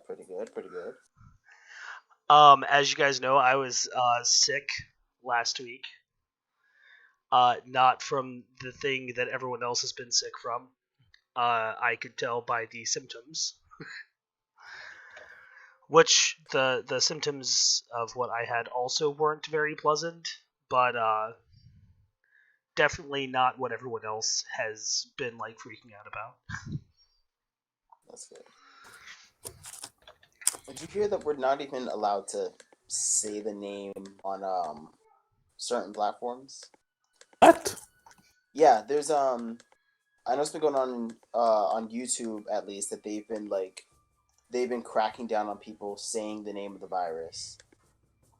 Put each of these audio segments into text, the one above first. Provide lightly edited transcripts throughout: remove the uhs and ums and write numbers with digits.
Pretty good, pretty good. As you guys know, I was sick last week. Not from the thing that everyone else has been sick from. I could tell by the symptoms, which the symptoms of what I had also weren't very pleasant, but definitely not what everyone else has been like freaking out about. That's good. Did you hear that we're not even allowed to say the name on certain platforms? What? Yeah, there's I know it's been going on YouTube at least that they've been cracking down on people saying the name of the virus.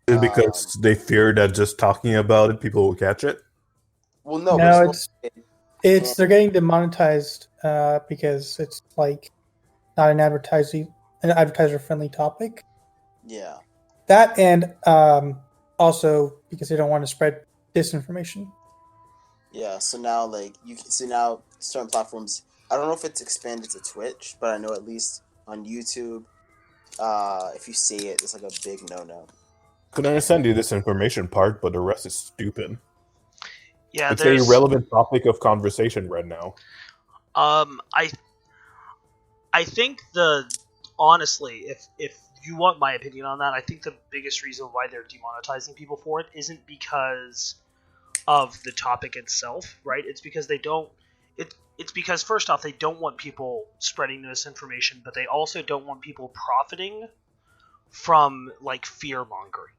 Is it because they fear that just talking about it, people will catch it? Well, no, No, but it's they're getting demonetized because it's like not an advertiser friendly topic. yeah. That and also because they don't want to spread disinformation. Yeah, so now now certain platforms. I don't know if it's expanded to Twitch, but I know at least on YouTube, if you say it, it's like a big no-no. Could understand the disinformation part, but the rest is stupid. Yeah, it's a relevant topic of conversation right now. I think honestly, if you want my opinion on that, I think the biggest reason why they're demonetizing people for it isn't because of the topic itself, right? It's because they don't. It's because first off, they don't want people spreading misinformation, but they also don't want people profiting from like fear mongering,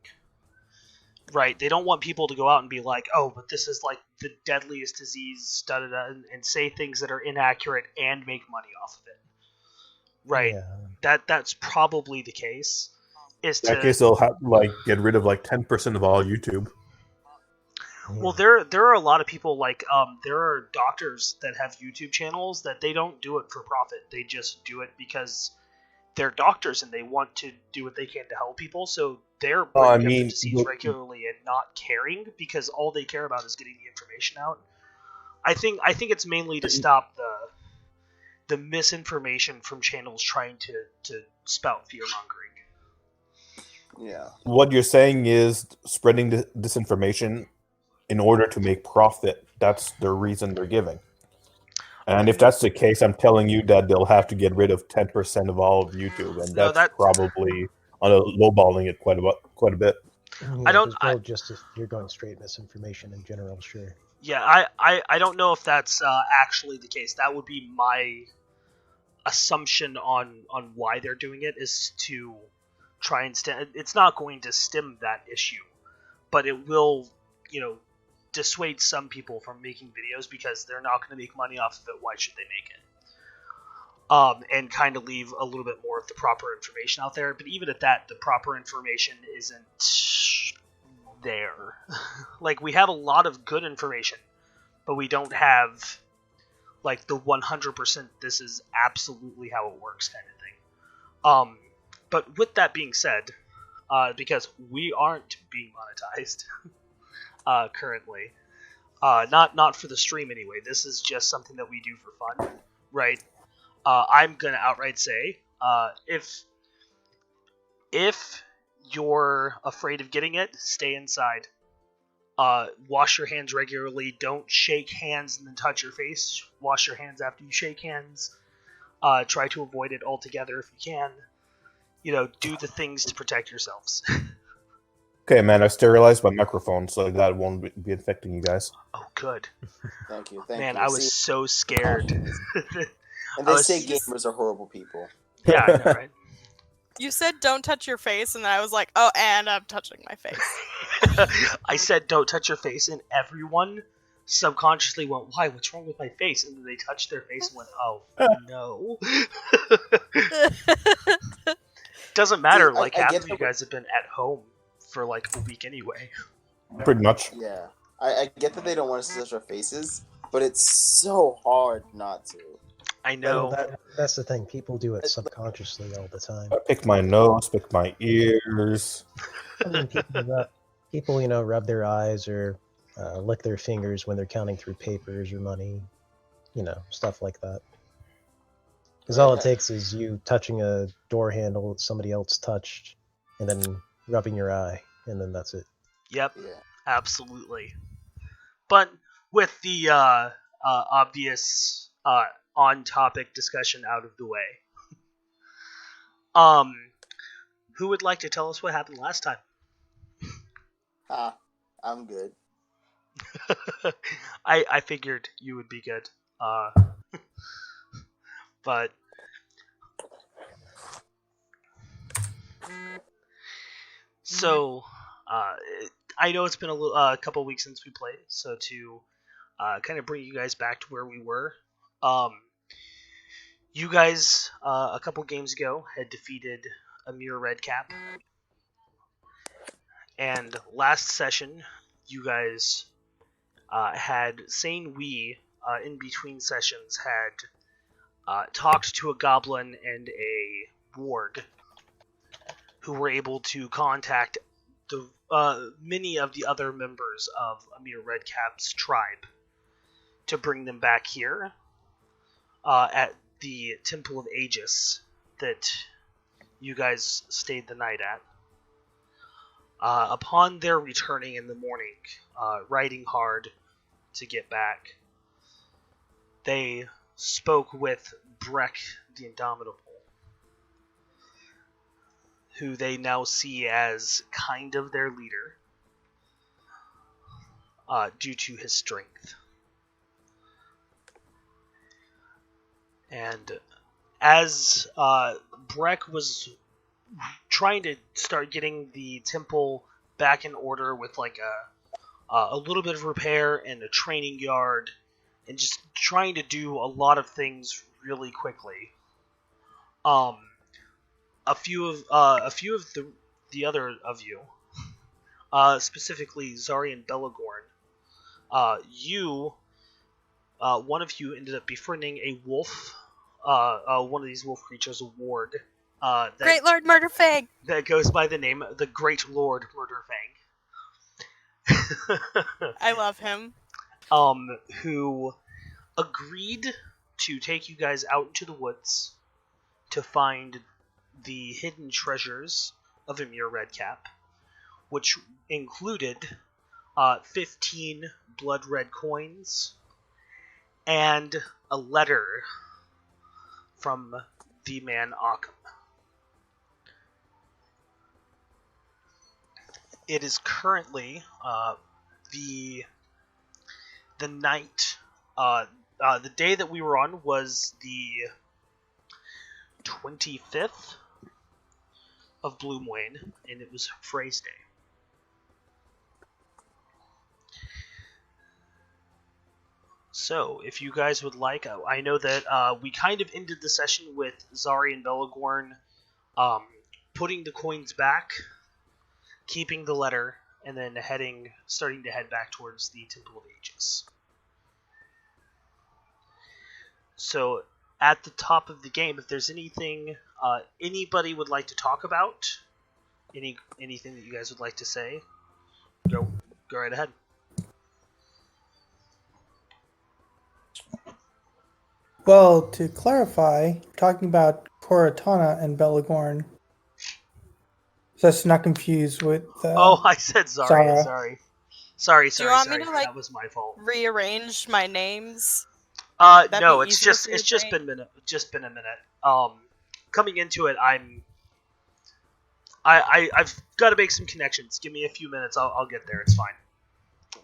right? They don't want people to go out and be like, "Oh, but this is like the deadliest disease," da da da, and say things that are inaccurate and make money off of it, right? Yeah. That's probably the case. In that case, they'll have get rid of 10% of all YouTube. Well, there are a lot of people there are doctors that have YouTube channels that they don't do it for profit. They just do it because they're doctors and they want to do what they can to help people. So they're bringing up the disease regularly and not caring because all they care about is getting the information out. I think it's mainly to stop the misinformation from channels trying to spout fear mongering. Yeah. What you're saying is spreading disinformation in order to make profit. That's the reason they're giving. And if that's the case, I'm telling you that they'll have to get rid of 10% of all of YouTube, and that's probably lowballing it quite a bit. Yeah, just if you're going straight misinformation in general, sure. Yeah, I don't know if that's actually the case. That would be my assumption on why they're doing it, is to try and it's not going to stem that issue, but it will, dissuade some people from making videos because they're not going to make money off of it. Why should they make it? And kind of leave a little bit more of the proper information out there. But even at that, the proper information isn't there. We have a lot of good information, but we don't have the 100% this is absolutely how it works kind of thing. But with that being said, because we aren't being monetized currently, not for the stream anyway. This is just something that we do for fun, right? I'm gonna outright say, if you're afraid of getting it, stay inside. Wash your hands regularly. Don't shake hands and then touch your face. Wash your hands after you shake hands. Try to avoid it altogether if you can. Do the things to protect yourselves. Okay, man, I sterilized my microphone so that won't be infecting you guys. Oh, good. Thank you. Man, I was so scared. And they say gamers are horrible people. Yeah, I know, right? You said don't touch your face, and then I was like, oh, and I'm touching my face. I said don't touch your face, and everyone subconsciously went, why? What's wrong with my face? And then they touched their face and went, oh, no. Doesn't matter, half of you guys have been at home for a week anyway. Pretty much. Yeah. I get that they don't want us to touch our faces, but it's so hard not to. I know. That's the thing. People do it subconsciously all the time. I pick my nose, pick my ears. I mean, people rub their eyes or lick their fingers when they're counting through papers or money. Stuff like that. Because all it takes is you touching a door handle that somebody else touched, and then rubbing your eye, and then that's it. Yep, Yeah. absolutely. But with the obvious on-topic discussion out of the way, who would like to tell us what happened last time? I'm good. I figured you would be good. But so I know it's been a couple weeks since we played, so to kind of bring you guys back to where we were, you guys a couple games ago had defeated Amir Redcap, and last session you guys had saying we in between sessions had talked to a goblin and a warg who were able to contact the many of the other members of Amir Redcap's tribe to bring them back here at the Temple of Aegis that you guys stayed the night at. Upon their returning in the morning, riding hard to get back, they spoke with Breck the Indomitable, who they now see as kind of their leader due to his strength. And as Breck was trying to start getting the temple back in order with like a little bit of repair and a training yard, and just trying to do a lot of things really quickly, a few of the other of you, specifically Zari and Belagorn, one of you ended up befriending a wolf, one of these wolf creatures, a warg, Great Lord Murderfang! that goes by the name the Great Lord Murderfang. I love him. Who agreed to take you guys out into the woods to find the hidden treasures of Emir Redcap, which included 15 blood red coins and a letter from the man Akam. It is currently the night. The day that we were on was the 25th of Bloomwane, and it was Frey's Day. So, if you guys would like, I know that we kind of ended the session with Zari and Belagorn putting the coins back, keeping the letter, and then starting to head back towards the Temple of Aegis. So, at the top of the game, if there's anything anybody would like to talk about, anything that you guys would like to say, go right ahead. Well, to clarify, talking about Koratana and Belagorn. So that's not confused with. I said Zara. Zara. Sorry. Do you want me to, like, that was my fault. Rearrange my names? No, it's easier just for your just brain? been a minute. Coming into it, I've got to make some connections. Give me a few minutes. I'll get there. It's fine.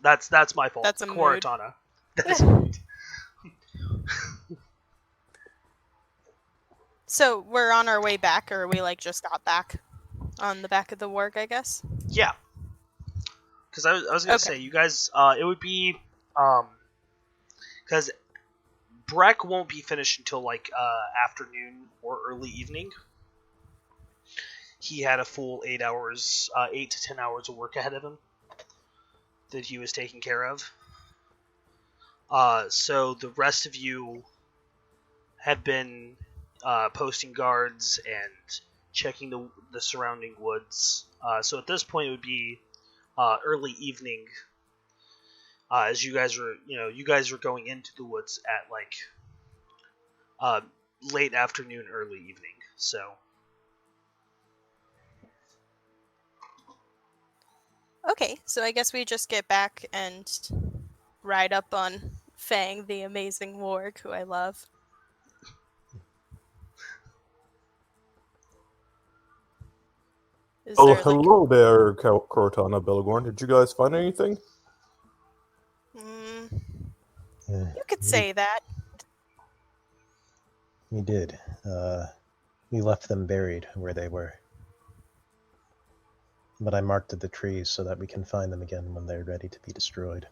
That's my fault. That's a mood. Koratana. That's a mood. So we're on our way back, or we like just got back on the back of the warg, I guess. Yeah. Because I was gonna say, you guys, it would be because Breck won't be finished until like afternoon or early evening. He had a full 8 to 10 hours of work ahead of him that he was taking care of. So the rest of you have been posting guards and checking the surrounding woods. So at this point, it would be early evening. As you guys were going into the woods at like late afternoon, early evening. So Okay, so I guess we just get back and ride up on Fang, the amazing warg, who I love. Is Oh, there like, hello there, Cortana, Belagorn. Did you guys find anything? mm, Yeah, you could say that. we did. We left them buried where they were. But I marked the trees so that we can find them again when they're ready to be destroyed.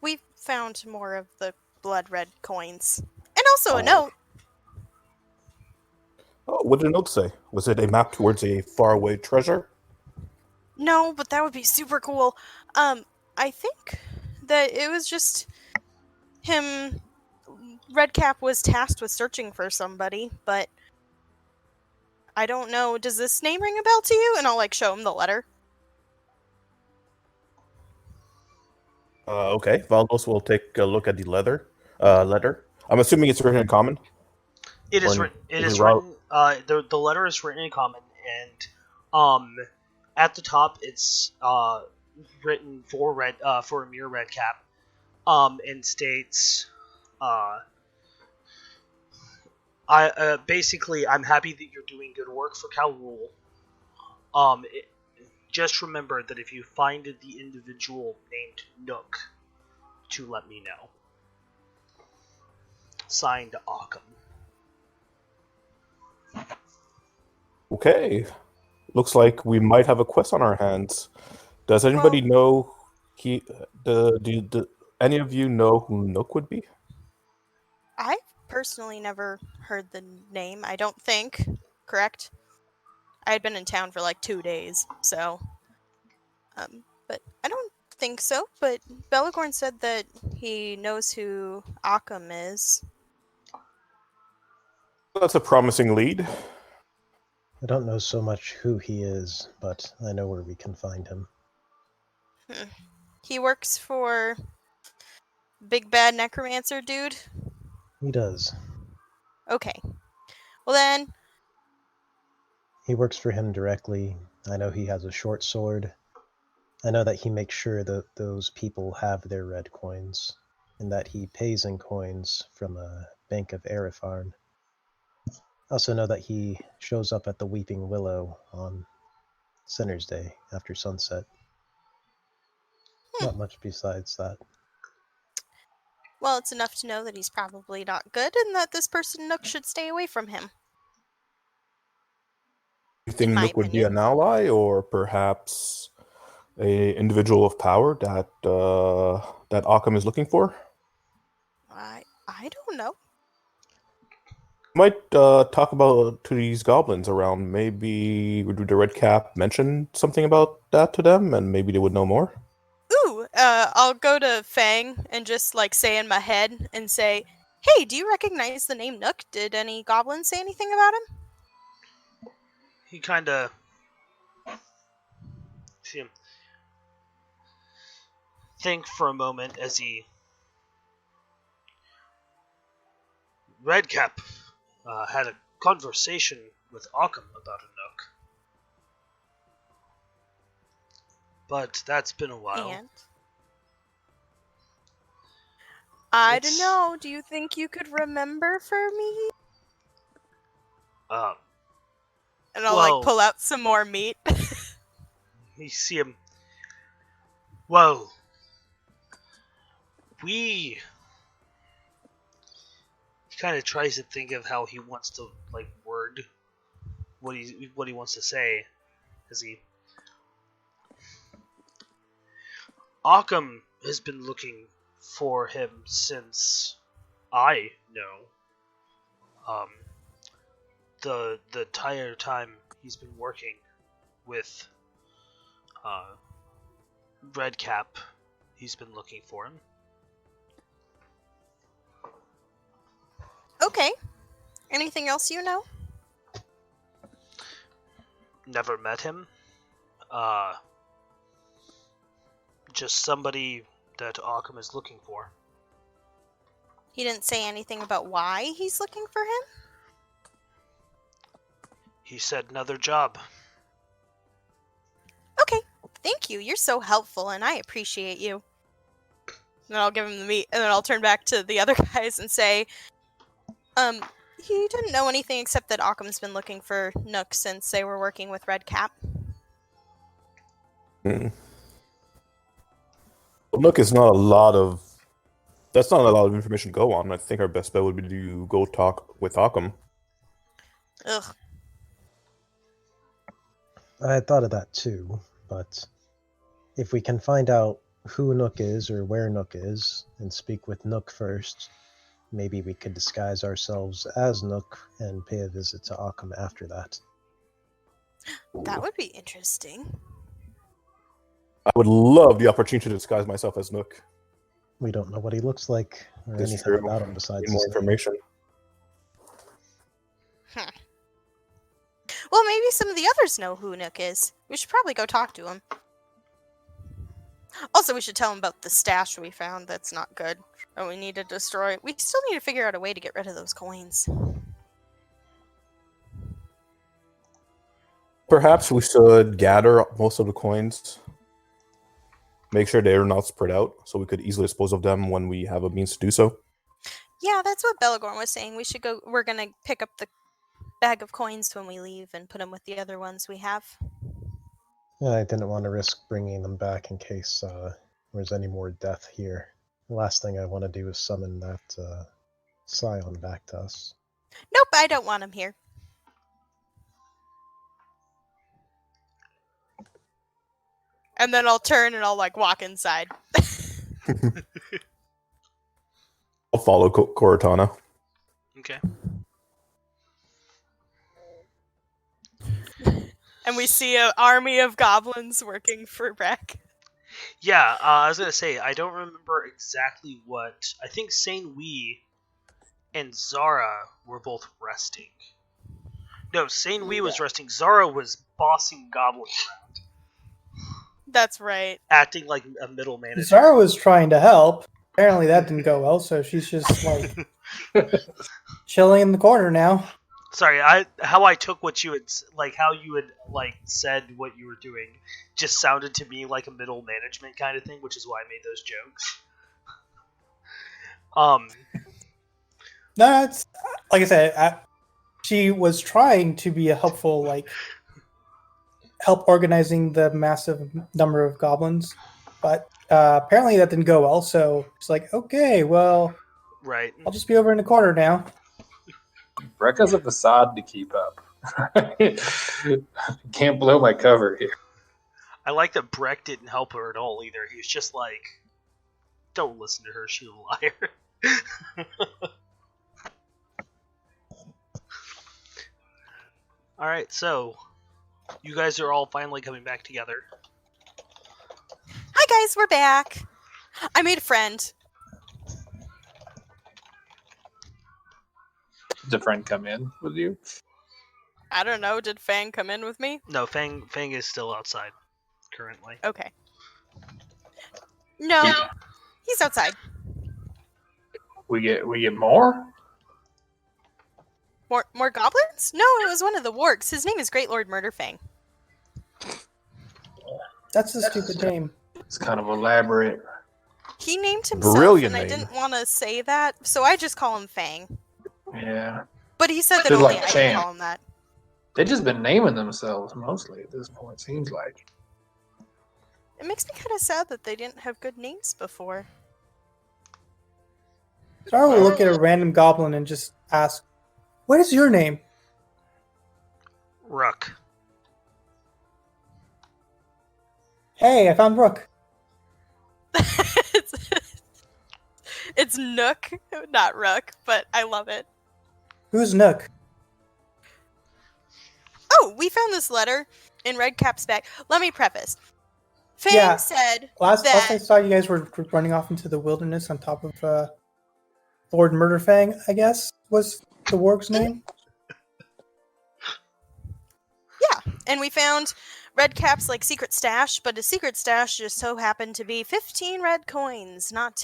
We found more of the blood red coins. And also a Oh. note. Oh, what did the note say? Was it a map towards a faraway treasure? No, but that would be super cool. I think that it was just him. Redcap was tasked with searching for somebody, but I don't know. Does this name ring a bell to you? And I'll like show him the letter. Okay. Valdos will take a look at the letter. I'm assuming it's written in common. it is Or written. It is is it raw- written. The letter is written in common, and at the top it's written for Amir Redcap, and states, basically, I'm happy that you're doing good work for Kalrul. Just remember that if you find the individual named Nook, to let me know. Signed, Akam. Okay. Looks like we might have a quest on our hands. Does anybody know any of you know who Nook would be? I personally never heard the name. I don't think. Correct? I had been in town for like 2 days, so. But I don't think so. But Belagorn said that he knows who Akam is. That's a promising lead. I don't know so much who he is, but I know where we can find him. He works for Big Bad Necromancer dude? He does. Okay. Well then, He works for him directly. I know he has a short sword. I know that he makes sure that those people have their red coins, and that he pays in coins from a bank of Arefarn. I also know that he shows up at the Weeping Willow on Sinner's Day after sunset. Not much besides that. well, it's enough to know that he's probably not good and that this person Nook should stay away from him. You think my Nook would be opinion. an ally, or perhaps a individual of power that Occam is looking for? I don't know. Might talk about to these goblins around. Maybe would the Red Cap mention something about that to them, and maybe they would know more. Ooh, I'll go to Fang and just like say in my head and say, "Hey, do you recognize the name Nook? Did any goblins say anything about him?" He kind of see him think for a moment as he Redcap had a conversation with Akam about a Nook, but that's been a while. And I don't It's- know. Do you think you could remember for me? And I'll well, like pull out some more meat. you see him. Well, he kind of tries to think of how he wants to like word what he wants to say, as he Akam has been looking for him since I know. The entire time he's been working with Redcap, he's been looking for him. Okay. Anything else you know? Never met him. Just somebody that Akam is looking for. He didn't say anything about why he's looking for him? He said another job. Okay, thank you. You're so helpful, and I appreciate you. And then I'll give him the meat, and then I'll turn back to the other guys and say, he didn't know anything except that Akam's been looking for Nook since they were working with Red Cap. Well, look, it's not a lot of. That's not a lot of information to go on. I think our best bet would be to go talk with Akam. Ugh. I had thought of that too, but if we can find out who Nook is or where Nook is and speak with Nook first, maybe we could disguise ourselves as Nook and pay a visit to Akam after that. That would be interesting. I would love the opportunity to disguise myself as Nook. We don't know what he looks like or It's anything true. about him besides Need more his name. information. Well, maybe some of the others know who Nook is. We should probably go talk to him. Also, we should tell him about the stash we found that's not good. And we need to destroy it. We still need to figure out a way to get rid of those coins. Perhaps we should gather most of the coins. Make sure they are not spread out, so we could easily dispose of them when we have a means to do so. Yeah, that's what Belagorn was saying. We should go. We're gonna pick up the bag of coins when we leave and put them with the other ones we have. I didn't want to risk bringing them back in case there's any more death here. The last thing I want to do is summon that Scion back to us. Nope, I don't want him here. And then I'll turn and I'll walk inside. I'll follow Cortana. Okay. And we see an army of goblins working for Breck. Yeah, I was gonna say, I don't remember exactly what. I think Saint Wee and Zara were both resting. No, Saint Wee was resting. Zara was bossing goblins around, That's right. acting like a middle manager. Zara was trying to help. Apparently that didn't go well, so she's just chilling in the corner now. Sorry, how I took what you had, how you had said what you were doing, just sounded to me like a middle management kind of thing, which is why I made those jokes. No, it's like I said. She was trying to be a helpful, help organizing the massive number of goblins, but apparently that didn't go well. So it's okay, well, right. I'll just be over in the corner now. Breck has a facade to keep up. Can't blow my cover here. I like that Breck didn't help her at all either. He was just like, don't listen to her, she's a liar. Alright, so you guys are all finally coming back together. Hi guys, we're back. I made a friend. Did a friend come in with you? I don't know, did Fang come in with me? No, Fang is still outside currently. Okay. No, he's outside. We get more? More goblins? No, it was one of the wargs. His name is Great Lord Murderfang. That's a stupid name. It's kind of elaborate. He named himself, Brilliant and I name. didn't want to say that, so I just call him Fang. Yeah. But he said that Just only like I Chan. can call him that. They've just been naming themselves mostly at this point, seems like. It makes me kind of sad that they didn't have good names before. So I would look at a random goblin and just ask, "What is your name?" Rook. Hey, I found Rook. It's Nook, not Rook, but I love it. Who's Nook? Oh, we found this letter in Redcap's bag. Let me preface. Fang Yeah. said Last I that... saw, you guys were running off into the wilderness on top of Lord Murderfang, I guess, was the warg's name. Yeah, and we found Redcap's secret stash, but his secret stash just so happened to be 15 red coins. Not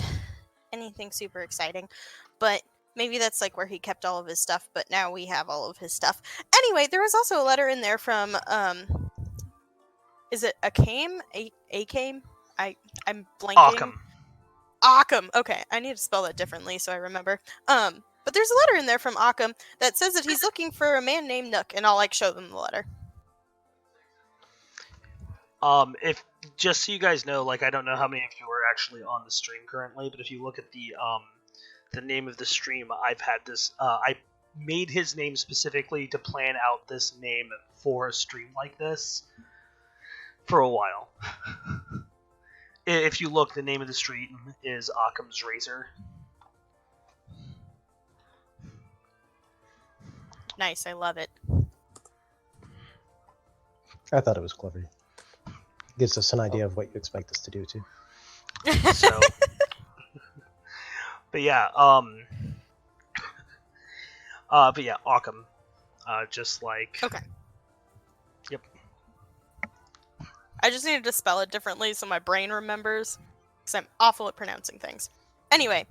anything super exciting. but maybe that's like where he kept all of his stuff, but now we have all of his stuff. Anyway, there was also a letter in there from is it Akam? Akam? I'm blanking. Akam. Okay, I need to spell that differently so I remember. But there's a letter in there from Akam that says that he's looking for a man named Nook, and I'll like show them the letter. If just so you guys know, like I don't know how many of you are actually on the stream currently, but if you look at the name of the stream, I've had this. I made his name specifically to plan out this name for a stream like this for a while. If you look, the name of the stream is Occam's Razor. Nice, I love it. I thought it was clever. Gives us an idea of what you expect us to do too. So, but yeah, Occam, just like Okay. Yep. I just needed to spell it differently so my brain remembers, because I'm awful at pronouncing things. Anyway,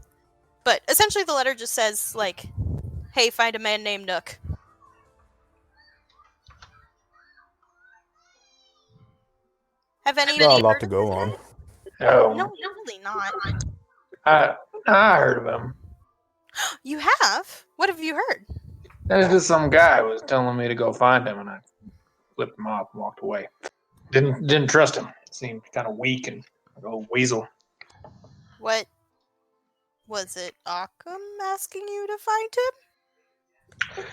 but essentially the letter just says, like, hey, find a man named Nook. Have anybody Not a lot heard to of go him? on. Oh, No, really not. I heard of him. You have? What have you heard? There's just some guy was telling me to go find him, and I flipped him off and walked away. Didn't trust him. Seemed kind of weak and like an old weasel. What was it? Akam asking you to find him?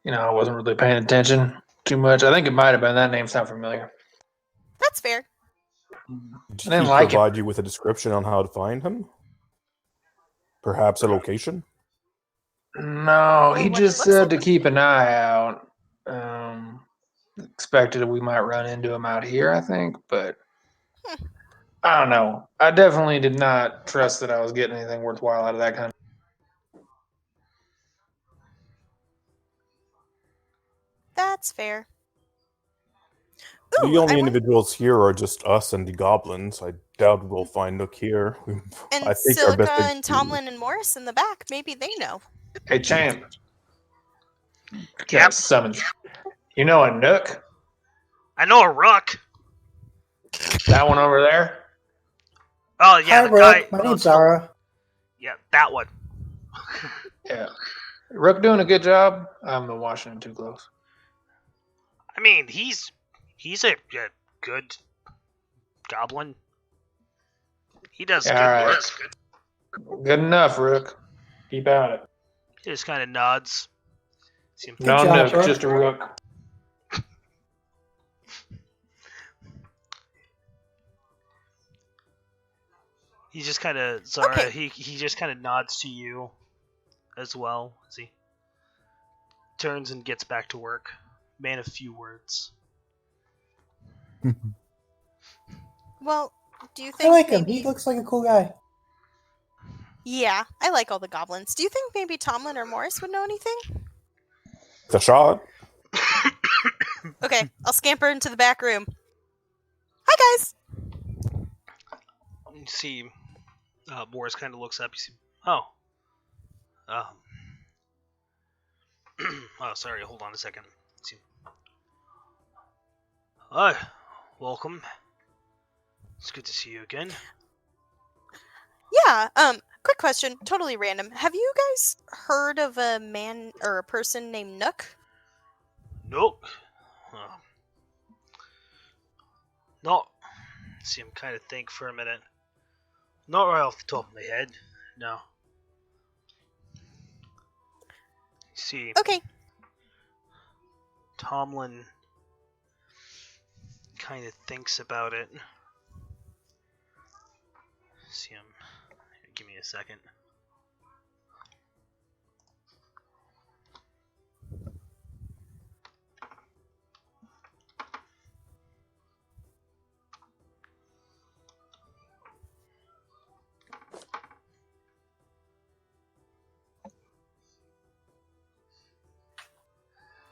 You know, I wasn't really paying attention too much. I think it might have been that name sound familiar. That's fair. Did I didn't he like provide you with a description on how to find him? Perhaps a location? No, he What just he looks said to like. keep an eye out. Expected we might run into him out here, I think, but I don't know. I definitely did not trust that I was getting anything worthwhile out of that kind of. That's fair. The Ooh, only I wonder- individuals here are just us and the goblins. I doubt we'll find Nook here. and I think our Silica best thing and Tomlin and Morris in the back. Maybe they know. Hey, champ. Yep. Got summoned. You know a Nook? I know a Rook. That one over there? Oh yeah, Hi, the Rook. guy. My name's Zara. Yeah, that one. Yeah. Rook doing a good job? I haven't been watching him too close. I mean, he's a good goblin. He does Yeah, good all right. work. Good enough, Rook. Keep at it. He just kind of nods. Good No job, Nook, Rook. just a Rook. He just kind of Zara. Okay. He just kind of nods to you as well as he turns and gets back to work. Man of few words. Well, do you I think like him. maybe... He looks like a cool guy. Yeah, I like all the goblins. Do you think maybe Tomlin or Morris would know anything? It's a shot. Okay, I'll scamper into the back room. Hi, guys! You see, Morris kind of looks up. You see, oh, oh, sorry. Hold on a second. Let's see. Hi, welcome. It's good to see you again. Yeah, quick question, totally random. Have you guys heard of a man or a person named Nook? Nope. Not. See, I'm kind of think for a minute. Not right off the top of my head. No. See, Okay, Tomlin kind of thinks about it. See him. Give me a second.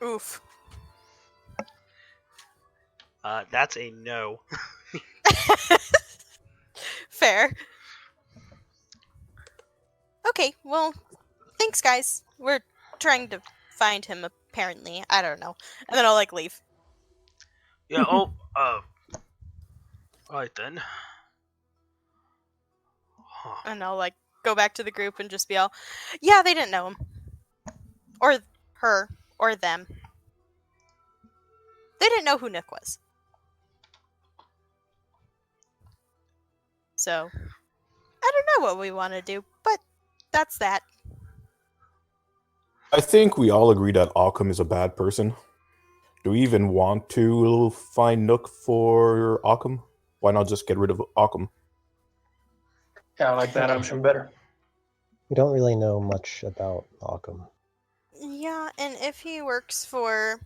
oof. That's a no. Fair. Okay, well, thanks, guys. We're trying to find him, apparently. I don't know. And then I'll, leave. Yeah, alright then. Huh. And I'll, go back to the group and just be all, yeah, they didn't know him. Or her. Or them. They didn't know who Nick was. So, I don't know what we want to do, but that's that. I think we all agree that Akam is a bad person. Do we even want to find Nook for Akam? Why not just get rid of Akam? Yeah, I like that option better. We don't really know much about Akam. Yeah, and if he works for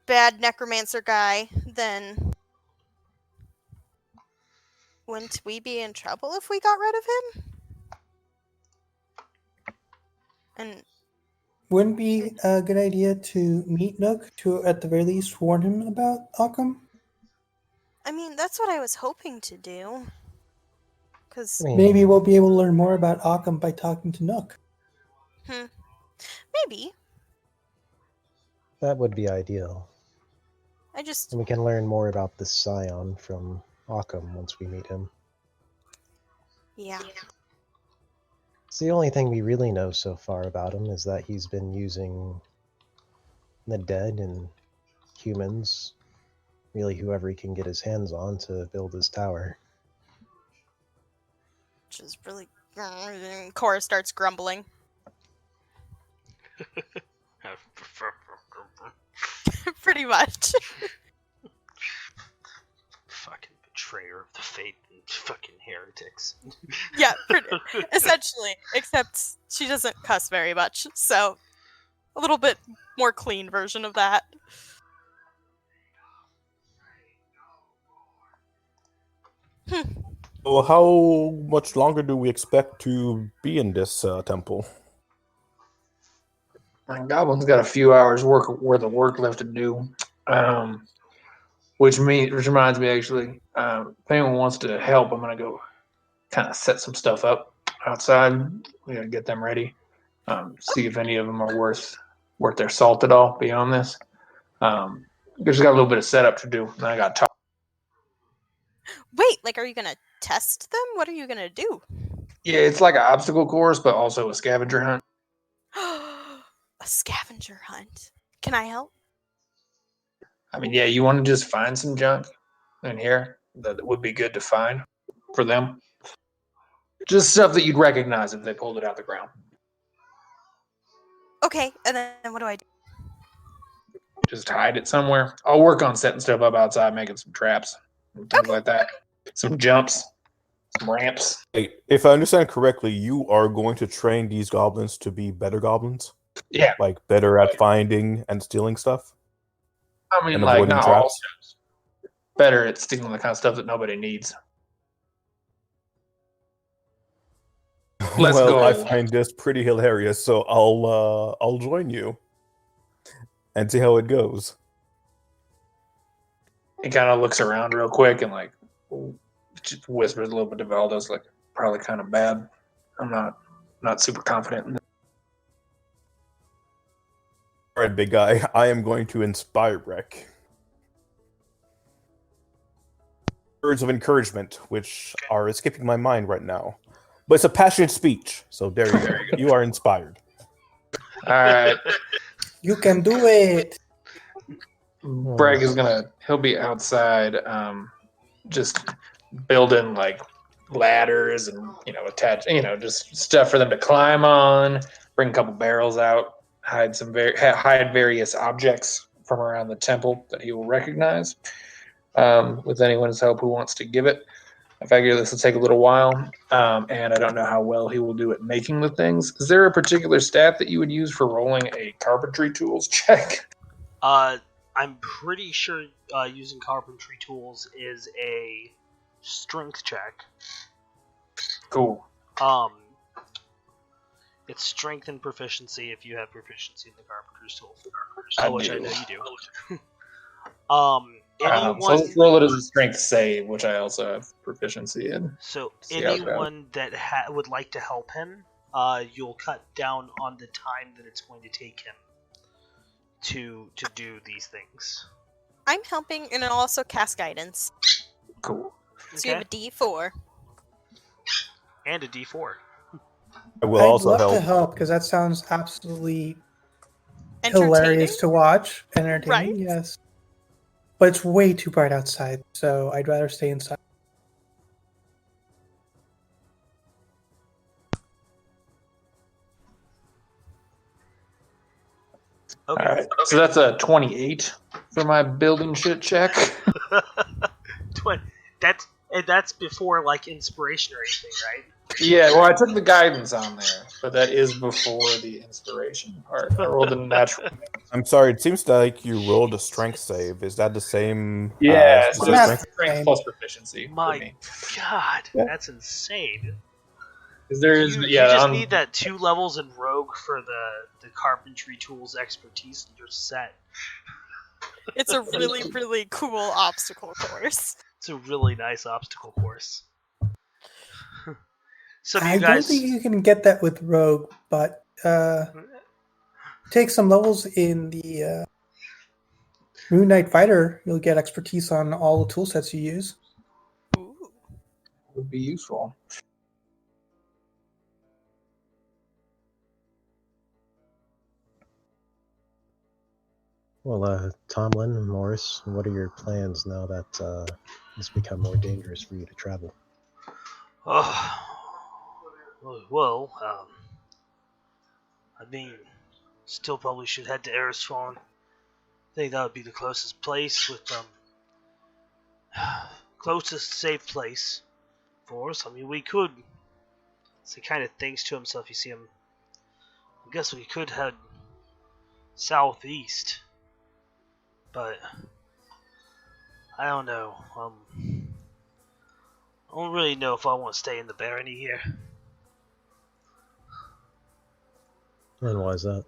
bad necromancer guy, then wouldn't we be in trouble if we got rid of him? And Wouldn't be a good idea to meet Nook to, at the very least, warn him about Akam? I mean, that's what I was hoping to do. Because Maybe we'll be able to learn more about Akam by talking to Nook. maybe. That would be ideal. I just And we can learn more about this scion from Akam once we meet him. yeah. It's the only thing we really know so far about him is that he's been using the dead and humans, really whoever he can get his hands on, to build his tower. Which is really Cora starts grumbling. Pretty much. Fucking betrayer of the faith and fucking heretics. Yeah, essentially. Except she doesn't cuss very much, so a little bit more clean version of that. So how much longer do we expect to be in this temple? My Goblin's got a few hours worth of work left to do. Which reminds me, actually, if anyone wants to help, I'm gonna go kind of set some stuff up outside. We're gonna get them ready. See if any of them are worth their salt at all beyond this. Just got a little bit of setup to do. And I got to talk. Wait, are you gonna test them? What are you gonna do? Yeah, it's like an obstacle course, but also a scavenger hunt. A scavenger hunt. Can I help? I mean, yeah, you want to just find some junk in here that would be good to find for them. Just stuff that you'd recognize if they pulled it out of the ground. Okay, and then what do I do? Just hide it somewhere. I'll work on setting stuff up outside, making some traps and things like that. Some jumps, some ramps. Wait, if I understand correctly, you are going to train these goblins to be better goblins? Yeah. Like better at finding and stealing stuff? I mean, And like, avoiding not all traps? stuff. Better at stealing the kind of stuff that nobody needs. Let's well, go. I find this pretty hilarious, so I'll join you and see how it goes. He kind of looks around real quick and just whispers a little bit to Valdo's, probably kind of bad. I'm not super confident in this. All right, big guy, I am going to inspire Breck. Words of encouragement, which are escaping my mind right now. But it's a passionate speech, so there you go. You are inspired. All right. You can do it. Bragg is he'll be outside, just building ladders and attach, just stuff for them to climb on. Bring a couple barrels out, hide various objects from around the temple that he will recognize. With anyone's help who wants to give it. I figure this will take a little while, and I don't know how well he will do at making the things. Is there a particular stat that you would use for rolling a carpentry tools check? I'm pretty sure using carpentry tools is a strength check. Cool. It's strength and proficiency if you have proficiency in the carpenter's tool. Which I know you do. So let's roll it as a strength save, which I also have proficiency in. So See how it anyone that would like to help him you'll cut down on the time that it's going to take him to do these things. I'm helping, and I'll also cast guidance. Cool. So you have a D4. And a D4. I will I'd also love help. to help because that sounds absolutely Entertaining? hilarious to watch. Entertaining, Right? yes. But it's way too bright outside, so I'd rather stay inside. Okay. All right. So that's a 28 for my building shit check. That's before like inspiration or anything, right? Yeah, well, I took the guidance on there, but that is before the inspiration part. I rolled a natural. I'm sorry. It seems like you rolled a strength save. Is that the same? Yeah, as so the Math. strength? strength plus proficiency for My me. God, Yeah. that's insane. Because there is, You yeah, just on- need that 2 levels in Rogue for the carpentry tools expertise, and you're set. It's a really, really cool obstacle course. It's a really nice obstacle course. Some of I you don't guys, think you can get that with Rogue, but take some levels in the Moon Knight Fighter. You'll get expertise on all the tool sets you use. Ooh. would be useful. Well, Tomlin and Morris, what are your plans now that it's become more dangerous for you to travel? well, I mean, still probably should head to Erisfawn. I think that would be the closest place with closest safe place for us. I mean, we could. So he kind of thinks to himself. You see him. I guess we could head southeast, but I don't know. I don't really know if I want to stay in the barony here. And why is that?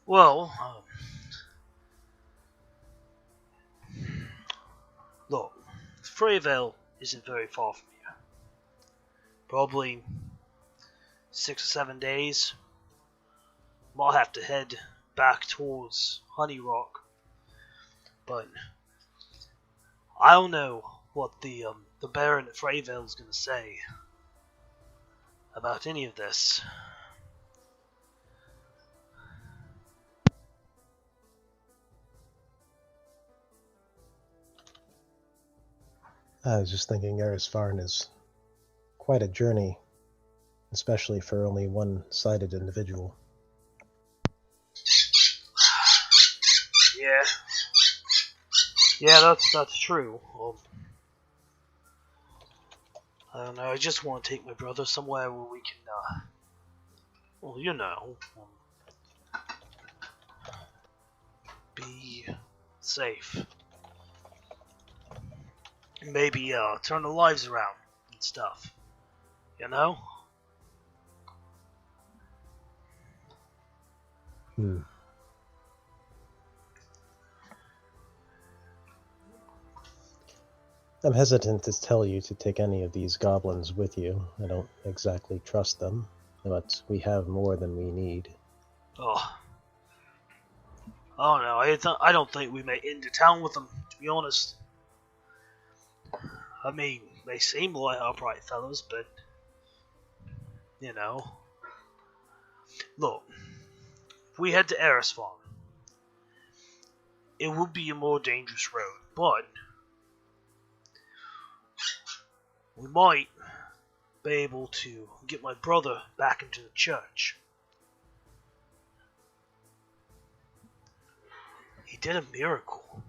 Well, look, Freyvale isn't very far from here. Probably 6 or 7 days. Might have to head back towards Honey Rock, but I don't know what the Baron at Freyvale is going to say about any of this. I was just thinking Erisfarn is quite a journey, especially for only one-sided individual. Yeah, that's true. I don't know. I just want to take my brother somewhere where we can, well, you know, be safe. Maybe turn the lives around and stuff. You know? I'm hesitant to tell you to take any of these goblins with you. I don't exactly trust them, but we have more than we need. Oh no, I don't think we may into town with them, to be honest. I mean, they seem like upright fellows, but, you know. Look, if we head to Erisfawn, it would be a more dangerous road, but we might be able to get my brother back into the church. He did a miracle.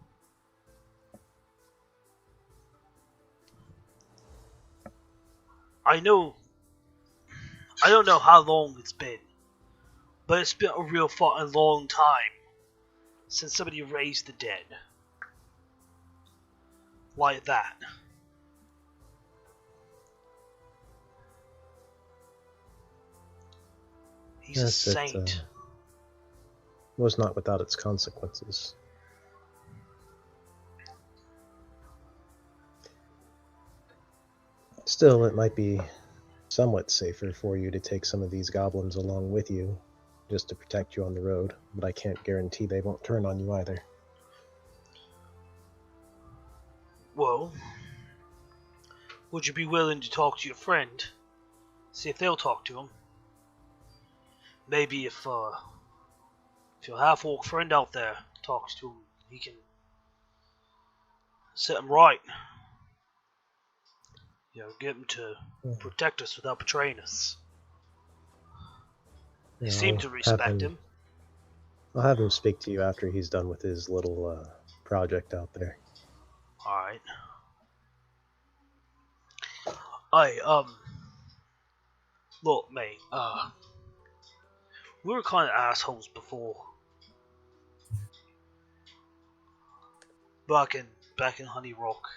I don't know how long it's been, but it's been a real fucking long time since somebody raised the dead. Like that. He's a Yes, saint. it was not without its consequences. Still, it might be somewhat safer for you to take some of these goblins along with you, just to protect you on the road, but I can't guarantee they won't turn on you either. Well, would you be willing to talk to your friend? See if they'll talk to him. Maybe if your half-orc friend out there talks to him, he can set him right. Get him to protect us without betraying us. They seem to respect him. I'll have him speak to you after he's done with his little project out there. Alright. Look, mate, we were kind of assholes before. Back in Honey Rock.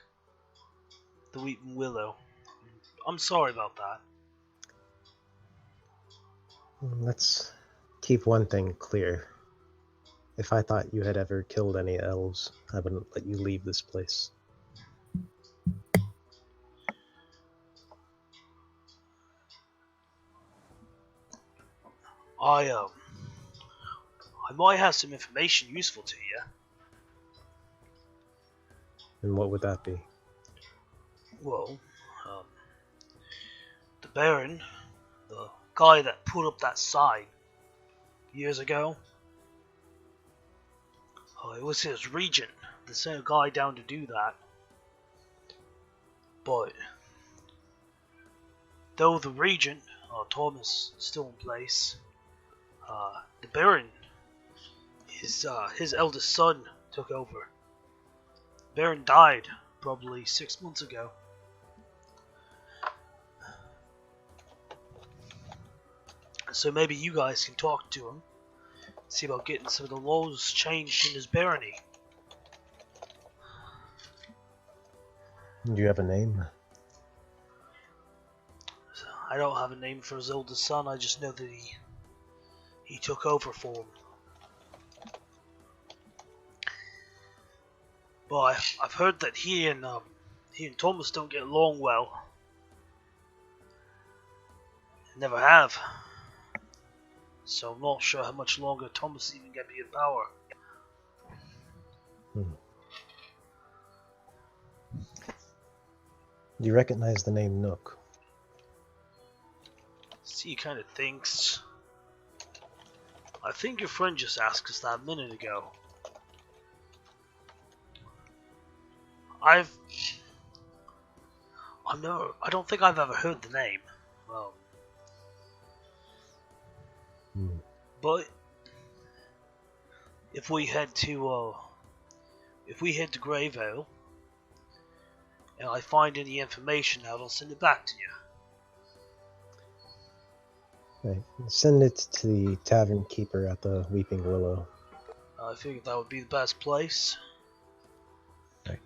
The Weeping Willow. I'm sorry about that. Let's keep one thing clear. If I thought you had ever killed any elves, I wouldn't let you leave this place. I might have some information useful to you. And what would that be? Well, the Baron, the guy that put up that sign years ago, it was his regent that sent a guy down to do that. But though the regent, Thomas, is still in place, the Baron, his eldest son took over. The Baron died probably 6 months ago. So maybe you guys can talk to him, see about getting some of the laws changed in his barony. Do you have a name? I don't have a name for his oldest son, I just know that he took over for him. But I've heard that he and Thomas don't get along well. Never have. So I'm not sure how much longer Thomas is even going to be in power. Do you recognize the name Nook? See, he kind of thinks. I think your friend just asked us that a minute ago. I don't think I've ever heard the name. But if we head to Greyvale and I find any information out, I'll send it back to you. Right. Send it to the tavern keeper at the Weeping Willow. I figured that would be the best place. Right.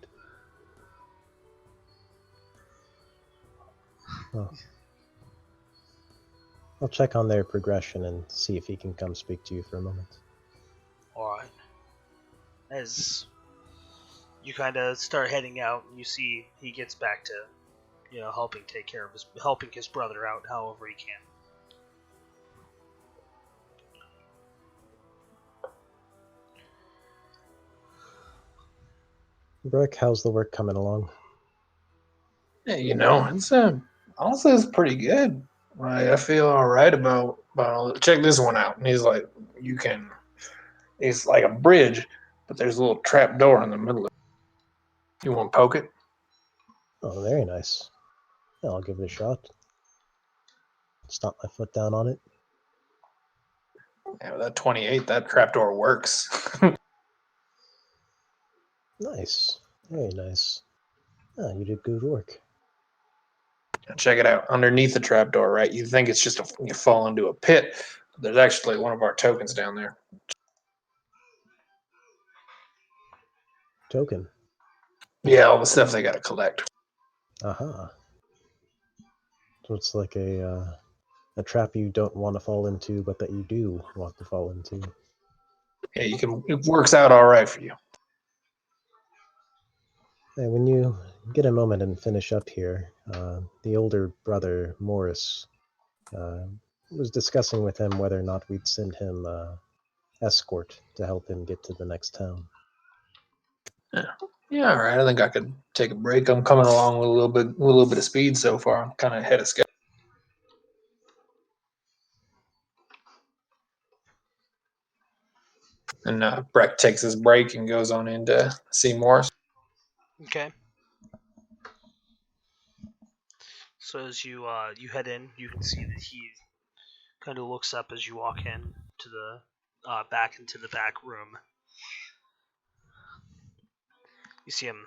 Well, I'll check on their progression and see if he can come speak to you for a moment. Alright. As you kind of start heading out, you see he gets back to, helping his brother out however he can. Breck, how's the work coming along? Yeah, it's honestly it's pretty good. I feel all right about all. Check this one out. And he's like, it's like a bridge, but there's a little trap door in the middle of it. You want to poke it? Oh, very nice. Yeah, I'll give it a shot. Stomp my foot down on it. Yeah, with that 28, that trap door works. Nice. Very nice. Ah, you did good work. Check it out. Underneath the trapdoor, right? You think it's just you fall into a pit. There's actually one of our tokens down there. Token? Yeah, all the stuff they got to collect. Aha. So it's like a trap you don't want to fall into, but that you do want to fall into. Yeah, it works out all right for you. Hey, when you get a moment and finish up here. The older brother, Morris, was discussing with him whether or not we'd send him escort to help him get to the next town. Yeah, all right. I think I could take a break. I'm coming along with a little bit of speed so far. I'm kind of ahead of schedule. And Breck takes his break and goes on in to see Morris. Okay. So as you head in, you can see that he kind of looks up as you walk in to the back into the back room. You see him.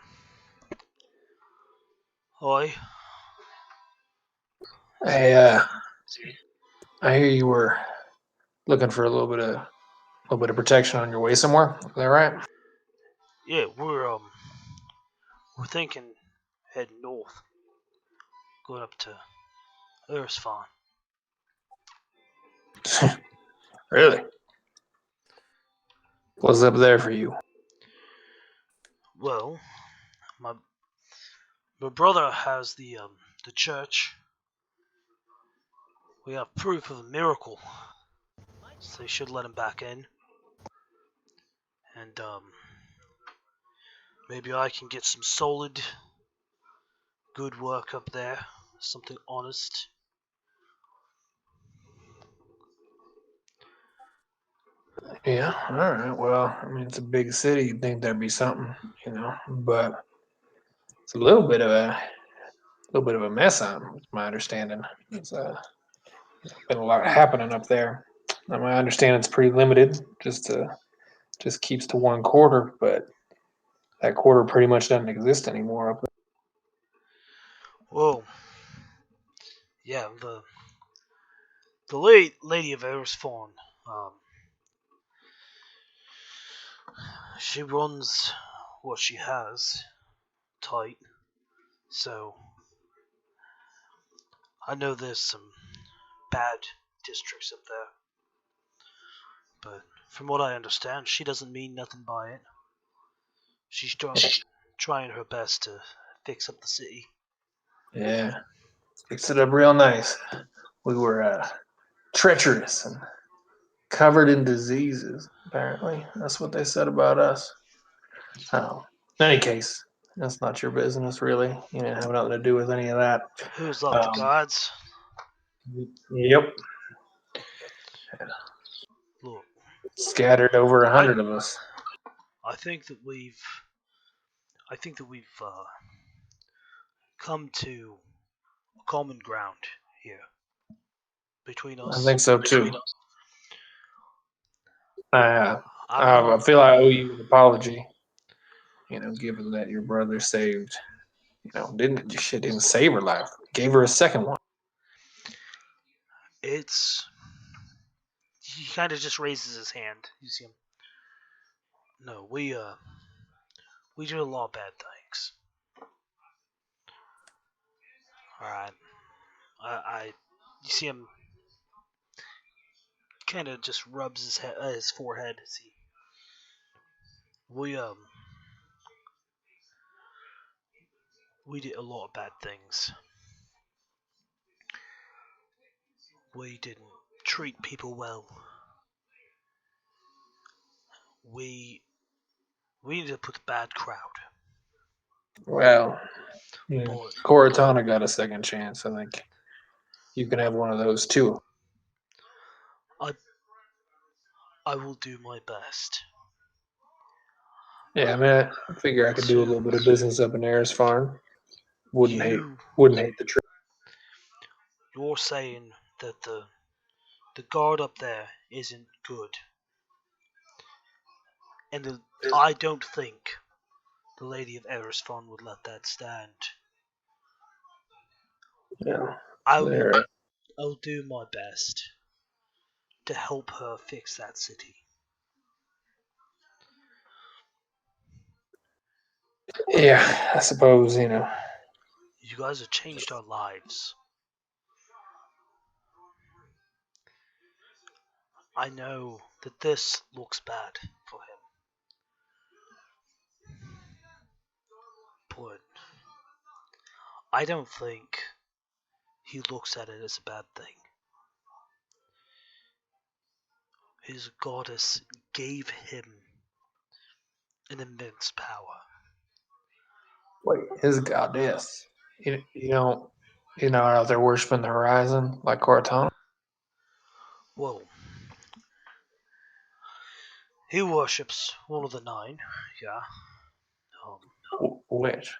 Oi. Hey, I hear you were looking for a little bit of protection on your way somewhere. Is that right? Yeah, we're thinking heading north, going up to Earthsfarn. Really? What's up there for you? Well, my brother has the church. We have proof of a miracle, so they should let him back in. And maybe I can get some solid, good work up there, something honest. Yeah, all right. Well, I mean, it's a big city. You'd think there'd be something, but it's a little bit of a mess. On my understanding, it's been a lot happening up there. Now, my understanding it's pretty limited. Just keeps to one quarter, but that quarter pretty much doesn't exist anymore up there. Whoa. Yeah, the lady of Erisfawn, she runs what she has tight. So I know there's some bad districts up there, but from what I understand, she doesn't mean nothing by it. She's trying her best to fix up the city. Yeah, fixed it up real nice. We were treacherous and covered in diseases. Apparently, that's what they said about us. Oh, in any case, that's not your business, really. You didn't have nothing to do with any of that. Who's up the Um, gods? Yep, Look, scattered over 100 of us. I think that we've come to a common ground here between I us. think so too. I'm I not. feel I owe you an apology. Given that your brother saved, didn't save her life, gave her a second one. It's. He kind of just raises his hand. You see him. No, we did a lot of bad things. All right. You see him. Kind of just rubs his forehead. See, we we did a lot of bad things. We didn't treat people well. We we ended up with a bad crowd. Well, But Cortana got a second chance. I think you can have one of those too. I will do my best. Yeah, I mean, I figure I could do a little bit of business up in Ayers Farm. Wouldn't hate, You wouldn't hate the trip. you're saying that the guard up there isn't good, and I don't think the Lady of Erisfon would let that stand. Yeah, I will there. I'll do my best to help her fix that city. Yeah, I suppose You guys have changed our lives. I know that this looks bad for him, but I don't think he looks at it as a bad thing. His goddess gave him an immense power. Wait, his goddess. You know, out there worshiping the horizon like Cortana. Well, he worships one of the 9, yeah. Which?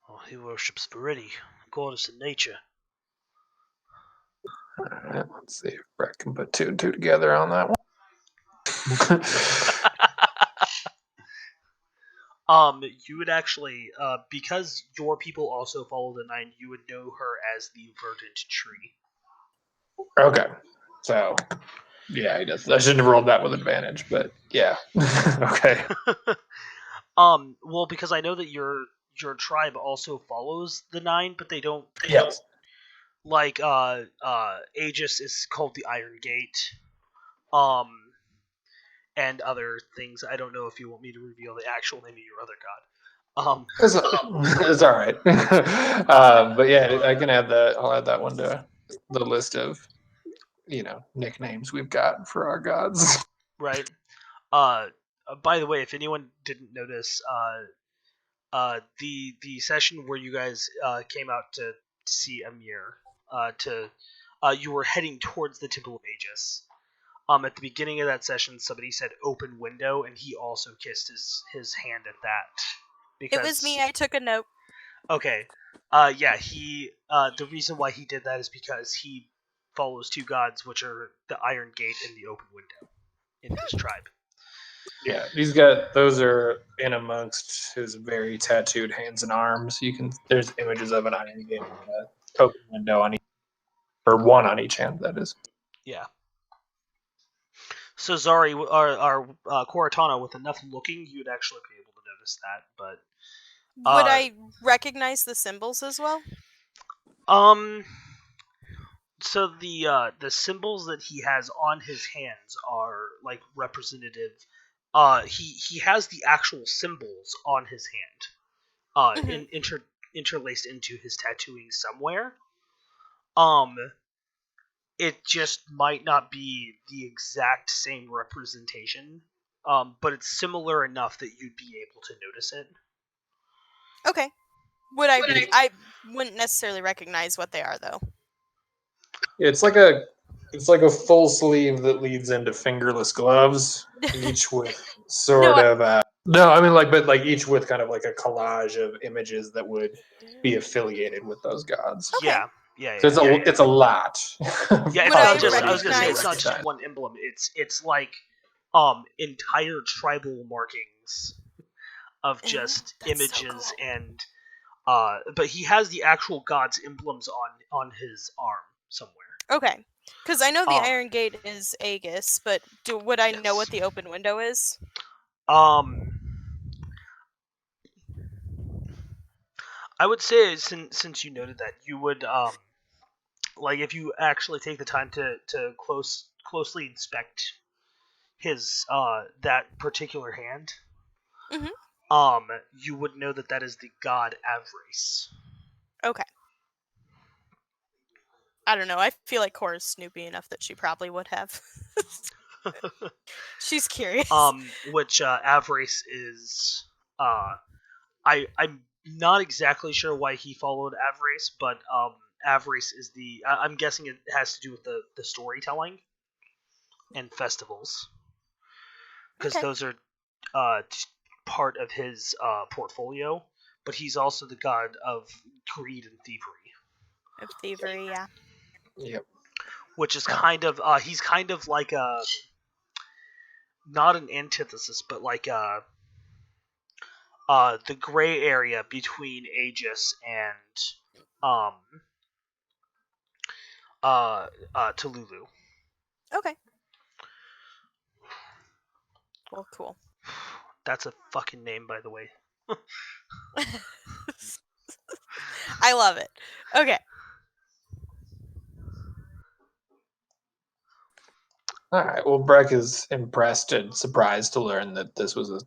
Well, he worships Viridi, goddess of nature. All right, let's see if Brett can put 2 and 2 together on that one. You would actually, because your people also follow the 9, you would know her as the verdant tree. Okay, so yeah, he does. I shouldn't have rolled that with advantage, but yeah. Okay. Well, because I know that your tribe also follows the 9, but they don't. Yes. Like, Aegis is called the Iron Gate. And other things. I don't know if you want me to reveal the actual name of your other god. It's all right. But yeah, I can add that. I'll add that one to the list of nicknames we've got for our gods. Right. By the way, if anyone didn't notice, the session where you guys came out to see Amir, you were heading towards the Temple of Aegis. At the beginning of that session, somebody said "open window," and he also kissed his hand at that. It was me. I took a note. Okay. Yeah. He. The reason why he did that is because he follows 2 gods, which are the Iron Gate and the Open Window, in his tribe. Yeah, those are in amongst his very tattooed hands and arms. There's images of an iron gate and a open window on each, or one on each hand. That is. Yeah. So Zari, our Cortana, with enough looking, you'd actually be able to notice that. But would I recognize the symbols as well? So the symbols that he has on his hands are like representative. He has the actual symbols on his hand, interlaced into his tattooing somewhere. It just might not be the exact same representation, but it's similar enough that you'd be able to notice it. Okay. I wouldn't necessarily recognize what they are, though. It's like a full sleeve that leads into fingerless gloves, each with sort of I mean but each with kind of like a collage of images that would be affiliated with those gods. Okay. Yeah. So it's a lot. Yeah, I was gonna say it's not just one emblem. It's like entire tribal markings of just images so cool. And but he has the actual god's emblems on his arm somewhere. Okay, because I know the Iron Gate is Aegis, but would I know what the open window is? I would say since you noted that, you would like if you actually take the time to closely inspect his that particular hand, you would know that is the god Avarice. Okay. I don't know. I feel like Cora's snoopy enough that she probably would have. She's curious. Which Avarice is. I'm not exactly sure why he followed Avarice, but Avarice is the. I'm guessing it has to do with the storytelling and festivals, because those are part of his portfolio. But he's also the god of greed and thievery. Of thievery, yeah. Yep. Which is kind of he's kind of like a not an antithesis, but like the gray area between Aegis and Tululu. Okay. Well, cool. That's a fucking name, by the way. I love it. Okay. All right. Well, Breck is impressed and surprised to learn that this was a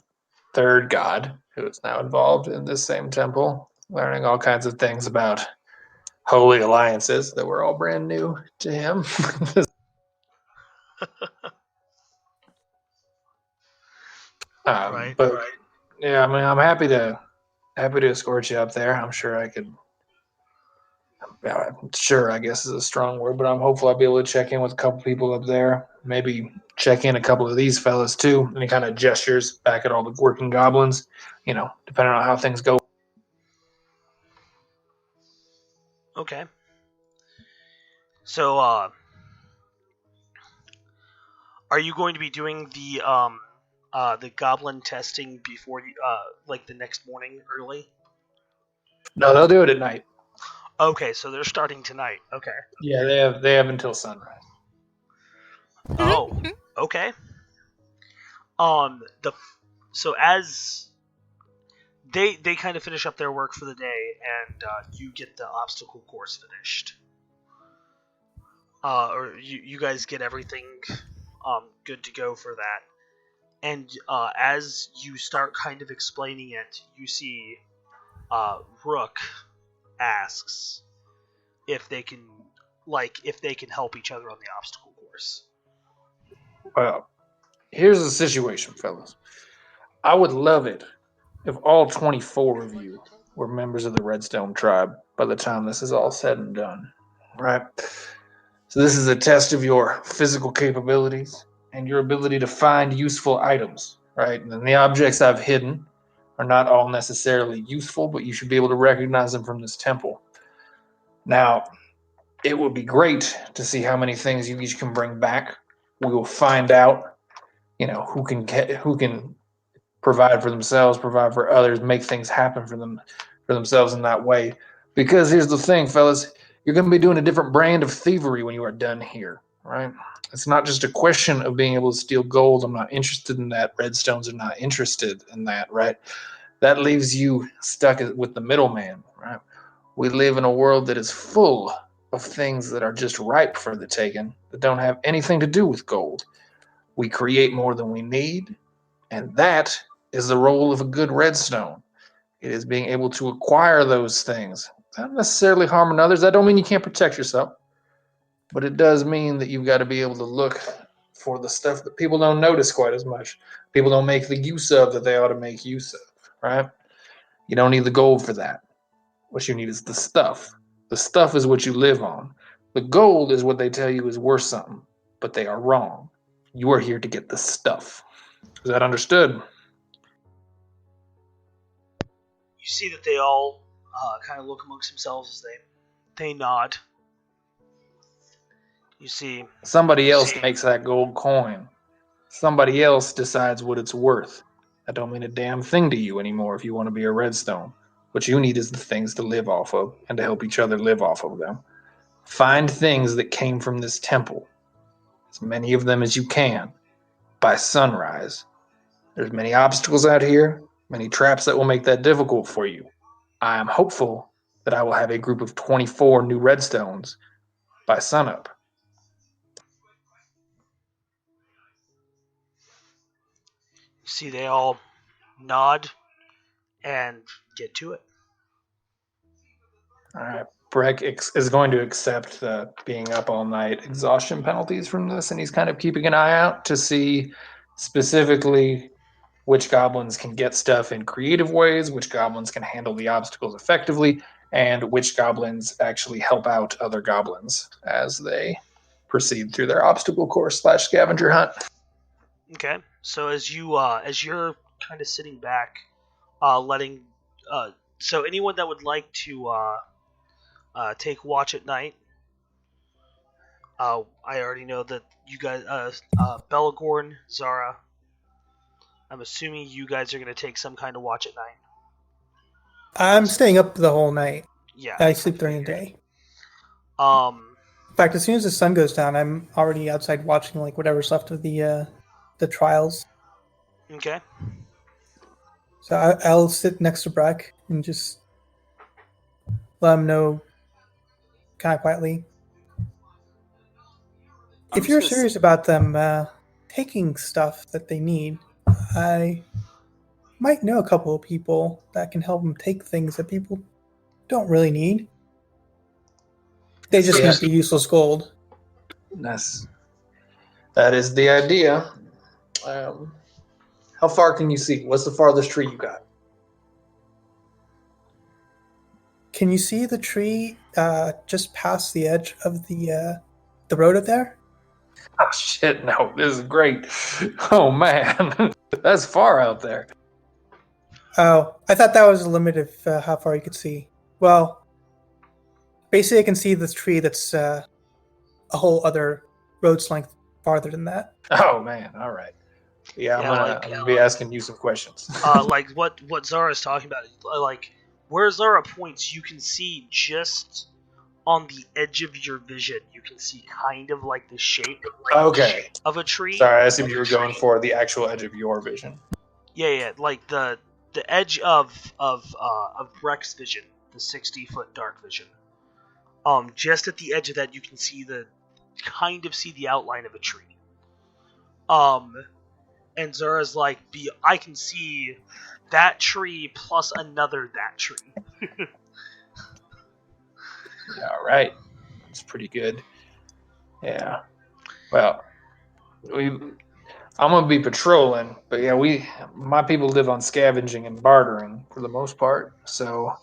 third god who is now involved in this same temple. learning all kinds of things about holy alliances that were all brand new to him. Right. But yeah, I mean, I'm happy to escort you up there. I'm sure I could. Sure, I guess is a strong word, but I'm hopeful I'll be able to check in with a couple people up there. Maybe check in a couple of these fellas too. And he kind of gestures back at all the working goblins. You know, depending on how things go. Okay. So, are you going to be doing the goblin testing before you, like the next morning early? No, they'll do it at night. Okay, so they're starting tonight. Okay. Yeah, they have until sunrise. Oh, okay. The so as they kind of finish up their work for the day, and you get the obstacle course finished. Or you guys get everything good to go for that. And as you start kind of explaining it, you see Rook asks if they can help each other on the obstacle course. Well, here's the situation, fellas. I would love it if all 24 of you were members of the Redstone tribe by the time this is all said and done. Right? So this is a test of your physical capabilities and your ability to find useful items, right? And the objects I've hidden are not all necessarily useful, but you should be able to recognize them from this temple. Now, it would be great to see how many things you each can bring back. We will find out, who can provide for themselves, provide for others, make things happen for themselves in that way. Because here's the thing, fellas, you're going to be doing a different brand of thievery when you are done here, right? It's not just a question of being able to steal gold. I'm not interested in that. Redstones are not interested in that, right? That leaves you stuck with the middleman, right? We live in a world that is full of things that are just ripe for the taking, that don't have anything to do with gold. We create more than we need, and that is the role of a good redstone. It is being able to acquire those things. Not necessarily harming others. That don't mean you can't protect yourself, but it does mean that you've got to be able to look for the stuff that people don't notice quite as much. People don't make the use of that they ought to make use of, right? You don't need the gold for that. What you need is the stuff. The stuff is what you live on. The gold is what they tell you is worth something, but they are wrong. You are here to get the stuff. Is that understood? You see that they all kind of look amongst themselves as they nod. You see, somebody else makes that gold coin. Somebody else decides what it's worth. That don't mean a damn thing to you anymore if you want to be a redstone. What you need is the things to live off of and to help each other live off of them. Find things that came from this temple, as many of them as you can, by sunrise. There's many obstacles out here, many traps that will make that difficult for you. I am hopeful that I will have a group of 24 new redstones by sunup. see they all nod and get to it. All right. Breck is going to accept being up all night exhaustion penalties from this, and he's kind of keeping an eye out to see specifically which goblins can get stuff in creative ways, which goblins can handle the obstacles effectively, and which goblins actually help out other goblins as they proceed through their obstacle course / scavenger hunt. Okay, so as you're kind of sitting back, letting so anyone that would like to take watch at night, I already know that you guys, Belagorn, Zara, I'm assuming you guys are going to take some kind of watch at night. I'm staying up the whole night. Yeah, I sleep during the day. In fact, as soon as the sun goes down, I'm already outside watching like whatever's left of the trials. Okay. So I'll sit next to Breck and just let him know kind of quietly. If you're serious about them taking stuff that they need, I might know a couple of people that can help them take things that people don't really need. They just Yeah. need the useless gold. That is the idea. How far can you see? What's the farthest tree you got? Can you see the tree just past the edge of the road up there? Oh shit! No, this is great. Oh man, that's far out there. Oh, I thought that was the limit of how far you could see. Well, basically, I can see the tree that's a whole other road's length farther than that. Oh man, all right. Yeah, I'm gonna be asking you some questions. Like what Zara's talking about, like where Zara points, you can see just on the edge of your vision, you can see kind of like the shape of a tree. Sorry, I assumed you were going for the actual edge of your vision. Yeah, like the edge of Breck's vision, the 60-foot dark vision. Just at the edge of that, you can see the outline of a tree. And Zara's like, I can see that tree plus another that tree. All right, it's pretty good. Yeah. Well, I'm gonna be patrolling, but yeah, my people live on scavenging and bartering for the most part. So,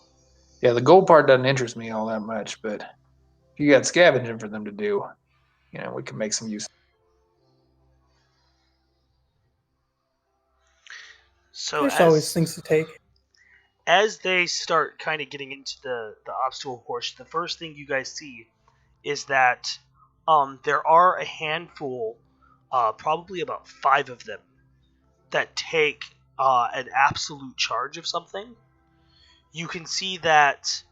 yeah, the gold part doesn't interest me all that much, but if you got scavenging for them to do, we can make some use. So there's always things to take. As they start kind of getting into the obstacle course, the first thing you guys see is that there are a handful, probably about 5 of them, that take an absolute charge of something. You can see that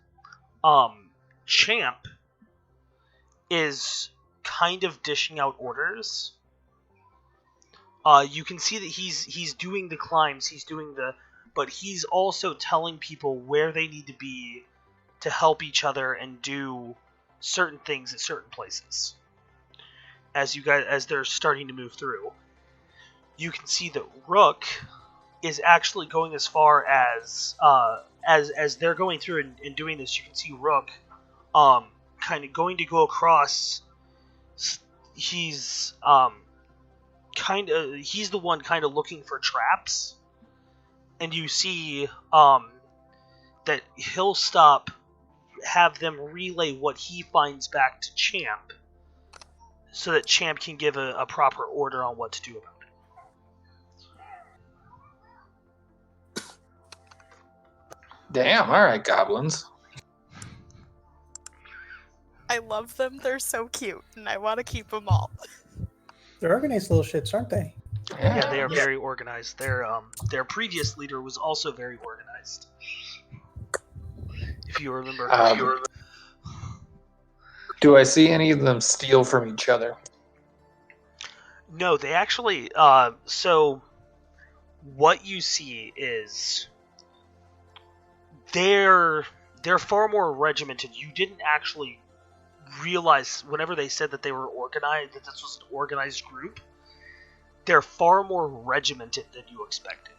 Champ is kind of dishing out orders. You can see that he's doing the climbs, but he's also telling people where they need to be to help each other and do certain things at certain places. As they're starting to move through, you can see that Rook is actually going as far as they're going through and doing this. You can see Rook kind of going to go across. He's he's the one kind of looking for traps, and you see that he'll have them relay what he finds back to Champ, so that Champ can give a proper order on what to do about it. Damn, all right, goblins. I love them. They're so cute, and I want to keep them all. They're organized little shits, aren't they? Yeah, they are very organized. Their previous leader was also very organized. If you remember. Do I see any of them steal from each other? No, they actually. So, what you see is they're far more regimented. You didn't actually realize whenever they said that they were organized, that this was an organized group. They're far more regimented than you expected.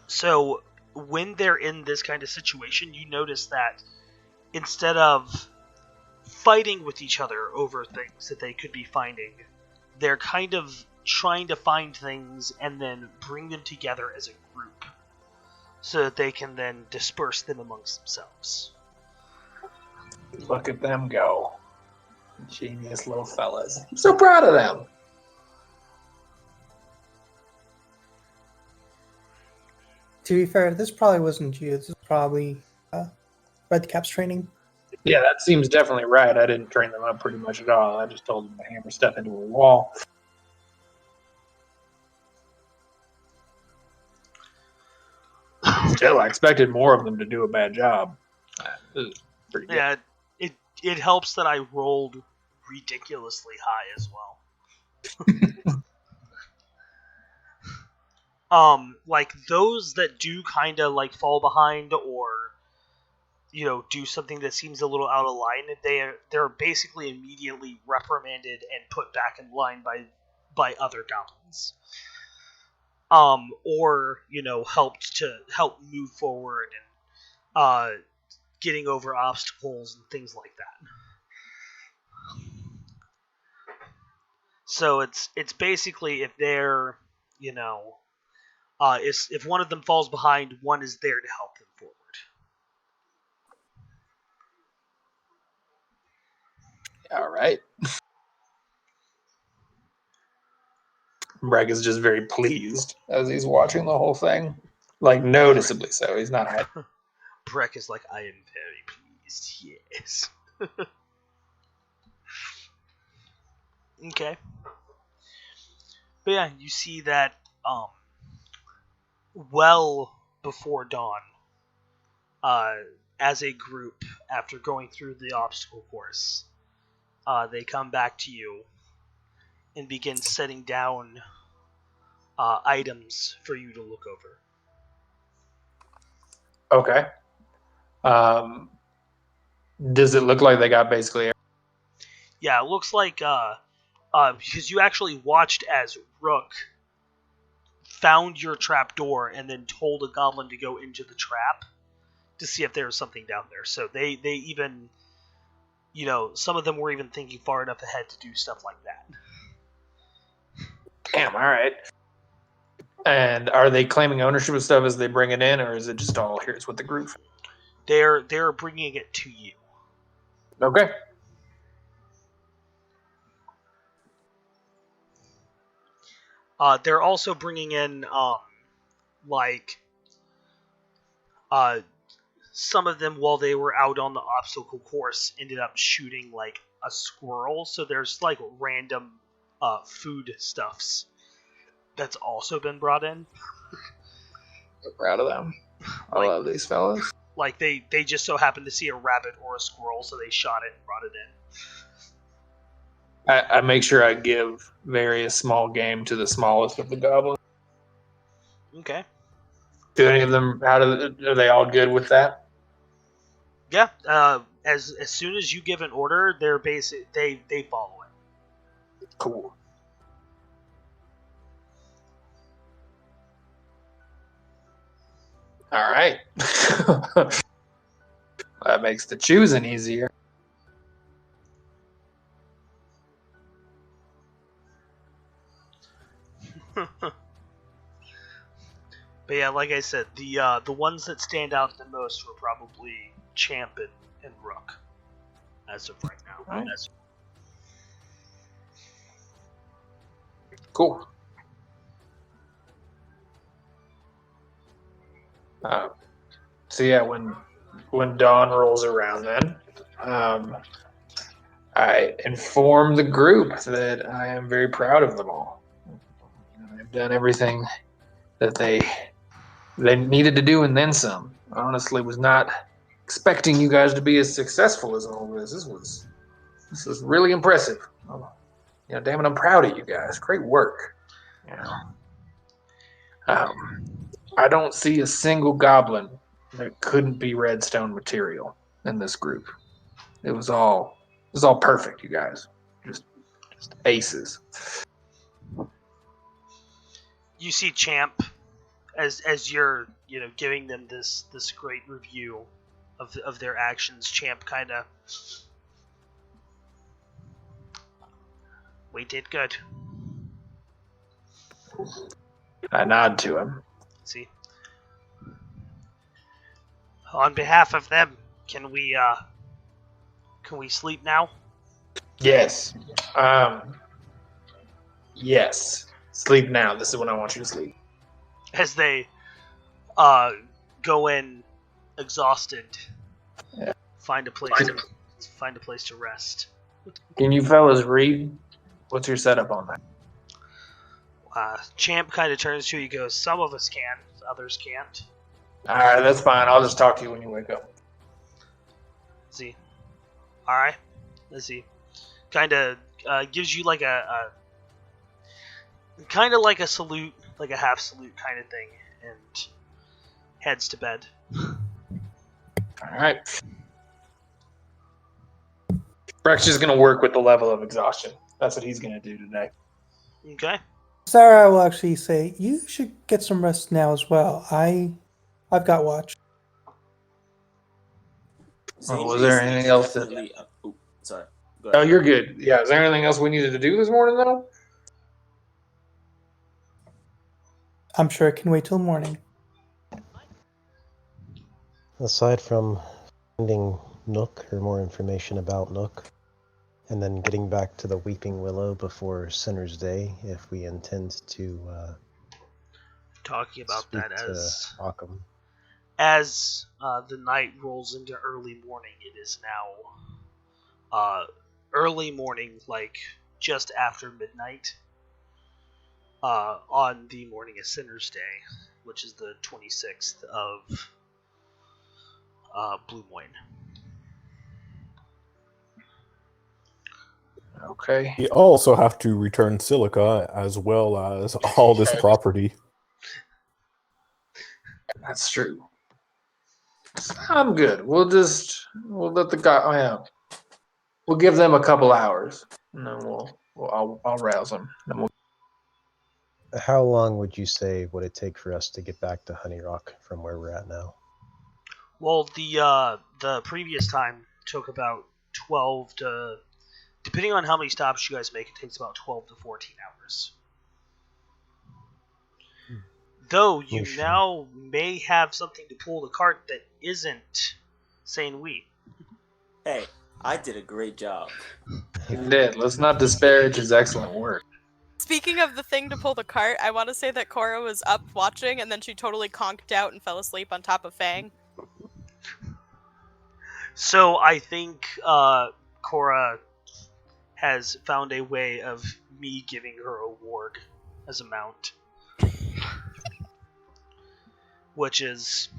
So when they're in this kind of situation, you notice that instead of fighting with each other over things that they could be finding, they're kind of trying to find things and then bring them together as a group so that they can then disperse them amongst themselves. Look at them go. Genius little fellas. I'm so proud of them. To be fair, this probably wasn't you. This is probably Redcap's training. Yeah, that seems definitely right. I didn't train them up pretty much at all. I just told them to hammer stuff into a wall. Still, I expected more of them to do a bad job. This is pretty good. Yeah, it helps that I rolled ridiculously high as well. Like those that do kind of like fall behind or do something that seems a little out of line, they're basically immediately reprimanded and put back in line by other goblins. Or help move forward and getting over obstacles and things like that. So it's basically if they're, if one of them falls behind, one is there to help them forward. All right. Bragg is just very pleased as he's watching the whole thing. Like, noticeably so. He's not hiding. Breck is like, I am very pleased, yes. Okay. But yeah, you see that well before dawn, as a group, after going through the obstacle course, they come back to you and begin setting down items for you to look over. Okay. Does it look like they got basically... Yeah, it looks like, because you actually watched as Rook found your trap door and then told a goblin to go into the trap to see if there was something down there. So they even, some of them were even thinking far enough ahead to do stuff like that. Damn, all right. And are they claiming ownership of stuff as they bring it in, or is it just all here's with the group? They're bringing it to you. Okay. They're also bringing in, some of them, while they were out on the obstacle course, ended up shooting, a squirrel. So there's, random food stuffs that's also been brought in. I'm proud of them. I love these fellas. They just so happened to see a rabbit or a squirrel, so they shot it and brought it in. I make sure I give various small game to the smallest of the goblins. Okay. Do any of them, are they all good with that? Yeah, as soon as you give an order, they're they follow it. Cool. All right. That makes the choosing easier. But yeah, like I said, the ones that stand out the most were probably Champ and Rook, as of right now. Right. Cool. So yeah, when dawn rolls around, then I inform the group that I am very proud of them all. I've done everything that they needed to do and then some. I honestly was not expecting you guys to be as successful as all this. This was really impressive. Damn it, I'm proud of you guys. Great work. I don't see a single goblin that couldn't be redstone material in this group. It was all perfect, you guys. Just aces. You see Champ as you're giving them this great review of their actions. Champ kind of, we did good. I nod to him. See, on behalf of them, can we sleep now? Yes. Yes. Sleep now. This is when I want you to sleep. As they go in exhausted, yeah. find a place to rest. Can you fellas read? What's your setup on that? Champ kind of turns to you. He goes, "Some of us can, others can't." All right, that's fine. I'll just talk to you when you wake up. See, all right. Let's see. Kind of gives you like a kind of like a salute, like a half salute kind of thing, and heads to bed. All right. Breck's just gonna work with the level of exhaustion. That's what he's gonna do today. Okay. Sarah will actually say, "You should get some rest now as well. I've got watch." Was there anything else? Definitely. Sorry. Go Oh, ahead. you're good. Yeah. Is there anything else we needed to do this morning, though? I'm sure it can wait till morning. Aside from finding Nook or more information about Nook, and then getting back to the Weeping Willow before Sinner's Day, if we intend to Talking about speak that to Akam. as the night rolls into early morning, it is now early morning, like just after midnight, on the morning of Sinner's Day, which is the 26th of Blue Moon. Okay. We also have to return silica as well as all this property. That's true. I'm good. We'll let the guy. Oh, yeah. We'll give them a couple hours, and then I'll rouse them. And How long would you say would it take for us to get back to Honey Rock from where we're at now? Well, the previous time took about 12 to, depending on how many stops you guys make, it takes about 12 to 14 hours. Though you now may have something to pull the cart that isn't saying we. Hey, I did a great job. he did. Let's not disparage his excellent work. Speaking of the thing to pull the cart, I want to say that Cora was up watching, and then she totally conked out and fell asleep on top of Fang. So I think Cora has found a way of me giving her a warg as a mount. Which is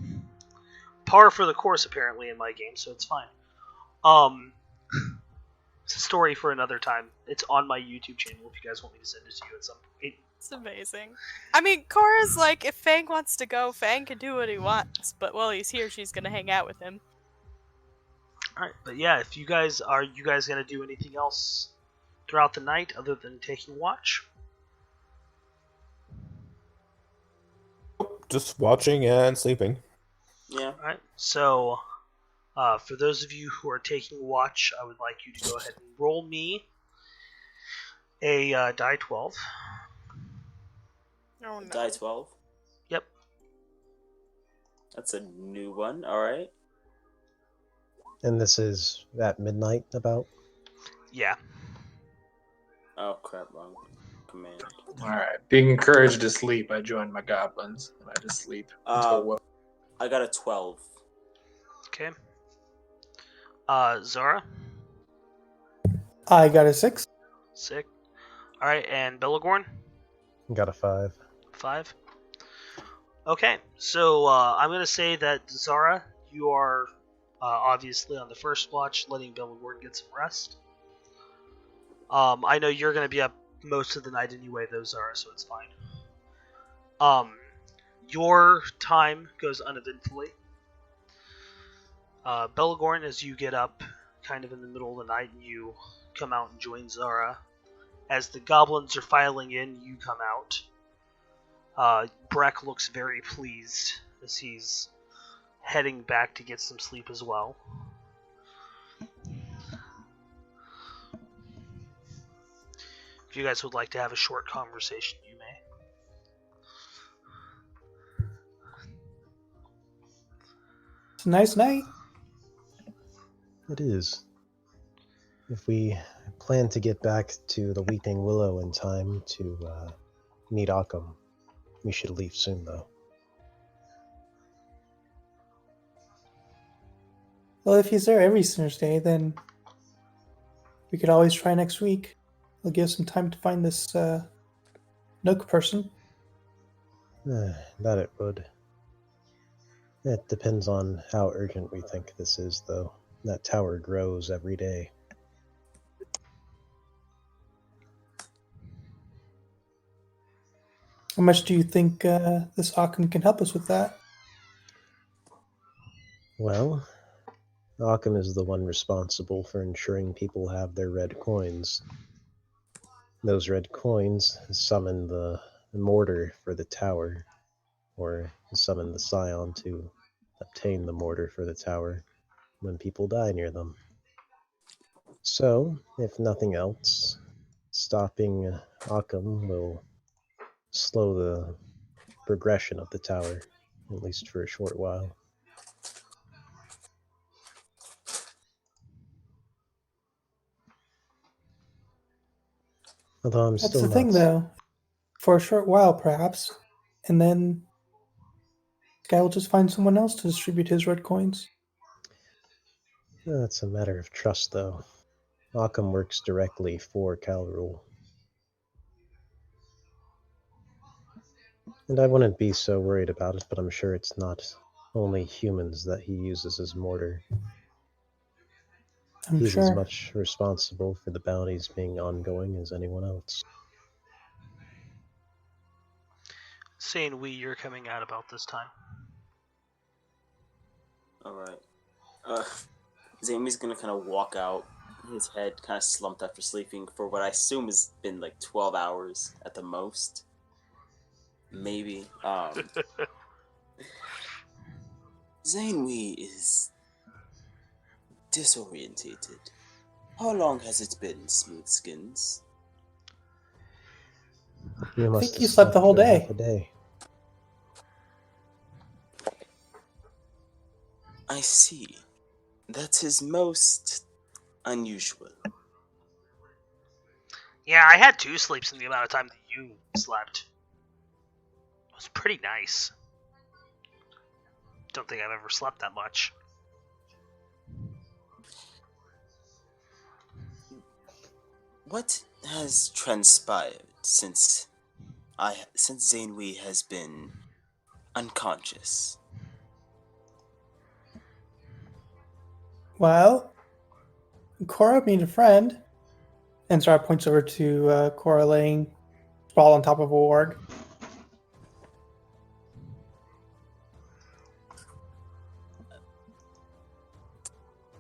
par for the course, apparently, in my game, so it's fine. It's a story for another time. It's on my YouTube channel if you guys want me to send it to you at some point. It's amazing. I mean, Cora's like, if Fang wants to go, Fang can do what he wants, but while he's here, she's gonna hang out with him. Alright, but yeah, if you guys gonna do anything else throughout the night other than taking watch? Just watching and sleeping. Yeah. Alright, so for those of you who are taking watch, I would like you to go ahead and roll me a die 12. Oh no. Die 12. Yep. That's a new one. All right. And this is at midnight about? Yeah. Oh crap! Wrong command. All right. Being encouraged to sleep, I joined my goblins, and I just sleep until I got a 12. Okay. Zara? I got a 6. Sick. Alright, and Belagorn? Got a 5. 5. Okay, so I'm going to say that Zara, you are obviously on the first watch, letting Belagorn get some rest. I know you're going to be up most of the night anyway, though, Zara, so it's fine. Your time goes uneventfully. Belagorn, as you get up kind of in the middle of the night, and you come out and join Zara. As the goblins are filing in, you come out. Breck looks very pleased as he's heading back to get some sleep as well. If you guys would like to have a short conversation, you may. It's a nice night. It is. If we plan to get back to the Weeping Willow in time to meet Akam, we should leave soon, though. Well, if he's there every Sinner's Day, then we could always try next week. We'll give some time to find this Nook person. That it would. It depends on how urgent we think this is, though. That tower grows every day. How much do you think this Akam can help us with that? Well, Akam is the one responsible for ensuring people have their red coins. Those red coins summon the mortar for the tower, or summon the scion to obtain the mortar for the tower. when people die near them. So, if nothing else, stopping Akam will slow the progression of the tower, at least for a short while. Although I'm That's still the not. thing, though. For a short while, perhaps, and then Sky will just find someone else to distribute his red coins. That's a matter of trust, though. Akam works directly for Calrule. And I wouldn't be so worried about it, but I'm sure it's not only humans that he uses as mortar. I'm He's as sure. much responsible for the bounties being ongoing as anyone else. Saying you're coming out about this time. Alright. Zamie's gonna kind of walk out, his head kind of slumped after sleeping for what I assume has been like 12 hours at the most. Maybe. Zanewee is disorientated. How long has it been, Smoothskins? You must think have he slept the whole for day. half a day. I see. That is most unusual. Yeah, I had 2 sleeps in the amount of time that you slept. It was pretty nice. Don't think I've ever slept that much. What has transpired since Zanewee has been unconscious? Well, Cora made a friend, and Zara points over to Cora laying sprawled on top of a warg.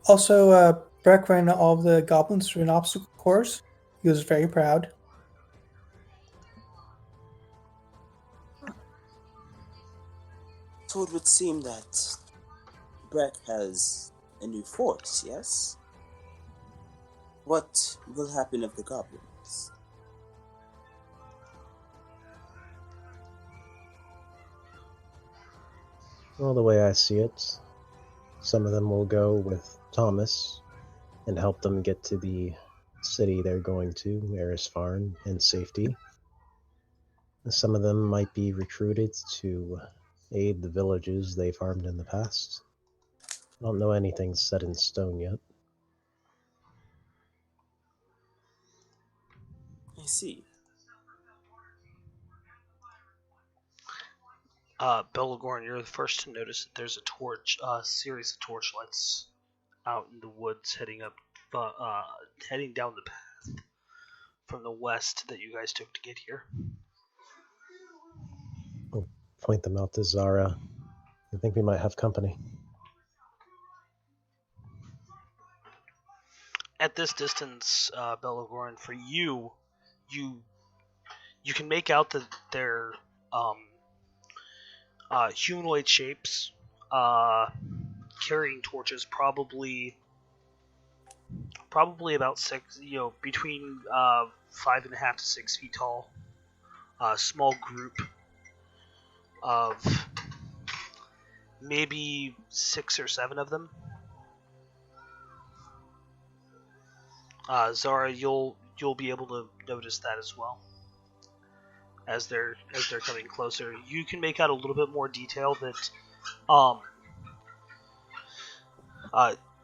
Also, Breck ran all of the goblins through an obstacle course. He was very proud. So it would seem that Breck has a new force, yes? What will happen of the goblins? Well, the way I see it, some of them will go with Thomas and help them get to the city they're going to, Erisfarn, in safety. Some of them might be recruited to aid the villages they've harmed in the past. I don't know anything set in stone yet. I see. Belagorn, you're the first to notice that there's a series of torchlights out in the woods heading down the path from the west that you guys took to get here. I'll point them out to Zara. I think we might have company. At this distance, Belagorn, for you can make out that they're humanoid shapes, carrying torches, probably about 6, between 5.5 to 6 feet tall. A small group of maybe 6 or 7 of them. Zara, you'll be able to notice that as well as they're coming closer. You can make out a little bit more detail that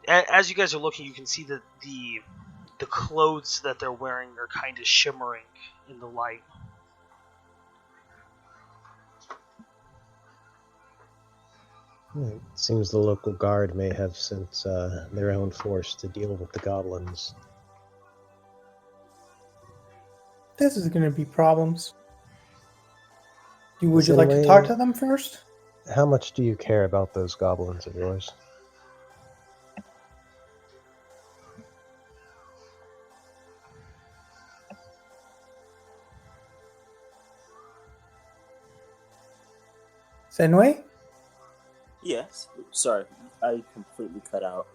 as you guys are looking, you can see that the clothes that they're wearing are kind of shimmering in the light. It seems the local guard may have sent their own force to deal with the goblins. This is going to be problems. Would you like to talk to them first? How much do you care about those goblins of yours? Zenway? Yes. Sorry, I completely cut out.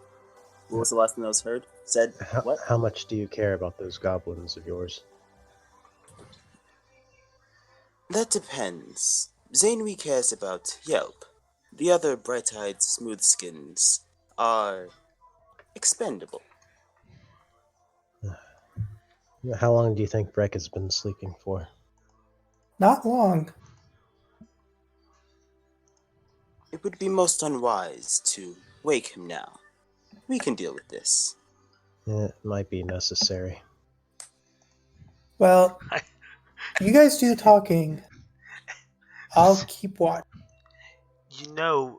What was the last thing that was heard? Said what? How much do you care about those goblins of yours? That depends. Zainui cares about Yelp. The other bright-eyed, smooth-skins are expendable. How long do you think Breck has been sleeping for? Not long. It would be most unwise to wake him now. We can deal with this. It might be necessary. Well, you guys do the talking. I'll keep watch. You know,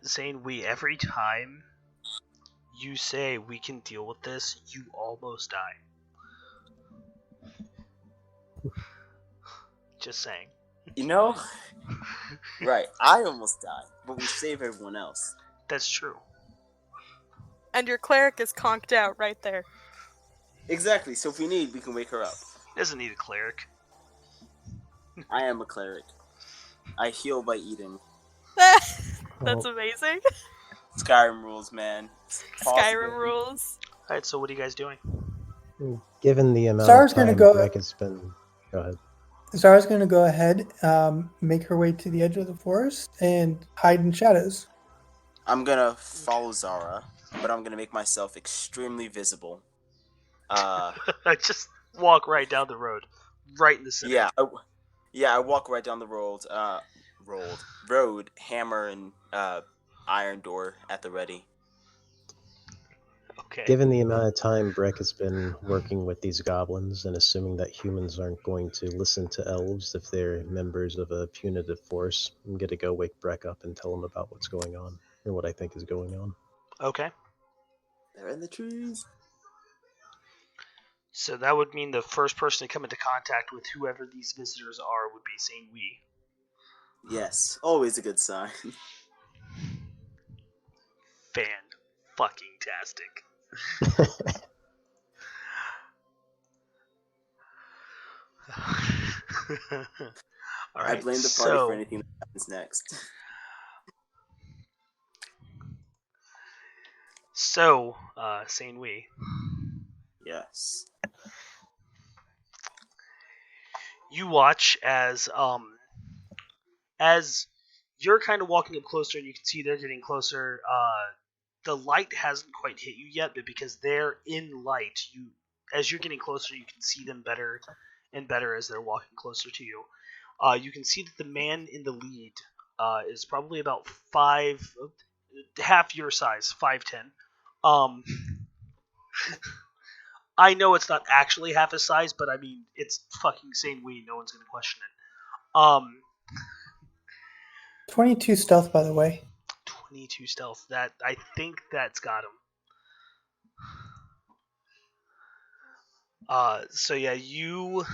Zane, every time you say we can deal with this, you almost die. Just saying. You know? Right, I almost died, but we save everyone else. That's true. And your cleric is conked out right there. Exactly, so if we need, we can wake her up. Doesn't need a cleric. I am a cleric. I heal by eating. That's amazing. Skyrim rules, man. Skyrim rules. Alright, so what are you guys doing? Given the amount Zara's of gonna time go- Breck has been... Go ahead. Zara's going to go ahead, make her way to the edge of the forest, and hide in shadows. I'm gonna follow Zara, but I'm gonna make myself extremely visible. Just walk right down the road. Right in the center. I walk right down the road, hammer and iron door at the ready. Okay. Given the amount of time Breck has been working with these goblins, and assuming that humans aren't going to listen to elves if they're members of a punitive force, I'm going to go wake Breck up and tell him about what's going on, or what I think is going on. Okay. They're in the trees. So that would mean the first person to come into contact with whoever these visitors are would be Saint Wee. Yes, always a good sign. Fan-fucking-tastic. All right, I blame the party for anything that happens next. So, Saint Wee. Yes. You watch as you're kind of walking up closer, and you can see they're getting closer. The light hasn't quite hit you yet, but because they're in light, as you're getting closer, you can see them better and better as they're walking closer to you. You can see that the man in the lead is probably about half your size, 5'10". I know it's not actually half his size, but I mean, it's fucking Saint Wee. No one's going to question it. 22 stealth, by the way. 22 stealth. That I think that's got him. So yeah, you're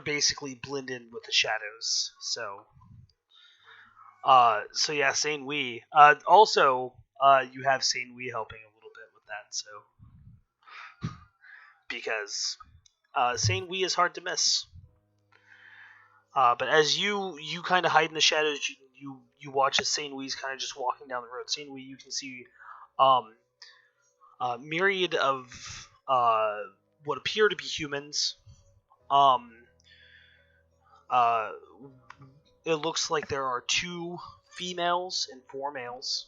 basically blend in with the shadows. So yeah, Saint Wee. Also, you have Saint Wee helping a little bit with that. So because Saint Wee is hard to miss. But as you kind of hide in the shadows, you watch as Saint Wee's kind of just walking down the road. Saint Wee, you can see myriad of what appear to be humans. It looks like there are 2 females and 4 males.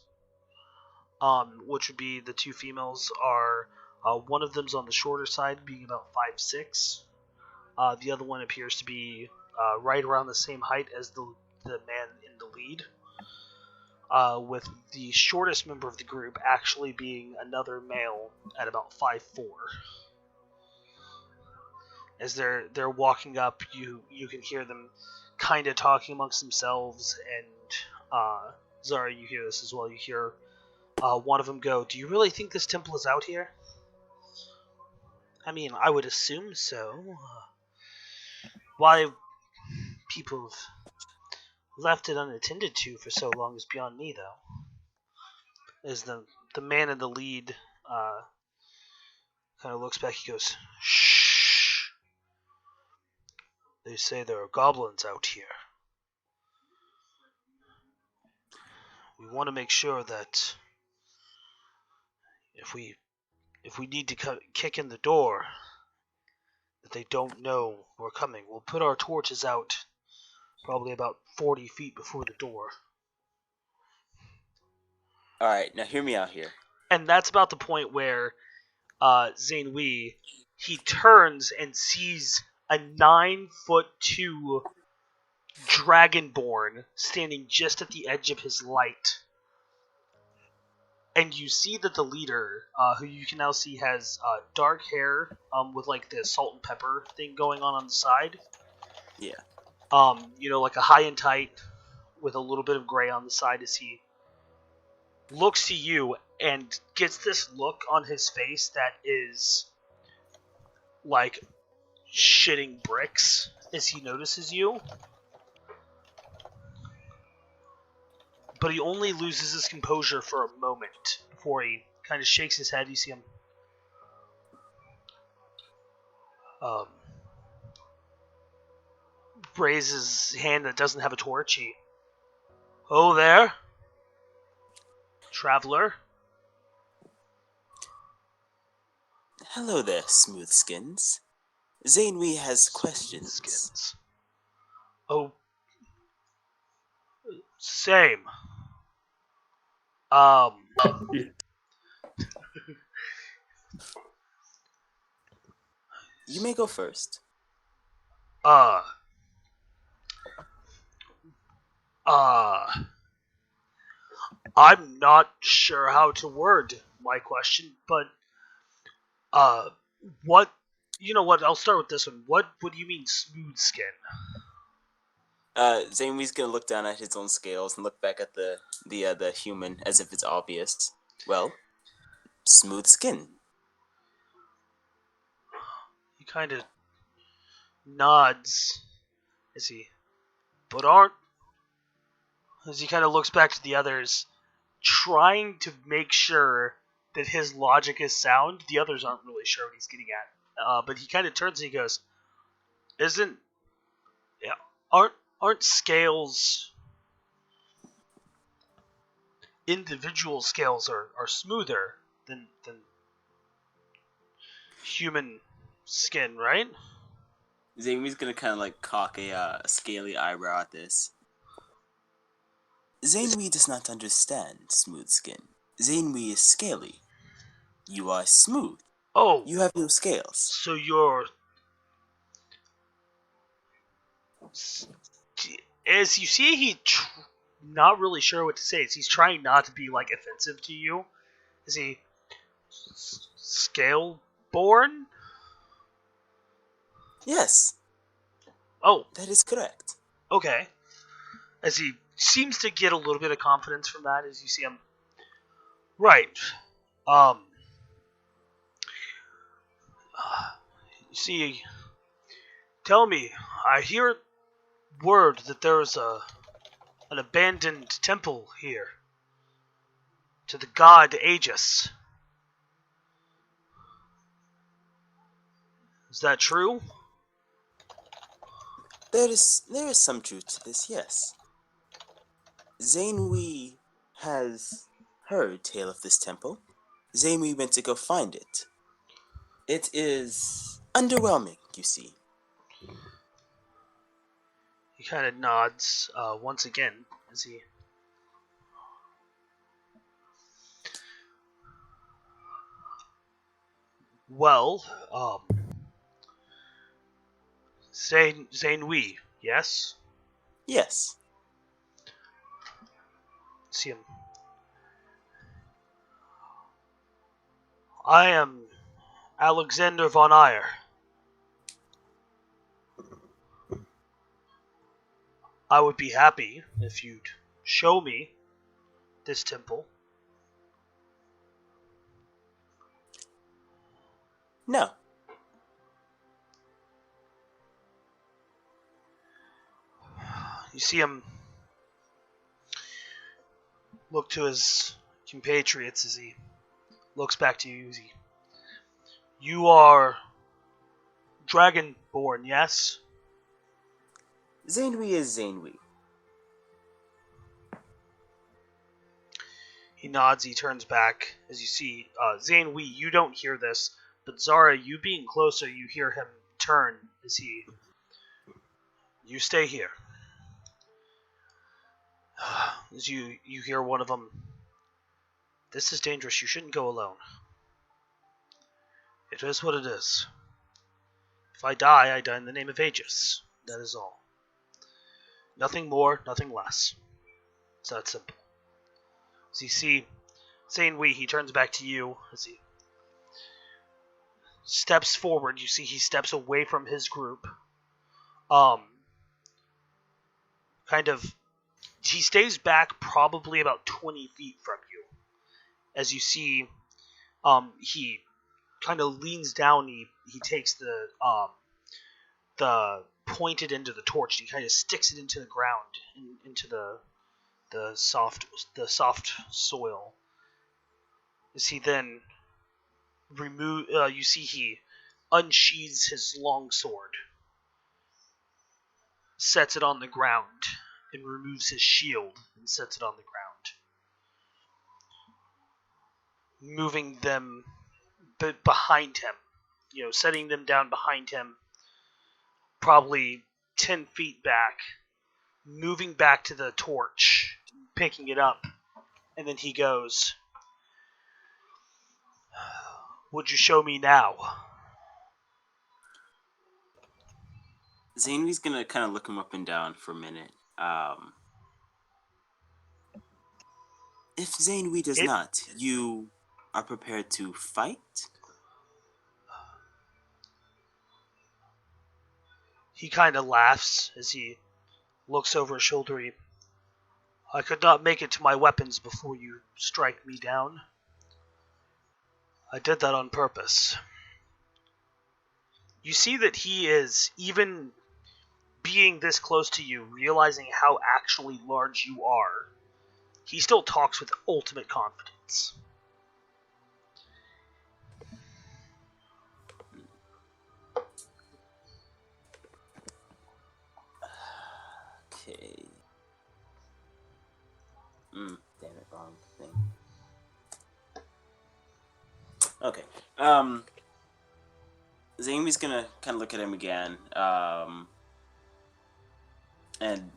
Which would be the 2 females are one of them's on the shorter side, being about 5'6". The other one appears to be right around the same height as the man in the lead. With the shortest member of the group actually being another male at about 5'4". As they're walking up, you can hear them kind of talking amongst themselves, and Zara, you hear this as well. You hear one of them go, "Do you really think this temple is out here?" I mean, I would assume so. Why people have left it unattended to for so long is beyond me, though. As the man in the lead kind of looks back, he goes, "Shh. They say there are goblins out here. We want to make sure that if we need to kick in the door, that they don't know we're coming, we'll put our torches out probably about 40 feet before the door. Alright, now hear me out here. And that's about the point where Zane Wee, he turns and sees a 9'2" dragonborn standing just at the edge of his light. And you see that the leader, who you can now see has dark hair with like the salt and pepper thing going on the side. Yeah. Like a high and tight with a little bit of gray on the side as he looks to you and gets this look on his face that is like shitting bricks as he notices you. But he only loses his composure for a moment before he kind of shakes his head. You see him raise his hand that doesn't have a torch. Oh there, traveler. Hello there, smooth skins. Zanewee has questions. Skins. Oh, same. You may go first. I'm not sure how to word my question, but what? You know what? I'll start with this one. What do you mean, smooth skin? Zanewee's gonna look down at his own scales and look back at the human as if it's obvious. Well, smooth skin. He kind of nods as he, but aren't. As he kind of looks back to the others, trying to make sure that his logic is sound. The others aren't really sure what he's getting at. But he kind of turns and he goes, aren't scales, individual scales are smoother than human skin, right? Zanewee's gonna kind of like cock a scaly eyebrow at this. Zanewee does not understand smooth skin. Zanewee is scaly. You are smooth. Oh, You have no scales. so you're... As you see, not really sure what to say. He's trying not to be like offensive to you. Is he scale born? Yes. Oh, That is correct. okay. As he seems to get a little bit of confidence from that, as you see him. Right. See, tell me, I hear word that there is an abandoned temple here to the god Aegis. Is that true? There is some truth to this, yes. Zanewee has heard tale of this temple. Zanewee went to go find it. It is underwhelming, you see. He kind of nods once again as he... Well, Zanewee, yes? Yes. See him. I am Alexander von Eyre. I would be happy if you'd show me this temple. No. You see him look to his compatriots as he looks back to you. You are Dragonborn, yes? Zanewee is Zanewee. He nods, he turns back. As you see, Zane Wee, you don't hear this, but Zara, you being closer, you hear him turn as he... You stay here. As you hear one of them, this is dangerous, you shouldn't go alone. It is what it is. If I die in the name of Aegis. That is all. Nothing more, nothing less. It's that simple. As you see, Zane Wee, he turns back to you as he steps forward. You see he steps away from his group. He stays back probably about 20 feet from you. As you see, he kind of leans down. He takes the pointed end of the torch. And he kind of sticks it into the ground, into the soft soil. As he then you see he unsheathes his long sword, sets it on the ground, and removes his shield and sets it on the ground, moving them behind him, setting them down behind him, probably 10 feet back, moving back to the torch, picking it up, and then he goes, "Would you show me now?" Zane's gonna kind of look him up and down for a minute. If Zanewee does not, you are prepared to fight? He kind of laughs as he looks over his shoulder. I could not make it to my weapons before you strike me down. I did that on purpose. You see that he is, even being this close to you, realizing how actually large you are, he still talks with ultimate confidence. Okay. Damn it, wrong thing. Okay. Zamie's gonna kind of look at him again, and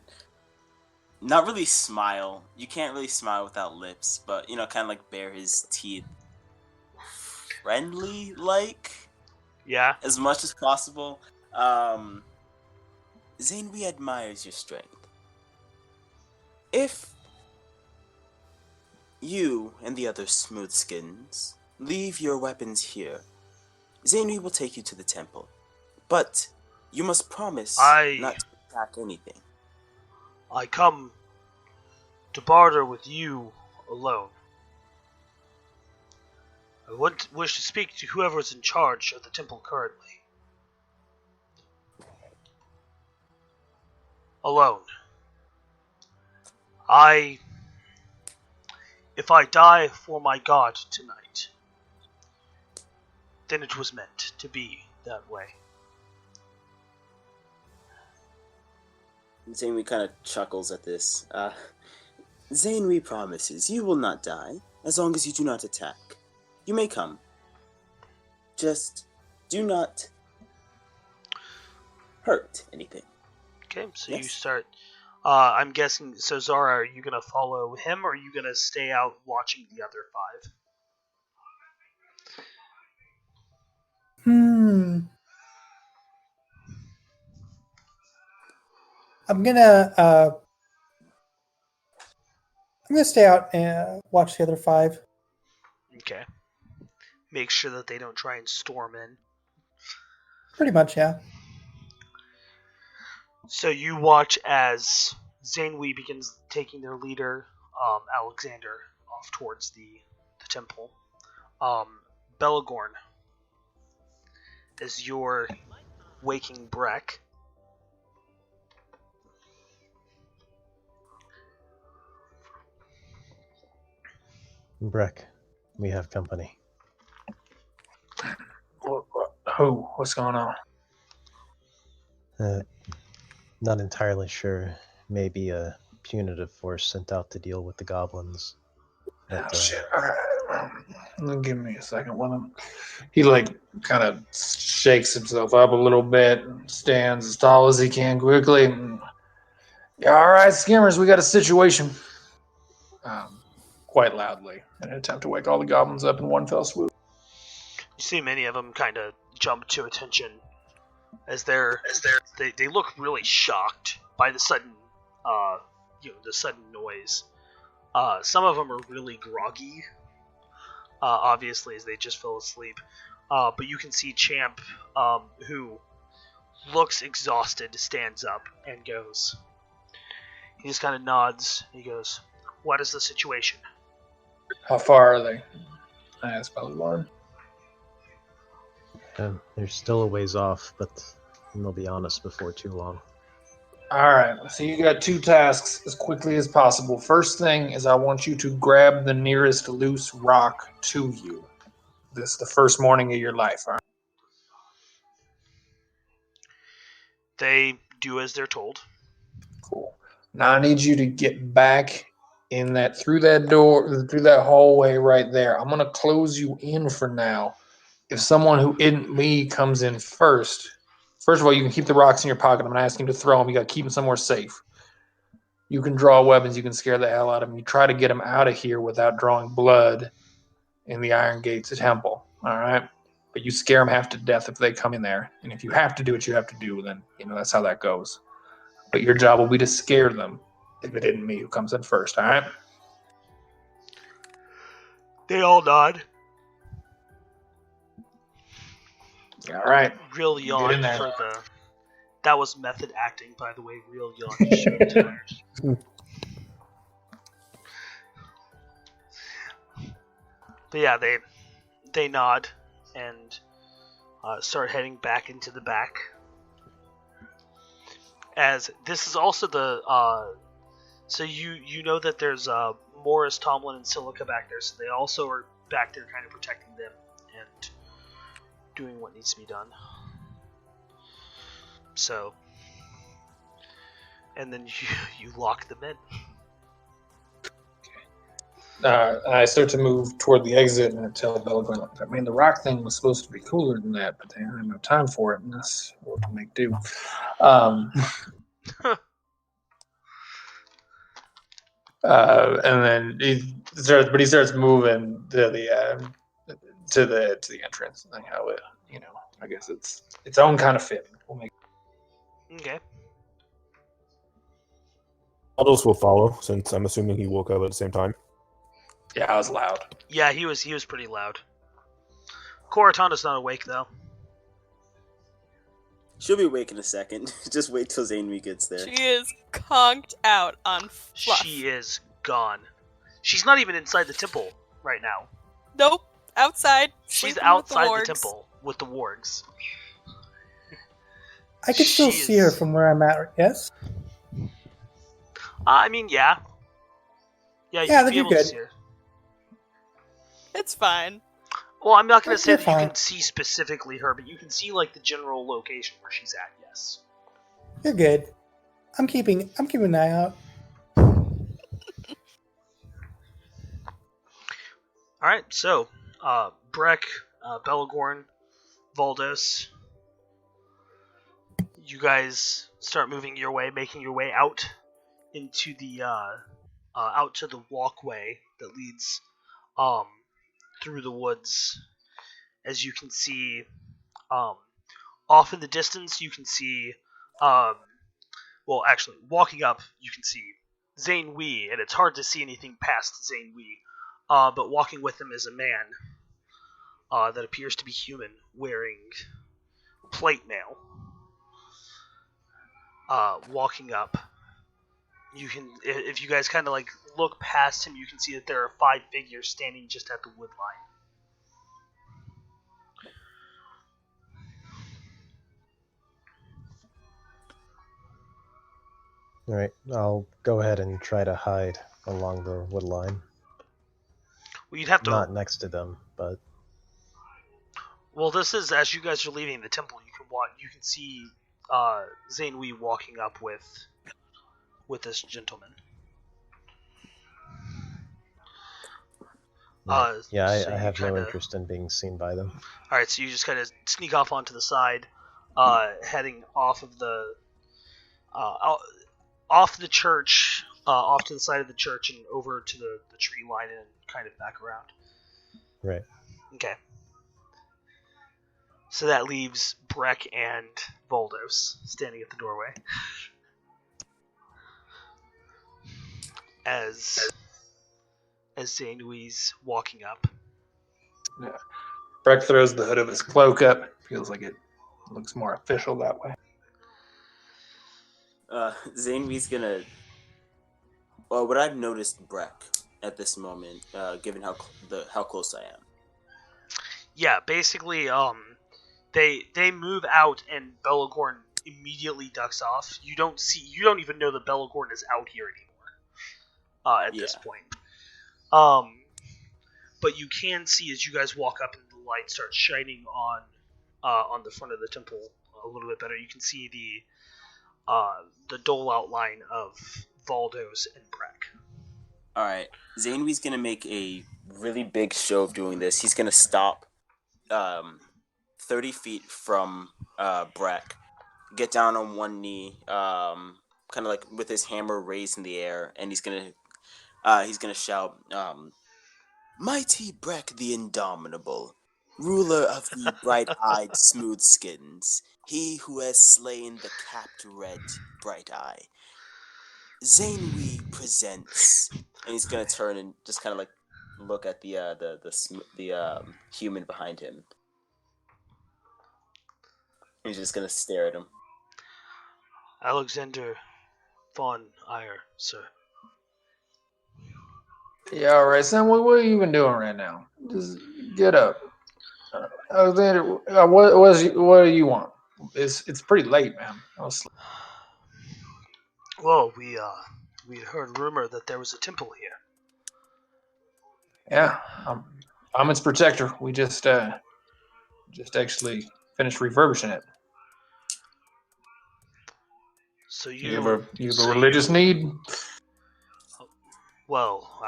not really smile. You can't really smile without lips, but kind of like bare his teeth, friendly like. Yeah. As much as possible. Zanewee admires your strength. If you and the other smoothskins leave your weapons here, Zanewee will take you to the temple. But you must promise not to attack anything. I come to barter with you alone. I wish to speak to whoever is in charge of the temple currently. Alone. If I die for my god tonight, then it was meant to be that way. Zanewee kind of chuckles at this. Zanewee promises you will not die as long as you do not attack. You may come. Just do not hurt anything. Okay, so yes. You start. I'm guessing. So Zara, are you gonna follow him, or are you gonna stay out watching the other 5? I'm gonna stay out and watch the other 5. Okay. Make sure that they don't try and storm in. Pretty much, yeah. So you watch as Zanewee begins taking their leader, Alexander, off towards the temple. Belagorn, as you're waking Breck. Breck, we have company. Who? What's going on? Not entirely sure. Maybe a punitive force sent out to deal with the goblins. But, shit. All right. Give me a second. He kind of shakes himself up a little bit and stands as tall as he can quickly. Yeah, all right, skimmers, we got a situation. Quite loudly, in an attempt to wake all the goblins up in one fell swoop. You see many of them kind of jump to attention as they look really shocked by the sudden the sudden noise. Some of them are really groggy, obviously, as they just fell asleep. But you can see Champ, who looks exhausted, stands up and goes. He just kind of nods. He goes, "What is the situation?" How far are they? I asked Bellarmine. They're still a ways off, but they'll be on us before too long. All right, so you got 2 tasks as quickly as possible. First thing is I want you to grab the nearest loose rock to you. This is the first morning of your life, all right? They do as they're told. Cool. Now I need you to get back through that door, through that hallway right there. I'm gonna close you in for now. If someone who isn't me comes in first of all, you can keep the rocks in your pocket. I'm gonna ask you to throw them. You gotta keep them somewhere safe. You can draw weapons. You can scare the hell out of them. You try to get them out of here without drawing blood in the Iron Gates temple. All right, but you scare them half to death if they come in there. And if you have to do what you have to do, then that's how that goes. But your job will be to scare them if it isn't me who comes in first, all right? They all nod. All right. Real yawn in there. for the... That was method acting, by the way. Real yawn to show tired. But yeah, they nod and start heading back into the back. As this is also the so you know that there's Morris, Tomlin, and Silica back there, so they also are back there kind of protecting them and doing what needs to be done. So, and then you lock them in. I start to move toward the exit and I tell Bellarmine, I mean, the rock thing was supposed to be cooler than that, but they don't have no time for it, and that's what we make do. And then he starts moving to the entrance. And how it, I guess it's its own kind of fitting. We'll make. Okay. Aldous will follow, since I'm assuming he woke up at the same time. Yeah, I was loud. Yeah, he was pretty loud. Coratanda's not awake though. She'll be awake in a second. Just wait till Zainri gets there. She is conked out on fluff. She is gone. She's not even inside the temple right now. Nope, outside. She's sleeping outside with the temple with the wargs. I can still see her from where I'm at, yes? I mean, yeah. Yeah, you Yeah, can then be you're able to good. see her. It's fine. Well, I'm not going to say You're that you fine. can see specifically her, but you can see like the general location where she's at. Yes. You're good. I'm keeping an eye out. All right. So, Breck, Belagorn, Valdos, you guys start moving your way, making your way out into the out to the walkway that leads through the woods. As you can see, off in the distance, you can see, well, actually, walking up, you can see Zane Wee, and it's hard to see anything past Zane Wee. But walking with him is a man that appears to be human, wearing plate mail. Walking up, you can, if you guys kind of like look past him, you can see that there are 5 figures standing just at the wood line. All right, I'll go ahead and try to hide along the wood line. Well, you'd have to. Not next to them, but. Well, this is as you guys are leaving the temple. You can see Zane Wee walking up with this gentleman. Right. Yeah, So I you have no kinda- interest in being seen by them. All right, so you just kind of sneak off onto the side, heading off of the off the church, off to the side of the church, and over to the tree line, and kind of back around. Right. Okay. So that leaves Breck and Voldos standing at the doorway. As Zainoui's walking up. Yeah. Breck throws the hood of his cloak up. Feels like it looks more official that way. Zainwee's gonna. Well, what I've noticed, Breck, at this moment, given how close I am. Yeah, basically, they move out and Belagorn immediately ducks off. You don't even know that Belagorn is out here anymore. At this point. But you can see as you guys walk up and the light starts shining on the front of the temple a little bit better. You can see the dull outline of Valdos and Breck. All right, Zainwee's gonna make a really big show of doing this. He's gonna stop, 30 feet from Breck, get down on one knee, kind of like with his hammer raised in the air, and he's gonna shout, "Mighty Breck the Indomitable, ruler of the bright-eyed smooth skins, he who has slain the capped red bright eye. Zainwee presents," and he's gonna turn and just kind of like look at the human behind him. He's just gonna stare at him. Alexander von Eyre, sir. Yeah, all right, Sam. What are you even doing right now? Just get up, Alexander. What do you want? It's pretty late, man. Well, we heard rumor that there was a temple here. Yeah, I'm its protector. We just actually finished refurbishing it. So You have a religious need? Well,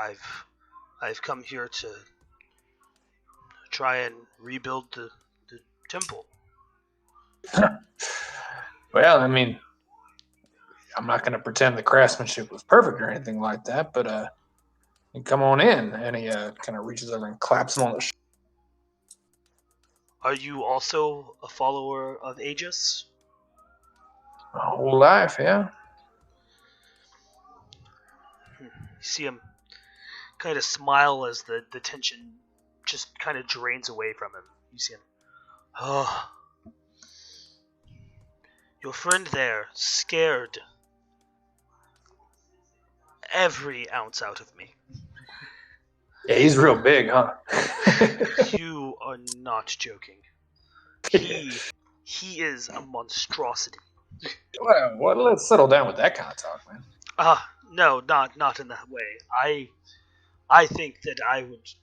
I've come here to try and rebuild the temple. Well, I mean, I'm not going to pretend the craftsmanship was perfect or anything like that, but come on in. And he kind of reaches over and claps him on the shoulder. Are you also a follower of Aegis? My whole life, yeah. You see him kind of smile as the tension just kind of drains away from him. You see him. Oh. Your friend there scared every ounce out of me. Yeah, he's real big, huh? You are not joking. He is a monstrosity. Well, let's settle down with that kind of talk, man. No, not in that way. I think that I would,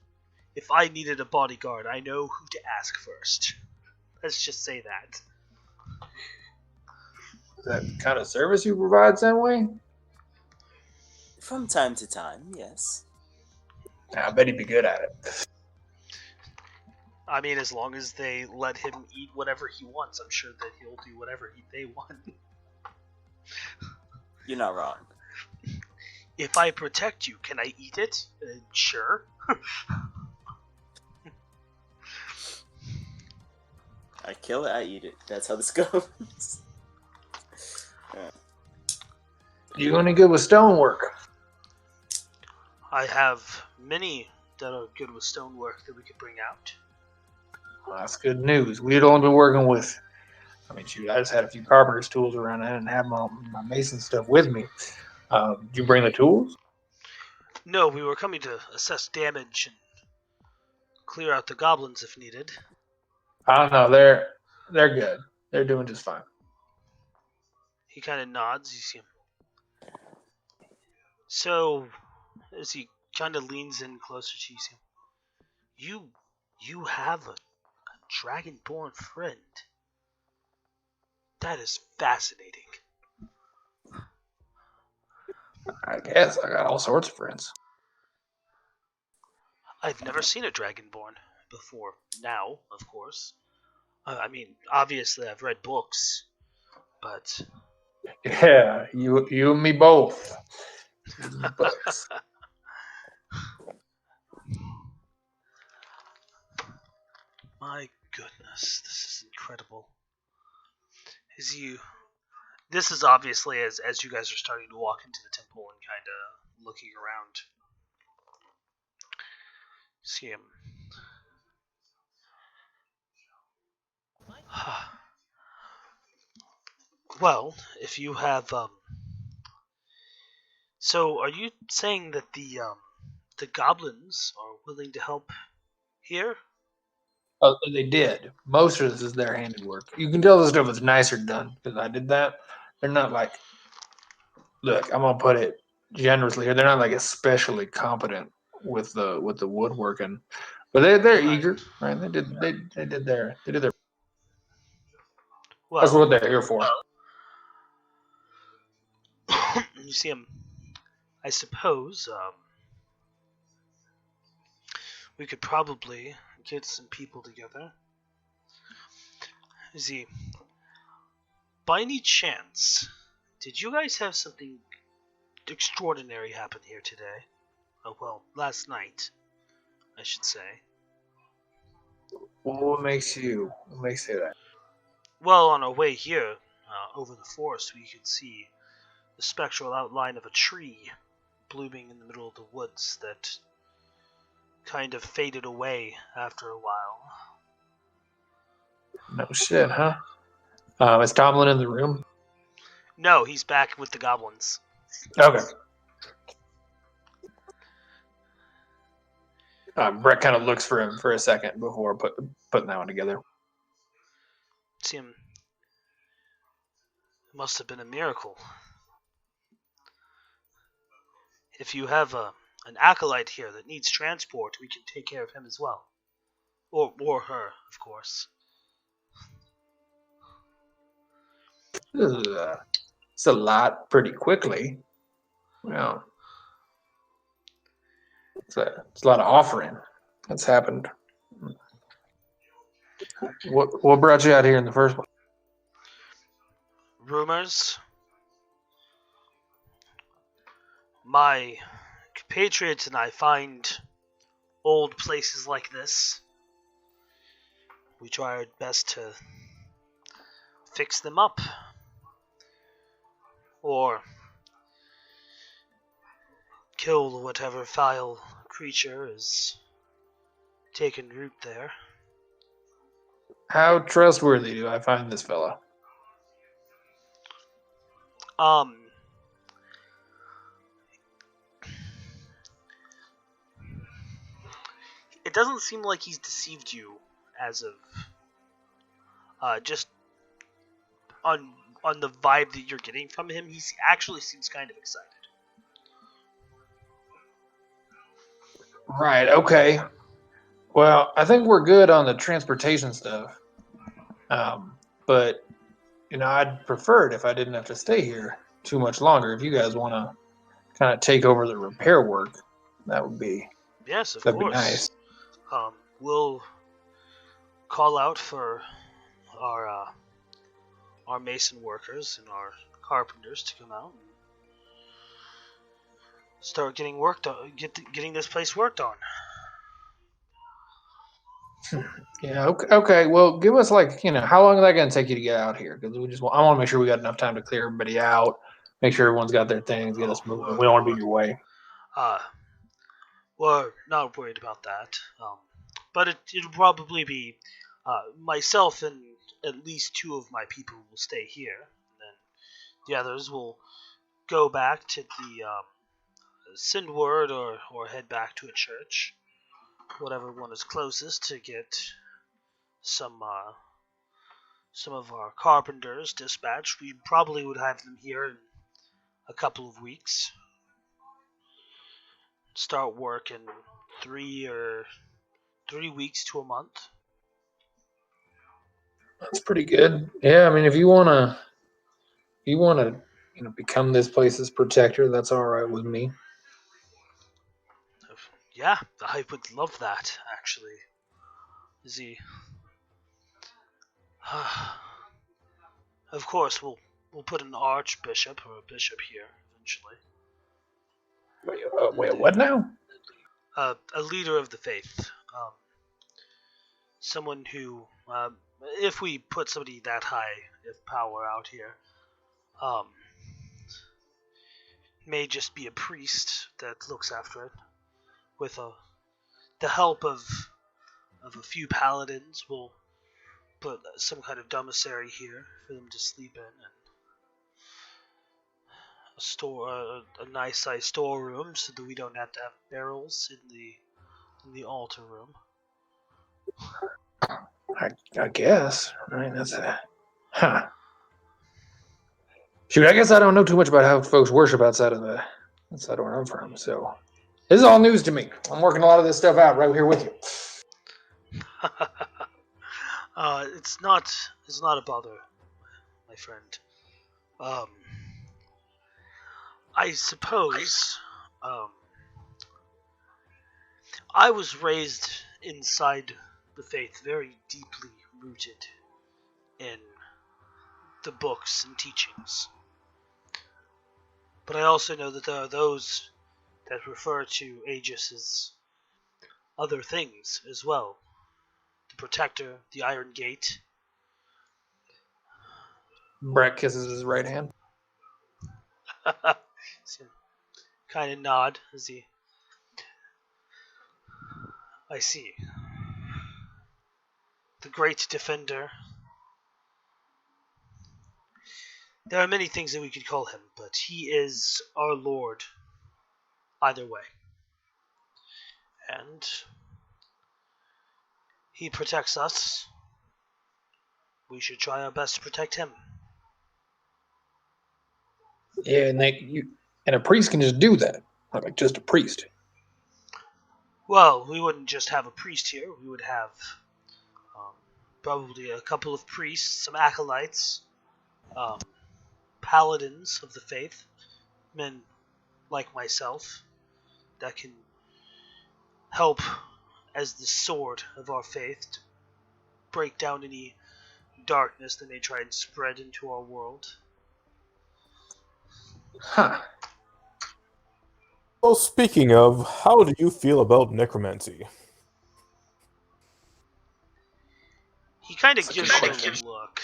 if I needed a bodyguard, I know who to ask first. Let's just say that. Is that the kind of service you provide, Zenway? From time to time, yes. I bet he'd be good at it. I mean, as long as they let him eat whatever he wants, I'm sure that he'll do whatever they want. You're not wrong. If I protect you, can I eat it? Sure. I kill it, I eat it. That's how this goes. You any good with stonework? I have many that are good with stonework that we could bring out. Well, that's good news. We'd only been working with, I mean, shoot, I just had a few carpenter's tools around. I didn't have my mason stuff with me. Did you bring the tools? No, we were coming to assess damage and clear out the goblins if needed. I don't know. They're good. They're doing just fine. He kind of nods. You see him. So, as he kind of leans in closer to you, you have a dragonborn friend. That is fascinating. I guess I got all sorts of friends. I've never seen a dragonborn before. Now, of course. I mean, obviously, I've read books, but Yeah, you and me both. Books. my goodness, this is incredible. This is obviously as you guys are starting to walk into the temple and kind of looking around. See him. Well, if you have so are you saying that the goblins are willing to help here? Oh, they did. Most of this is their handiwork. You can tell this stuff is nicer done because I did that. They're not like, look, I'm gonna put it generously here. They're not like especially competent with the woodworking, but they're Right. eager, right? They did their. That's Well, what they're here for. you see him. I suppose we could probably get some people together. See, by any chance, did you guys have something extraordinary happen here today? Oh, well, last night, I should say. Well, what makes you say that? Well, on our way here, over the forest, we could see the spectral outline of a tree blooming in the middle of the woods that kind of faded away after a while. No shit, huh? Is Tomlin in the room? No, he's back with the goblins. Okay. Brett kind of looks for him for a second before putting that one together. See him. It must have been a miracle. If you have an acolyte here that needs transport, we can take care of him as well. Or her, of course. It's a lot pretty quickly. Well, it's a lot of offering that's happened. What brought you out here in the first place? Rumors. My compatriots and I find old places like this. We try our best to fix them up. Or kill whatever foul creature is taken root there. How trustworthy do I find this fella? It doesn't seem like he's deceived you as of just on the vibe that you're getting from him. He actually seems kind of excited. Right, okay. Well, I think we're good on the transportation stuff. But, I'd prefer it if I didn't have to stay here too much longer. If you guys want to kind of take over the repair work, that would be Yes, of that'd course. be nice. We'll call out for our mason workers and our carpenters to come out and start getting worked on, getting this place worked on. Yeah. Okay. Well, give us how long is that going to take you to get out here? Because I want to make sure we got enough time to clear everybody out, make sure everyone's got their things, get us moving. We don't want to be in your way. We're not worried about that. But it'll probably be myself and at least 2 of my people will stay here, and then the others will go back to the send word or head back to a church, whatever one is closest, to get some of our carpenters dispatched. We probably would have them here in a couple of weeks. Start work in 3 weeks to a month. That's pretty good. Yeah, I mean, if you wanna become this place's protector, that's all right with me. Yeah, I would love that, actually. Is he... Of course, we'll put an archbishop or a bishop here eventually. Wait, what now? A leader of the faith. Someone who, if we put somebody that high of power out here, may just be a priest that looks after it. With the help of a few paladins, we'll put some kind of domiciliary here for them to sleep in, and a nice sized storeroom so that we don't have to have barrels in the altar room. I guess. I mean, that's a... Huh. Shoot, I guess I don't know too much about how folks worship outside of where I'm from, so... This is all news to me. I'm working a lot of this stuff out right here with you. It's not a bother, my friend. I suppose, I was raised inside the faith, very deeply rooted in the books and teachings. But I also know that there are those that refer to Aegis as other things as well. The Protector, the Iron Gate. Brett kisses his right hand. Kind of nod as he... I see. The Great Defender. There are many things that we could call him, but he is our Lord either way. And he protects us. We should try our best to protect him. Yeah, and a priest can just do that. Like, just a priest. Well, we wouldn't just have a priest here. We would have probably a couple of priests, some acolytes, paladins of the faith, men like myself that can help as the sword of our faith to break down any darkness that may try and spread into our world. Huh. Well, speaking of, how do you feel about necromancy? He kind of gives you a look.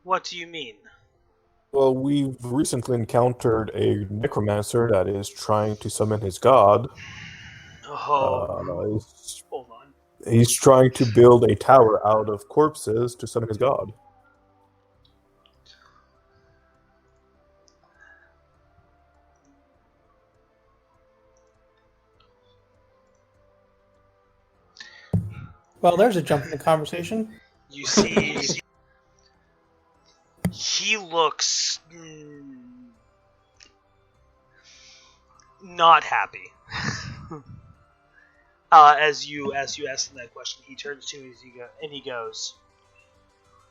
What do you mean? Well, we've recently encountered a necromancer that is trying to summon his god. Oh, hold on. He's trying to build a tower out of corpses to summon his god. Well, there's a jump in the conversation. You see, he looks not happy. As you ask him that question, he turns to you and he goes,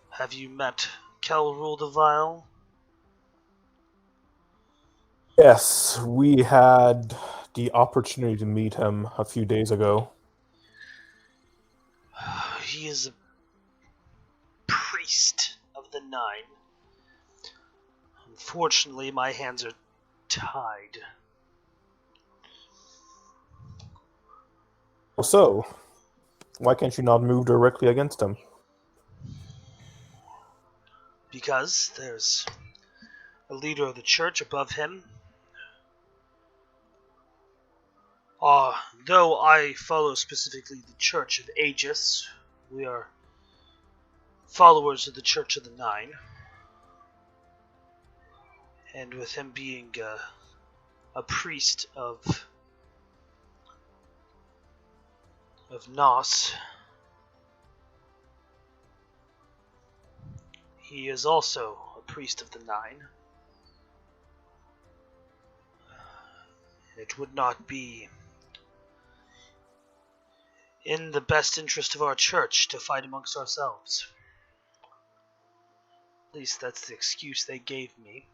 "Have you met Kelrul the Vile?" Yes, we had the opportunity to meet him a few days ago. He is a priest of the Nine. Unfortunately, my hands are tied. So, why can't you not move directly against him? Because there's a leader of the church above him. Though I follow specifically the Church of Aegis, we are followers of the Church of the Nine. And with him being a priest of Nos, he is also a priest of the Nine. It would not be in the best interest of our church to fight amongst ourselves. At least that's the excuse they gave me.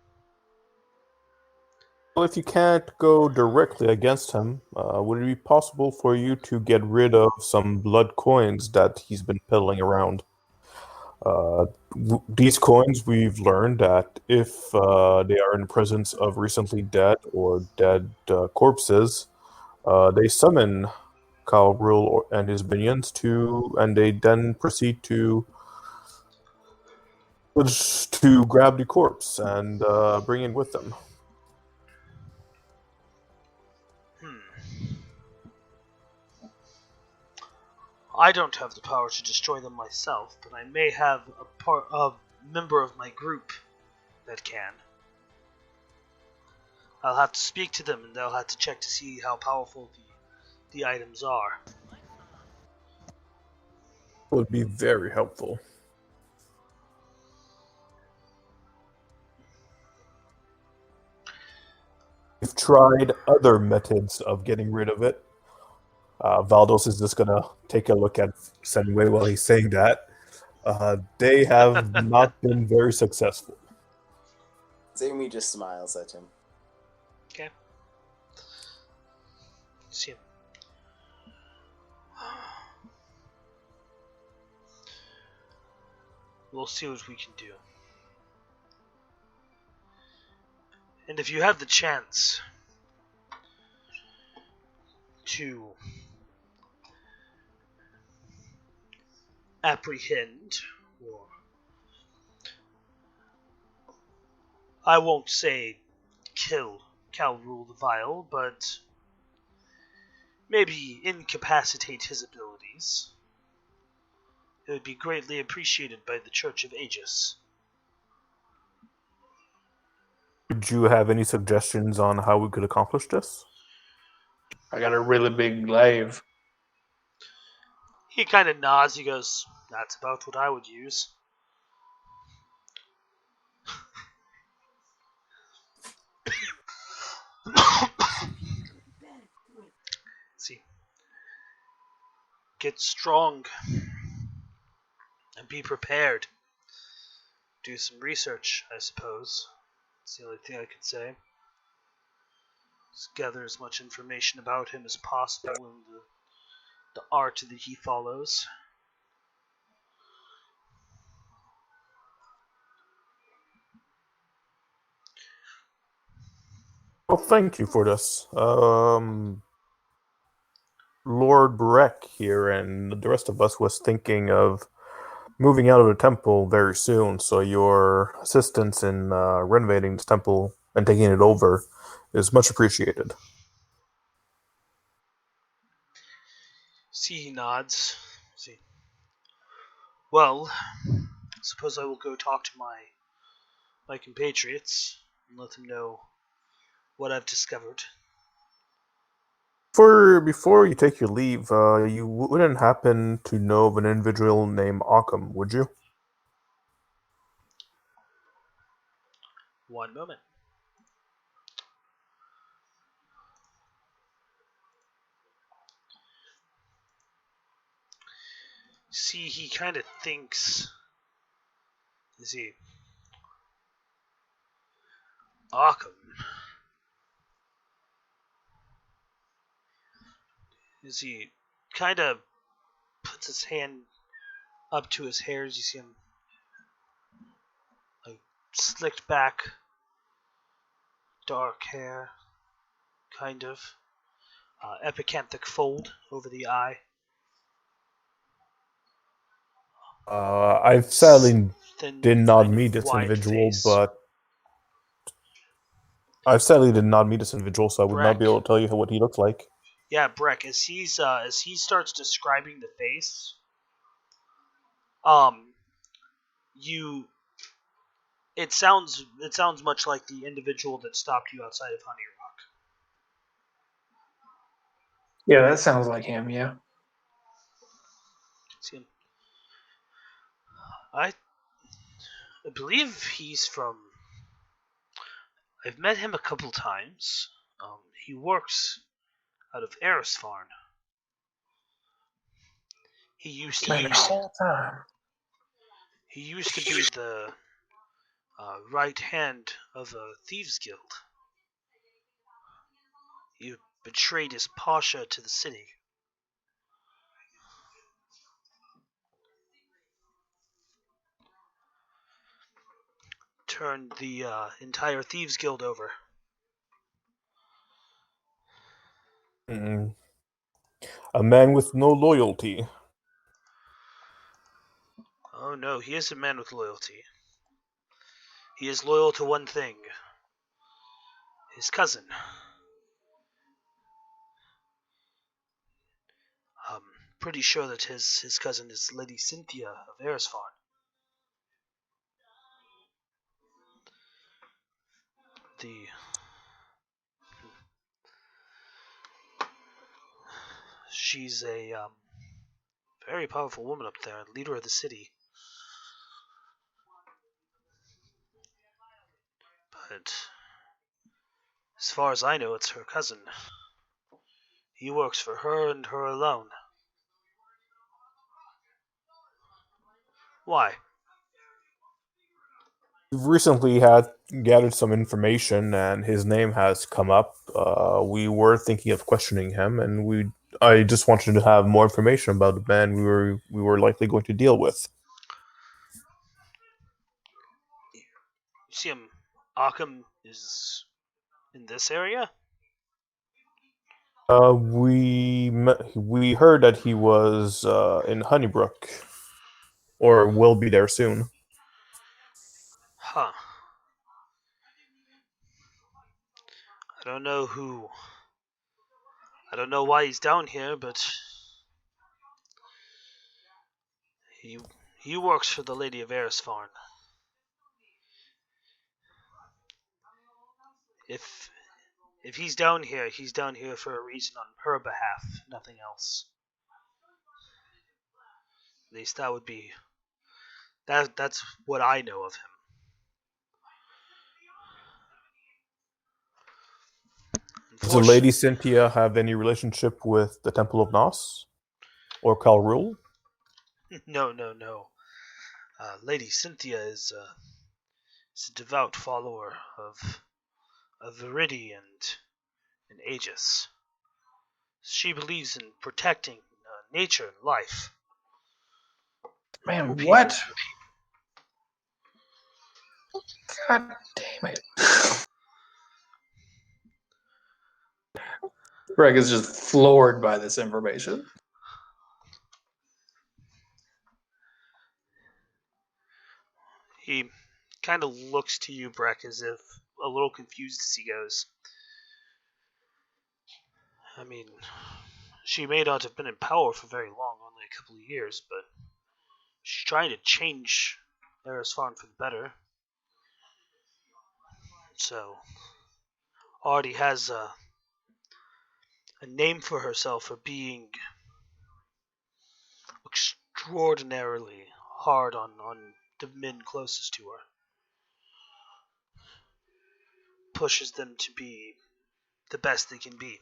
Well, if you can't go directly against him, would it be possible for you to get rid of some blood coins that he's been peddling around? These coins, we've learned that if they are in the presence of recently dead or dead corpses, they summon Kalrul and his minions and they then proceed to grab the corpse and bring it with them. I don't have the power to destroy them myself, but I may have a member of my group that can. I'll have to speak to them, and they'll have to check to see how powerful the items are. Would be very helpful. We've tried other methods of getting rid of it. Valdos is just gonna take a look at Senway while he's saying that. They have not been very successful. Zaimi just smiles at him. Okay. See. We'll see what we can do. And if you have the chance to apprehend, or I won't say kill Kalrul the Vile, but maybe incapacitate his abilities, it would be greatly appreciated by the Church of Aegis. Would you have any suggestions on how we could accomplish this? I got a really big glaive. He kind of nods. He goes, "That's about what I would use." See, get strong and be prepared. Do some research, I suppose. That's the only thing I could say. Just gather as much information about him as possible and the art that he follows. Well, thank you for this. Lord Breck here and the rest of us was thinking of moving out of the temple very soon, so your assistance in renovating this temple and taking it over is much appreciated. See, he nods. See. Well, suppose I will go talk to my compatriots and let them know what I've discovered. Before you take your leave, you wouldn't happen to know of an individual named Akam, would you? One moment. See, he kind of thinks. Is he? Akam. Is he kind of puts his hand up to his hairs? You see him like slicked back, dark hair, kind of epicanthic fold over the eye. I sadly did not kind of meet this wide individual, face. but I sadly did not meet this individual, so I would not be able to tell you what he looks like. Yeah, Breck, as he starts describing the face, it sounds much like the individual that stopped you outside of Honey Rock. Yeah, that sounds like him, yeah. See him. I believe he's from. I've met him a couple times. He works out of Erisfarn. He used to Like be. the whole time. He used to be the right hand of a thieves guild. You betrayed his pasha to the city. Turned the entire Thieves Guild over. Mm. A man with no loyalty. Oh no, he is a man with loyalty. He is loyal to one thing. His cousin. Pretty sure that his cousin is Lady Cynthia of Erisfarn. She's a very powerful woman up there, leader of the city. But as far as I know, it's her cousin. He works for her and her alone. Why? We've recently had gathered some information, and his name has come up. We were thinking of questioning him, and I just wanted to have more information about the man we were likely going to deal with. You see him? Akam is in this area? We heard that he was in Honeybrook, or will be there soon. Huh. I don't know who. I don't know why he's down here, but he works for the Lady of Erisfarn. If he's down here for a reason on her behalf, nothing else. At least that would be that's what I know of him. Does the Lady Cynthia have any relationship with the Temple of Nos or Calrul? No. Lady Cynthia is a devout follower of Viridi and Aegis. She believes in protecting nature and life. Man, what? God damn it. Greg is just floored by this information. He kind of looks to you, Breck, as if a little confused as he goes. I mean, she may not have been in power for very long, only a couple of years, but she's trying to change Erisfarn for the better. So, already has a name for herself for being extraordinarily hard on the men closest to her. Pushes them to be the best they can be.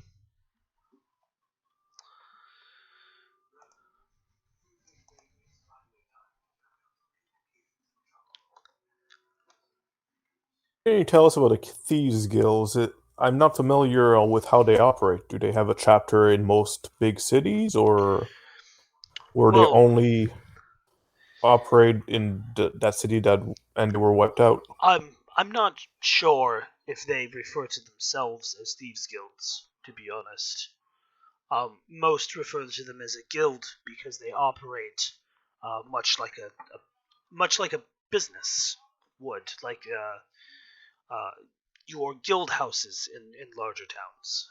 Can you tell us about the Thieves Guilds? I'm not familiar with how they operate. Do they have a chapter in most big cities, or they only operate in that city and they were wiped out? I'm not sure if they refer to themselves as Thieves Guilds, to be honest. Most refer to them as a guild because they operate much like a business would, like your guild houses in larger towns.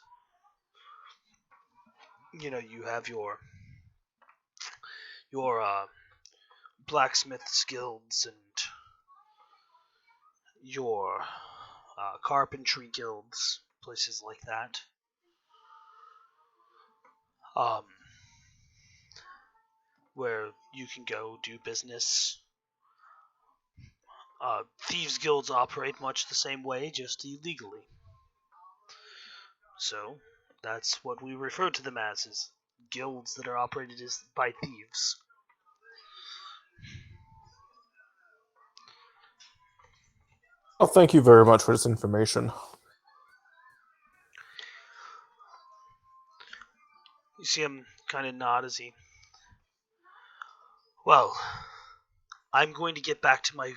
You know, you have your blacksmiths guilds and your carpentry guilds, places like that. Where you can go do business. Thieves guilds operate much the same way, just illegally. So that's what we refer to them as, is guilds that are operated by thieves. Well, thank you very much for this information. You see him kind of nod as he. Well, I'm going to get back to my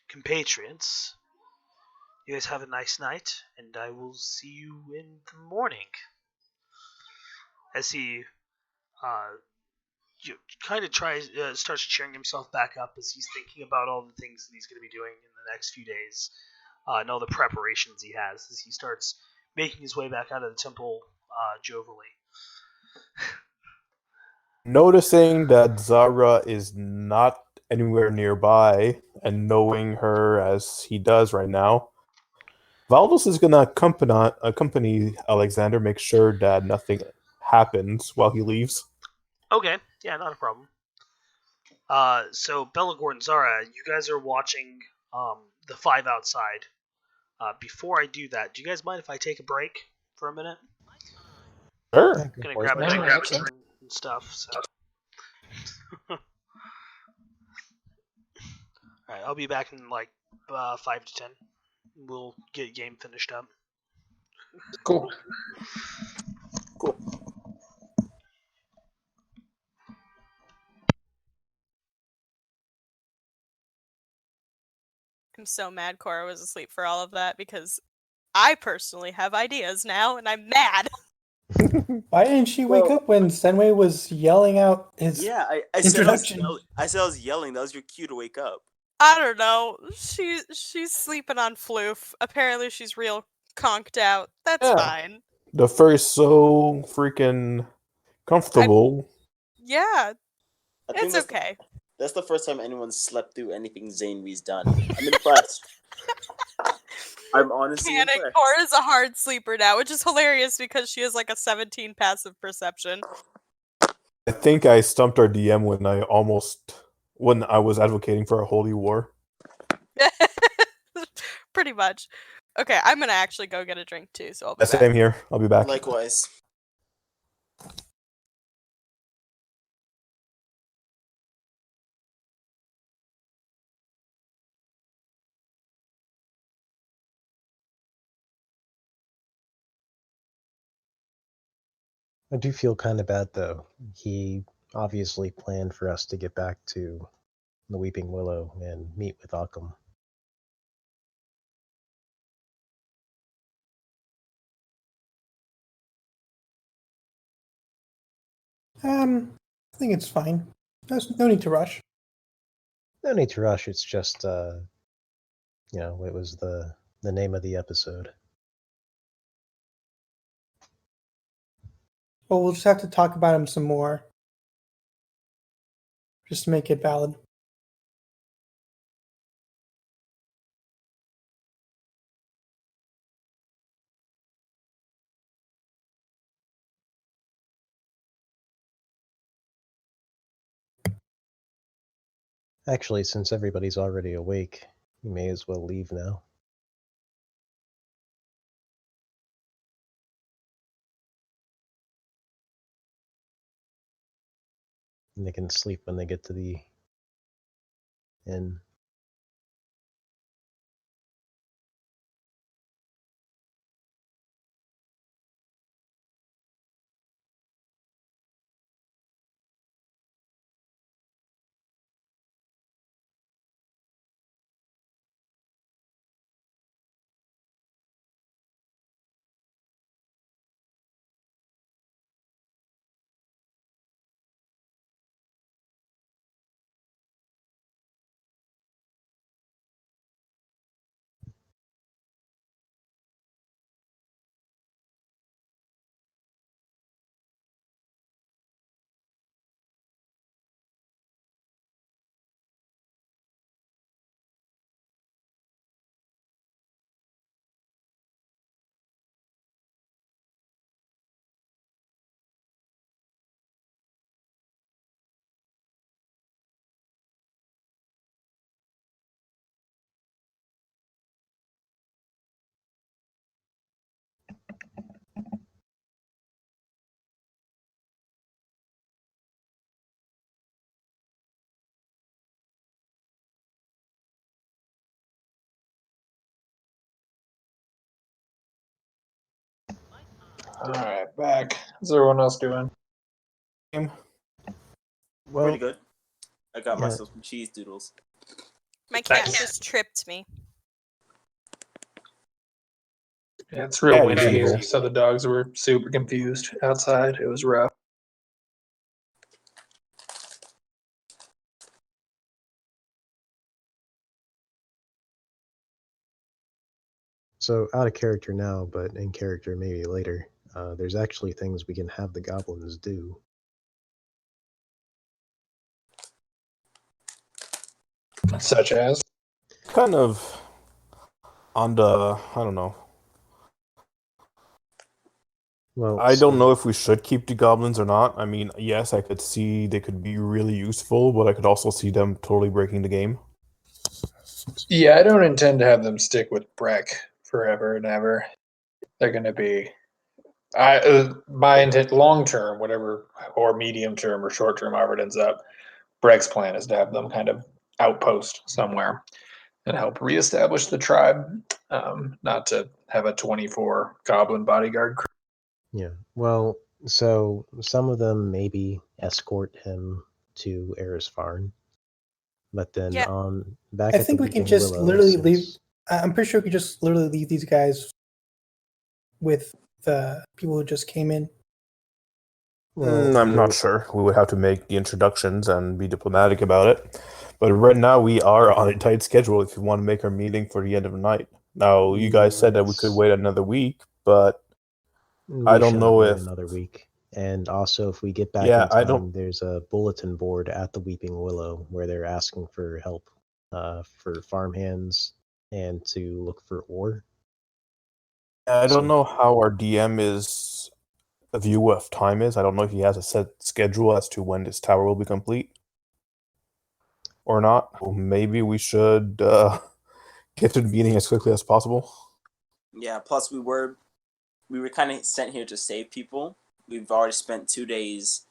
compatriots. You guys have a nice night, and I will see you in the morning. As he uh, kind of starts cheering himself back up as he's thinking about all the things that he's going to be doing in the next few days, and all the preparations he has as he starts making his way back out of the temple jovially. Noticing that Zara is not anywhere nearby and knowing her as he does right now, Valdos is going to accompany Alexander, make sure that nothing happens while he leaves. Okay, yeah, not a problem. So Belagor and Zara, you guys are watching the five outside. Before I do that, do you guys mind if I take a break for a minute? Sure. Yeah, go Gonna for it. grab a No, drink absolutely. and stuff. So. Alright, I'll be back in like 5 to 10. We'll get game finished up. Cool. Cool. I'm so mad Cora was asleep for all of that because I personally have ideas now and I'm mad. Why didn't she wake up when Senway was yelling out his Yeah, I introduction? said I was yelling. That was your cue to wake up. I don't know. She's sleeping on floof. Apparently she's real conked out. That's Yeah. fine. The first so freaking comfortable. Yeah, I think it's okay. that's the first time anyone slept through anything Zainri's done. I'm impressed. I'm honestly Canon impressed. Cora's a hard sleeper now, which is hilarious because she has like a 17 passive perception. I think I stumped our DM when I was advocating for a holy war. Pretty much. Okay, I'm gonna actually go get a drink too, so I'll be back. Same here. I'll be back. Likewise. I do feel kind of bad though. He obviously planned for us to get back to the Weeping Willow and meet with Akam. I think it's fine. There's no need to rush. No need to rush. It's just, it was the name of the episode. Well, we'll just have to talk about him some more, just to make it valid. Actually, since everybody's already awake, you may as well leave now. And they can sleep when they get to the inn. All right, back. How's everyone else doing? Game. Well, Pretty good. I got yeah. myself some cheese doodles. My cat Nice. just tripped me. Yeah, it's real Yeah, windy it's here, evil. so the dogs were super confused outside. It was rough. So out of character now, but in character maybe later. There's actually things we can have the goblins do. Such as? Kind of on the, I don't know. Well, I don't so- know if we should keep the goblins or not. I mean, yes, I could see they could be really useful, but I could also see them totally breaking the game. Yeah, I don't intend to have them stick with Breck forever and ever. They're going to be, my intent, long term, whatever, or medium term or short term, however it ends up. Breck's plan is to have them kind of outpost somewhere and help reestablish the tribe, not to have a 24 goblin bodyguard crew. yeah. Well, so some of them maybe escort him to Erisfarn, but then Yeah. on back I at think the we can Weeping just Willow, literally leave. since- I'm pretty sure we could just literally leave these guys with the people who just came in. Well, I'm not we're- sure. We would have to make the introductions and be diplomatic about it. But right now, we are on a tight schedule if we want to make our meeting for the end of the night. Now, you guys said that we could Yes. wait another week, but we I don't shouldn't know wait if- another week. And also, if we get back Yeah, in time, I don't- there's a bulletin board at the Weeping Willow where they're asking for help for farmhands and to look for ore. I don't So- know how our DM is a view of time is. I don't know if he has a set schedule as to when this tower will be complete or not. Well, maybe we should get to the meeting as quickly as possible. Yeah. Plus, we were kind of sent here to save people. We've already spent 2 days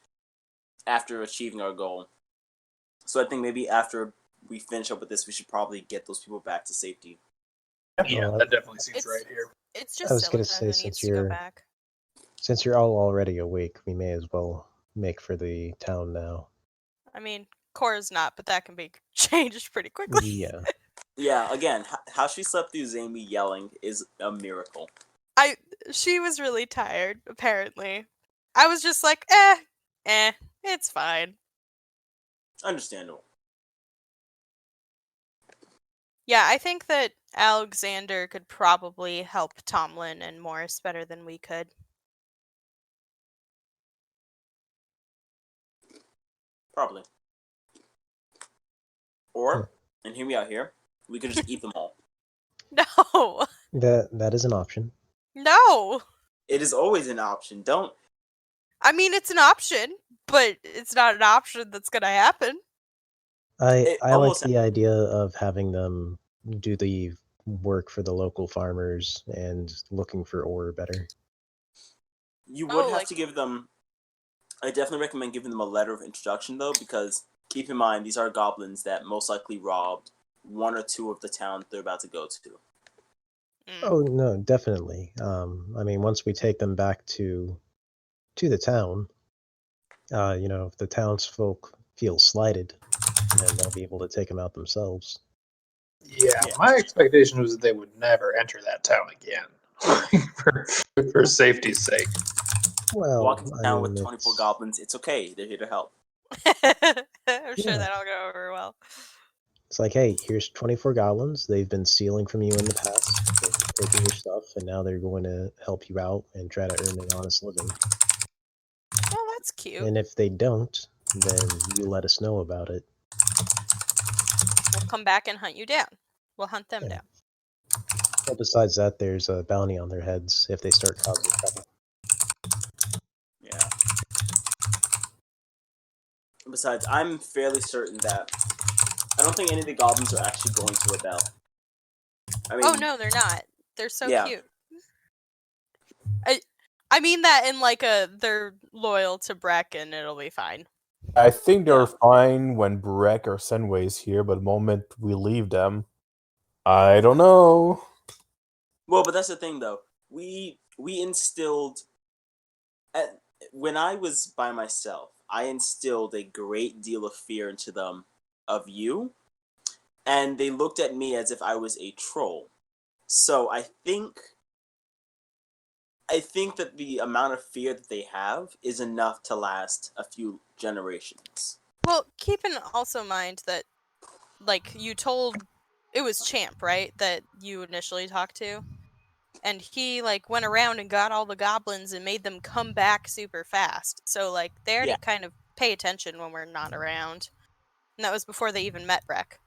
after achieving our goal, so I think maybe after we finish up with this, we should probably get those people back to safety. Yeah, that definitely seems right here. It's I just was gonna Silica say, who since needs to go you're- back. Since you're all already awake, we may as well make for the town now. I mean, Cora's not, but that can be changed pretty quickly. Yeah. Yeah. Again, how she slept through Zamie yelling is a miracle. She was really tired, apparently. I was just like, it's fine. Understandable. Yeah, I think that Alexander could probably help Tomlin and Morris better than we could. Probably. Or, and hear me out here, we could just eat them all. No! That is an option. No! It is always an option. Don't. I mean, it's an option, but it's not an option that's gonna happen. It I like almost- the idea of having them do the work for the local farmers and looking for ore better. You would Oh, have like- to give them. I definitely recommend giving them a letter of introduction, though, because keep in mind these are goblins that most likely robbed one or two of the towns they're about to go to. Mm. Oh no, definitely. I mean, once we take them back to the town, if the townsfolk feel slighted, then they'll be able to take them out themselves. Yeah, Yeah. my expectation was that they would never enter that town again for safety's sake. Well, Walk into I town mean, with 24 it's- goblins, it's okay. They're here to help. I'm sure Yeah. that'll go over well. It's like, hey, here's 24 goblins. They've been stealing from you in the past, they've taken your stuff, and now they're going to help you out and try to earn an honest living. Oh, that's cute. And if they don't, then you let us know about it. We'll come back and hunt you down. We'll hunt them Yeah. down. Well, besides that, there's a bounty on their heads if they start causing trouble. Yeah. Besides, I'm fairly certain that I don't think any of the goblins are actually going to rebel. I mean, Oh no, they're not. They're so Yeah. cute. I mean that in like they're loyal to Breck and it'll be fine. I think they're fine when Breck or Senway's here, but the moment we leave them, I don't know. Well, but that's the thing, though. We instilled when I was by myself, I instilled a great deal of fear into them of you, and they looked at me as if I was a troll. So I think that the amount of fear that they have is enough to last a few generations. Well, keep in also mind that, like, you told it was Champ, right, that you initially talked to? And he, like, went around and got all the goblins and made them come back super fast. So, like, they already Yeah. kind of pay attention when we're not around. And that was before they even met Breck.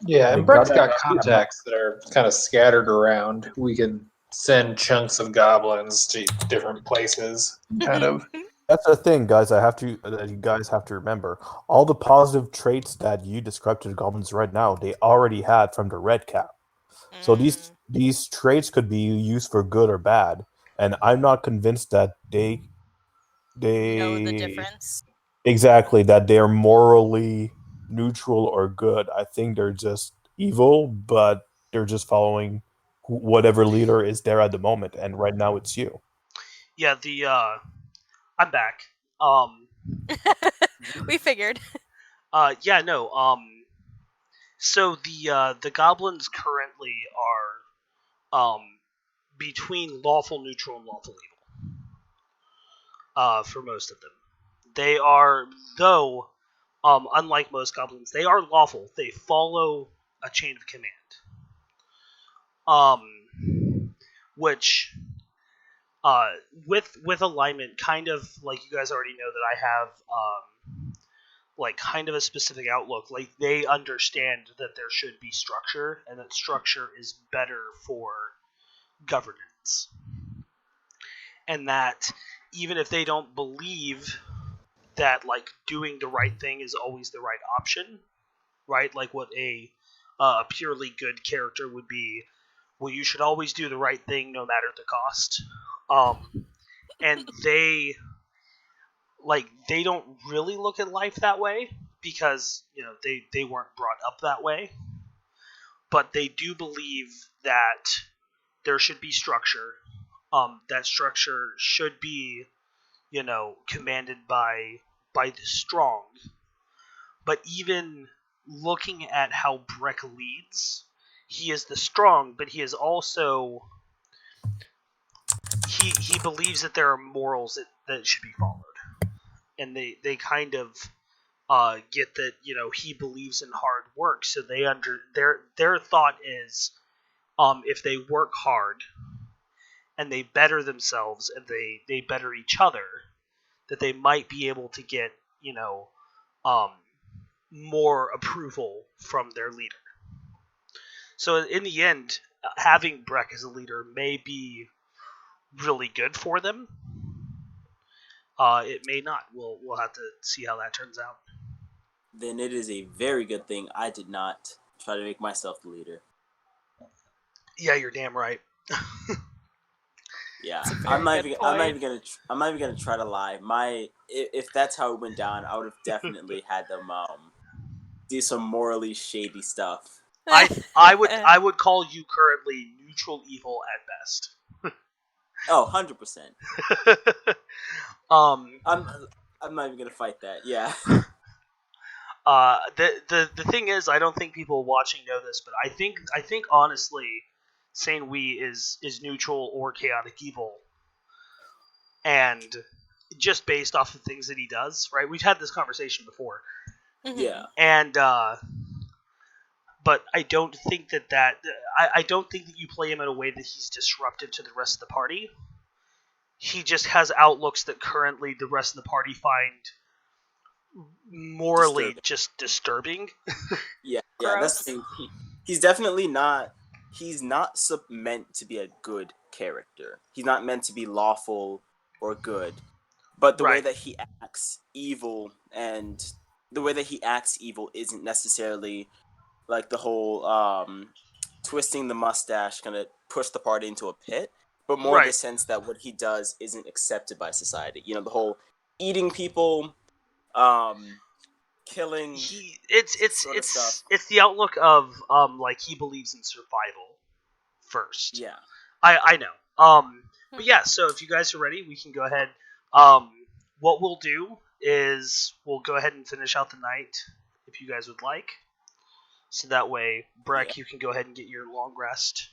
Yeah, They and Breck's got got it. contacts that are kind of scattered around. We can send chunks of goblins to different places, kind of. That's the thing, guys. That you guys have to remember. All the positive traits that you described to the goblins right now, they already had from the red cap. So these traits could be used for good or bad, and I'm not convinced that know the they difference. exactly that they're morally neutral or good. I think they're just evil, but they're just following whatever leader is there at the moment, and right now it's you. Yeah, I'm back. Um, We figured. yeah, no. So the goblins currently are between lawful neutral and lawful evil. For most of them, they are though. Unlike most goblins, they are lawful. They follow a chain of command. Which with alignment, kind of like you guys already know that I have like kind of a specific outlook. Like they understand that there should be structure, and that structure is better for governance, and that even if they don't believe that like doing the right thing is always the right option, right? Like what a purely good character would be. Well, you should always do the right thing no matter the cost. And they don't really look at life that way because they weren't brought up that way, but they do believe that there should be structure. That structure should be commanded by the strong. But even looking at how Breck leads, he is the strong, but he is also he believes that there are morals that should be followed, and they kind of get that he believes in hard work, so their thought is if they work hard and they better themselves and they better each other, that they might be able to get um, more approval from their leader. So in the end, having Breck as a leader may be really good for them. It may not. We'll have to see how that turns out. Then it is a very good thing I did not try to make myself the leader. Yeah, you're damn right. Yeah, That's a very I'm not good even. point. I'm not even gonna try to lie. If that's how it went down, I would have definitely had them do some morally shady stuff. I would call you currently neutral evil at best. Oh, 100%. um. I'm not even gonna fight that. Yeah. The thing is, I don't think people watching know this, but I think honestly, Saint Wee is neutral or chaotic evil, and just based off of things that he does, right? We've had this conversation before, Yeah. and but I don't think that I don't think that you play him in a way that he's disruptive to the rest of the party. He just has outlooks that currently the rest of the party find morally just disturbing. Yeah, Gross. that's the thing. He's definitely not. He's not meant to be a good character. He's not meant to be lawful or good. But the way Right. that he acts evil, and the way that he acts evil isn't necessarily like the whole twisting the mustache gonna push the party into a pit, but more in the Right. sense that what he does isn't accepted by society. You know, the whole eating people, killing sort of stuff. It's the outlook of like he believes in survival first. Yeah. I know. But yeah, so if you guys are ready, we can go ahead What we'll do is we'll go ahead and finish out the night, if you guys would like. So that way, Breck, you can go ahead and get your long rest.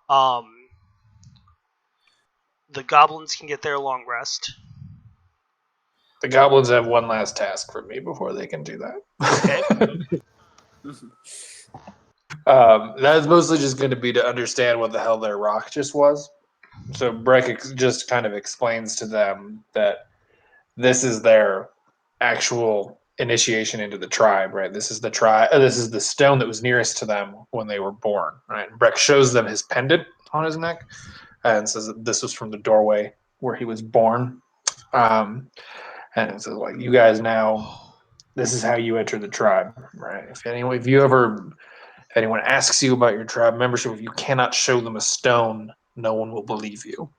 The goblins can get their long rest. The goblins have one last task for me before they can do that. Okay. That's mostly just going to be to understand what the hell their rock just was. So Breck just kind of explains to them that this is their actual initiation into the tribe, right? This is the tribe. This is the stone that was nearest to them when they were born, right? And Breck shows them his pendant on his neck and says that this was from the doorway where he was born. And it says, like, you guys now, this is how you enter the tribe, right? If anyone asks you about your tribe membership, if you cannot show them a stone, no one will believe you.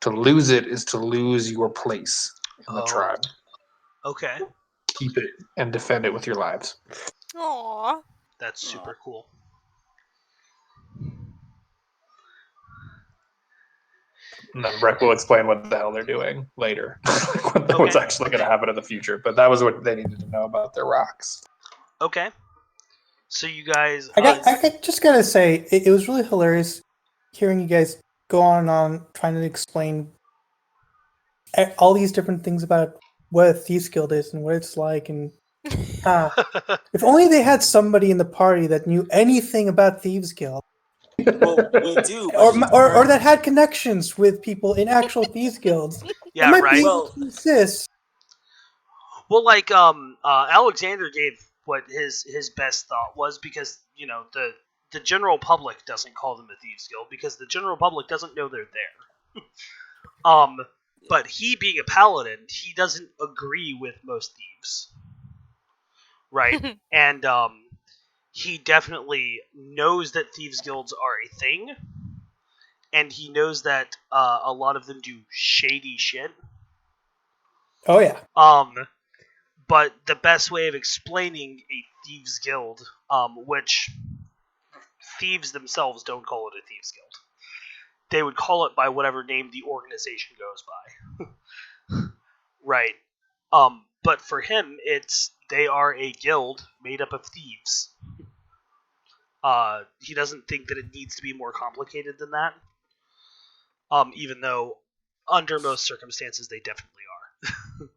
To lose it is to lose your place in the tribe. Okay. Keep it and defend it with your lives. Aww. That's super cool. And then Breck will explain what the hell they're doing later. What's actually going to happen in the future. But that was what they needed to know about their rocks. Okay. So you guys... I just gotta say, it was really hilarious hearing you guys go on and on trying to explain all these different things about what a Thieves Guild is and what it's like. And if only they had somebody in the party that knew anything about Thieves Guild. Well, we do. Or that had connections with people in actual Thieves Guilds. Yeah, might right. Be able to assist. Well, like Alexander gave what his best thought was, because the general public doesn't call them a Thieves Guild because the general public doesn't know they're there. But he being a paladin, he doesn't agree with most thieves, right? And he definitely knows that Thieves Guilds are a thing, and he knows that a lot of them do shady shit. Oh yeah. But the best way of explaining a Thieves Guild, which thieves themselves don't call it a Thieves Guild. They would call it by whatever name the organization goes by. Right. But for him, they are a guild made up of thieves. He doesn't think that it needs to be more complicated than that. Even though, under most circumstances, they definitely are.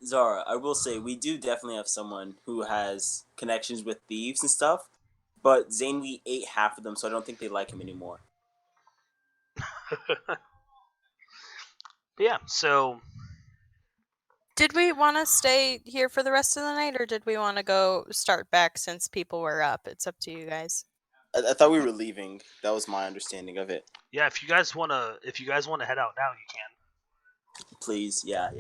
Zara, I will say, we do definitely have someone who has connections with thieves and stuff, but Zanely ate half of them, so I don't think they like him anymore. Yeah, so... Did we want to stay here for the rest of the night, or did we want to go start back since people were up? It's up to you guys. I thought we were leaving. That was my understanding of it. Yeah, if you guys wanna head out now, you can. Please, yeah.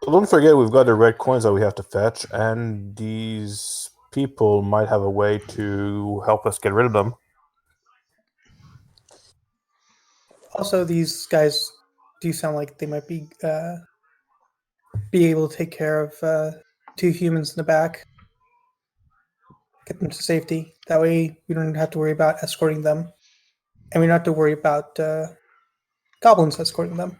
Don't forget, we've got the red coins that we have to fetch, and these people might have a way to help us get rid of them. Also, these guys do sound like they might be able to take care of two humans in the back. Get them to safety. That way, we don't have to worry about escorting them. And we don't have to worry about goblins escorting them.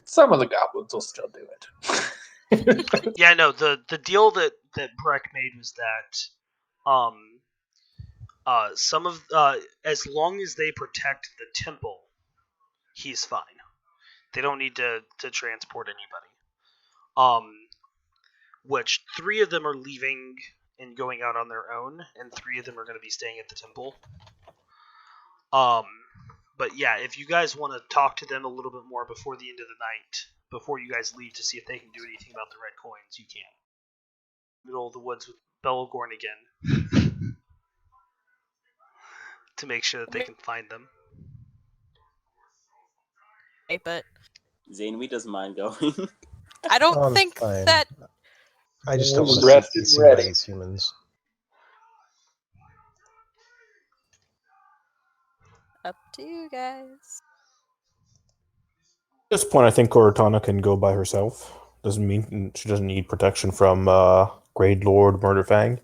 Some of the goblins will still do it. Yeah, no, the deal that Breck made was that some of as long as they protect the temple, he's fine. They don't need to transport anybody. Which 3 of them are leaving and going out on their own, and 3 of them are going to be staying at the temple. But yeah, if you guys want to talk to them a little bit more before the end of the night, before you guys leave to see if they can do anything about the red coins, you can. Middle of the woods with Belgorn again. To make sure that they can find them. But Zanely doesn't mind going. I don't think fine. that... I just don't want Red to is see ready. these humans. Up to you guys. At this point, I think Cortana can go by herself. Doesn't mean she doesn't need protection from Great Lord Murderfang.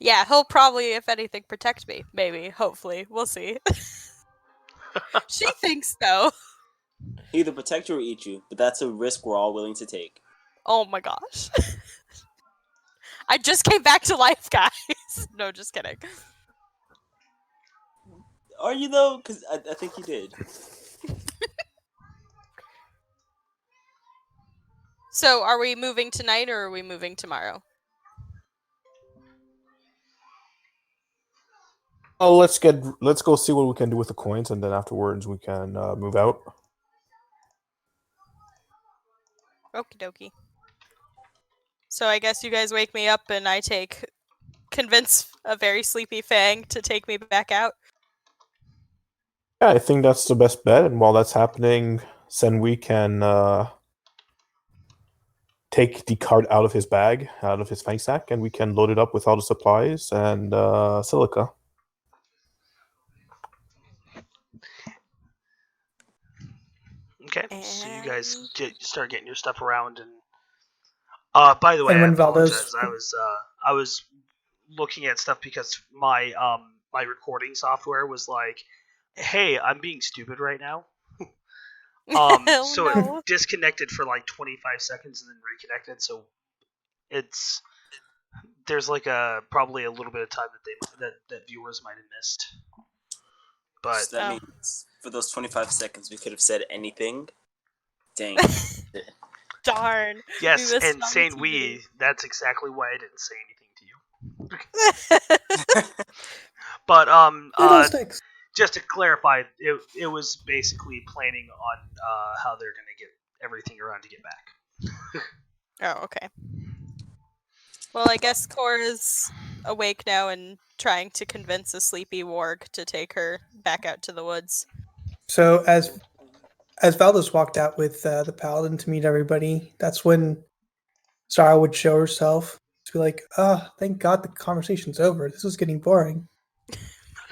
Yeah, he'll probably, if anything, protect me. Maybe, hopefully, we'll see. She thinks so. Either protect you or eat you, but that's a risk we're all willing to take. Oh my gosh. I just came back to life, guys. No, just kidding. Are you though? Because I think you did. So, are we moving tonight or are we moving tomorrow? Oh, let's go see what we can do with the coins, and then afterwards we can move out. Okie dokie. So I guess you guys wake me up and I convince a very sleepy Fang to take me back out. Yeah, I think that's the best bet. And while that's happening, Senwi can take the card out of his bag, out of his fang sack, and we can load it up with all the supplies and silica. Okay, so you guys start getting your stuff around, and by the way, And I when apologize. Valdo's- I was looking at stuff because my my recording software was like, "Hey, I'm being stupid right now." Oh, So no. it disconnected for like 25 seconds and then reconnected. So there's like probably a little bit of time that viewers might have missed. But So that Oh. means for those 25 seconds we could have said anything. Dang. Darn. yes, We missed and saying opportunity. that's exactly why I didn't say anything to you. But Little sticks. just to clarify, it was basically planning on how they're going to get everything around to get back. Oh, okay. Well, I guess Cora's awake now and trying to convince a sleepy warg to take her back out to the woods. So as Valdos walked out with the paladin to meet everybody, that's when Sarah would show herself to be like, "Oh, thank God the conversation's over. This was getting boring."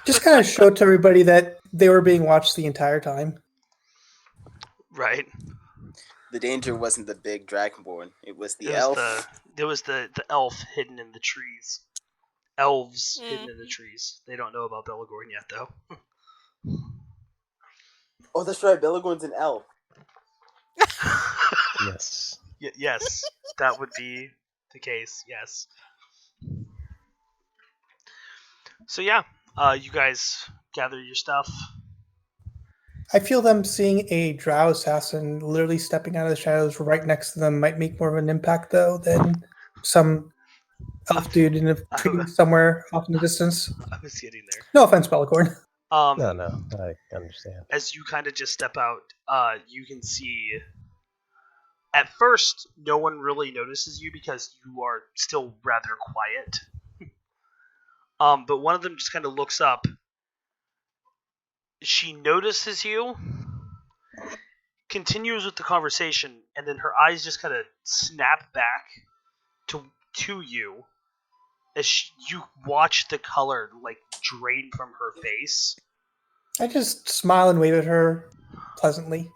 Just kind of showed to everybody that they were being watched the entire time. Right. The danger wasn't the big dragonborn; it was the It elf. was the elf hidden in the trees. Elves Mm. hidden in the trees. They don't know about Belagorn yet, though. Oh, that's right. Belagorn's an elf. Yes. Yes, that would be the case. Yes. So yeah, you guys gather your stuff. I feel them seeing a drow assassin literally stepping out of the shadows right next to them might make more of an impact, though, than some elf dude in a tree somewhere off in the distance. I was getting there. No offense, Bellicorn. No, I understand. As you kind of just step out, you can see. At first, no one really notices you because you are still rather quiet. But one of them just kind of looks up. She notices you, continues with the conversation, and then her eyes just kind of snap back to you as you watch the color like drain from her face. I just smile and wave at her pleasantly.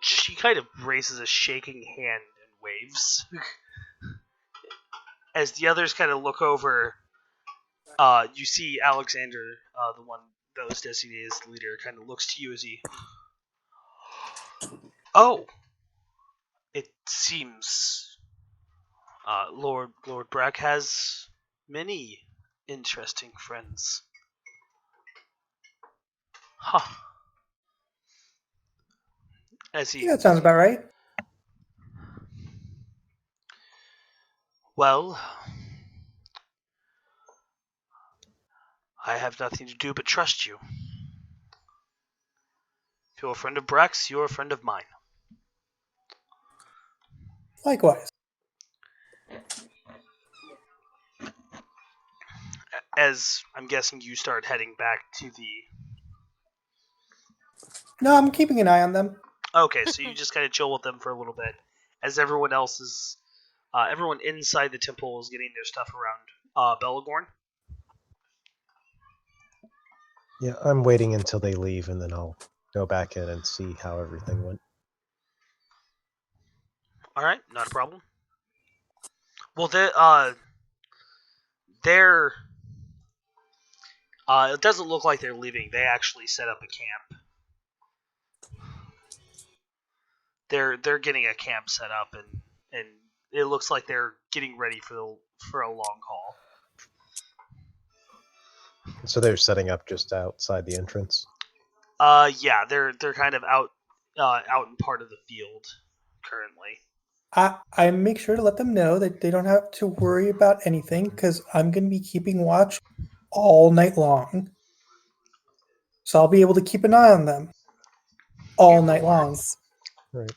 She kind of raises a shaking hand and waves. As the others kind of look over, you see Alexander, the one that was designated as the leader, kind of looks to you as he... Oh! It seems Lord Brack has many interesting friends. Huh. As he... Yeah, that sounds about right. Well, I have nothing to do but trust you. If you're a friend of Brack's, you're a friend of mine. Likewise. As I'm guessing you start heading back to the... No, I'm keeping an eye on them. Okay, so you just kind of chill with them for a little bit. As everyone else is... everyone inside the temple is getting their stuff around Belagorn. Yeah, I'm waiting until they leave, and then I'll go back in and see how everything went. Alright, not a problem. Well, they're. It doesn't look like they're leaving. They actually set up a camp. They're getting a camp set up, and it looks like they're getting ready for a long haul. So they're setting up just outside the entrance. Yeah, they're kind of out in part of the field currently. I make sure to let them know that they don't have to worry about anything because I'm going to be keeping watch all night long. So I'll be able to keep an eye on them all night long. Right.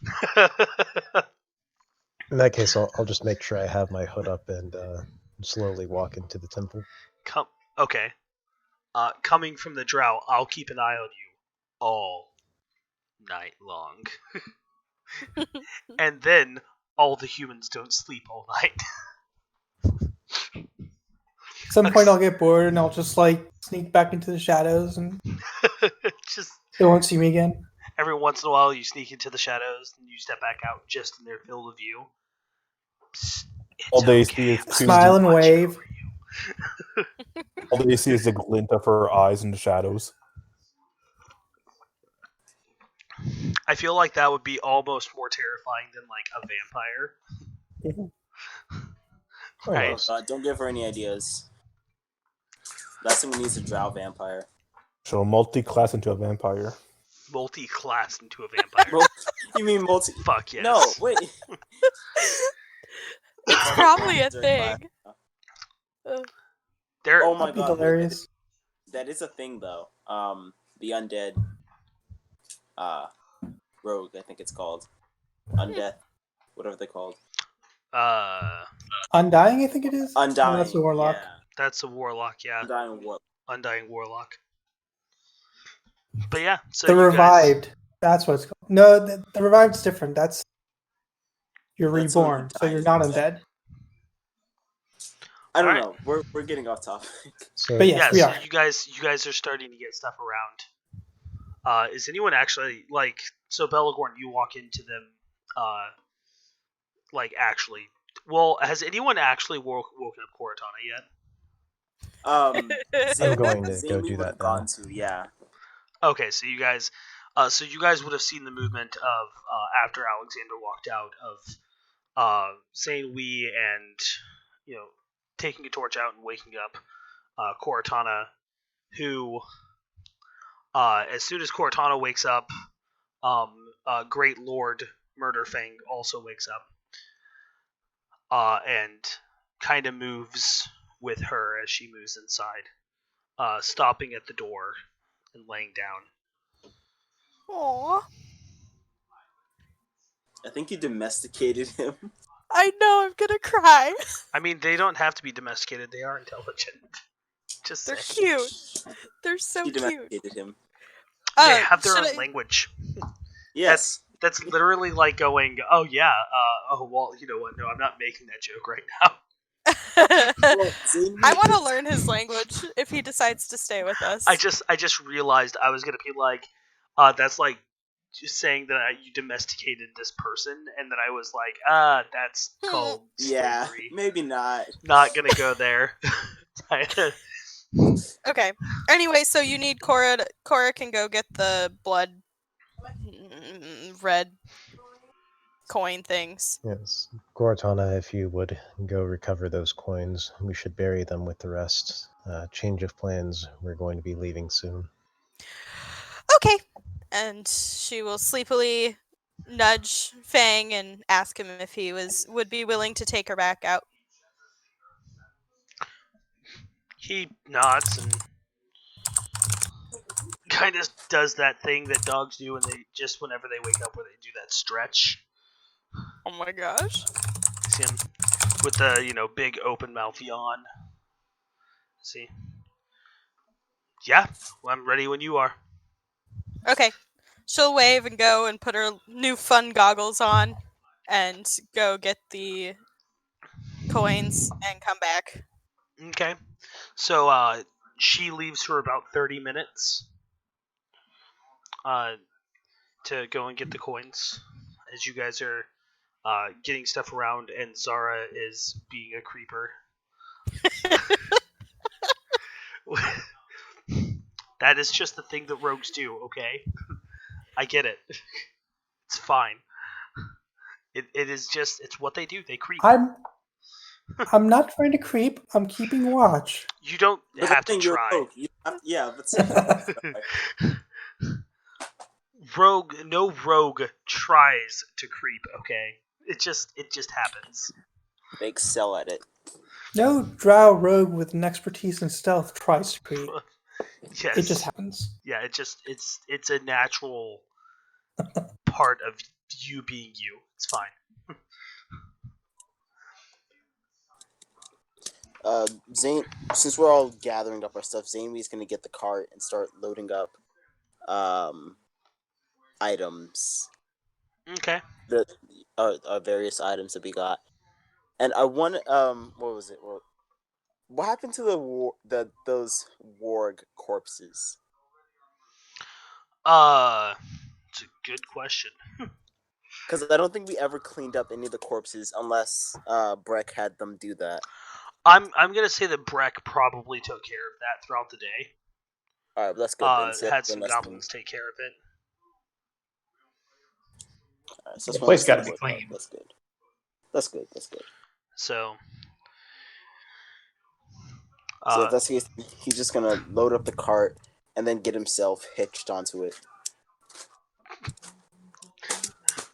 In that case, I'll just make sure I have my hood up and slowly walk into the temple. Okay. Coming from the drow, I'll keep an eye on you all night long. And then all the humans don't sleep all night. At some point, I'll get bored and I'll just sneak back into the shadows and just they won't see me again. Every once in a while, you sneak into the shadows and you step back out just in their field of view. All they see is smile and wave. All they see is the glint of her eyes in the shadows. I feel like that would be almost more terrifying than a vampire. Right. Don't give her any ideas. Last thing we need is a drow vampire. She'll multi-class into a vampire. Multi-class into a vampire. You mean multi? Fuck yes. No, wait. It's probably a thing. Oh my god, hilarious. That is a thing though. The undead rogue, I think it's called. Undeath. Whatever they're called. Undying, I think it is. Undying. Oh, that's a warlock. Yeah. That's a warlock, yeah. Undying warlock. But yeah, so the revived. That's what it's called. No, the revived's different. You're reborn, so you're not undead. I don't know. We're getting off topic. But yes, we are. You guys are starting to get stuff around. Is anyone actually so Belagorn, you walk into them actually. Well, has anyone actually woken up Cortana yet? I'm going to go do that now. Yeah. Okay, so you guys would have seen the movement of after Alexander walked out of saying we and taking a torch out and waking up Cortana, who as soon as Cortana wakes up, Great Lord Murderfang also wakes up and kind of moves with her as she moves inside, stopping at the door and laying down. Aww. I think you domesticated him. I know, I'm gonna cry. I mean, they don't have to be domesticated. They are intelligent. They're cute. They're so you cute. domesticated him. They have their own language. Yes. That's literally like going, oh yeah, well, you know what? No, I'm not making that joke right now. I want to learn his language if he decides to stay with us. I just realized I was gonna be like, that's like just saying that you domesticated this person, and then I was like, that's called yeah, slavery. Maybe not. Not gonna go there. Okay. Anyway, so you need Cora. Cora can go get the blood red coin things. Yes. Cortana, if you would go recover those coins, we should bury them with the rest. Change of plans. We're going to be leaving soon. Okay. And she will sleepily nudge Fang and ask him if he would be willing to take her back out. He nods and kind of does that thing that dogs do when whenever they wake up, where they do that stretch. Oh my gosh. See him with the big open mouth yawn. See? Yeah, well, I'm ready when you are. Okay. She'll wave and go and put her new fun goggles on and go get the coins and come back. Okay. So she leaves for about 30 minutes to go and get the coins as you guys are getting stuff around, and Zara is being a creeper. That is just the thing that rogues do, okay? I get it. It's fine. It is just, it's what they do. They creep. I'm not trying to creep. I'm keeping watch. You don't But have to then you're a try. rogue. You have, yeah, but still. No rogue tries to creep, okay? It just happens. They excel at it. No drow rogue with an expertise in stealth tries to creep. Yes. It just happens. Yeah, it's a natural part of you being you. It's fine. Zane, since we're all gathering up our stuff, Zane's gonna get the cart and start loading up items. Okay. The various items that we got. And I want what was it? What happened to those warg corpses? It's a good question. Because I don't think we ever cleaned up any of the corpses unless Breck had them do that. I'm gonna say that Breck probably took care of that throughout the day. Alright, that's good then. So Had some goblins take care of it. Alright, so The place got to be clean. That's good. That's good. So So if that's the case, he's just gonna load up the cart and then get himself hitched onto it.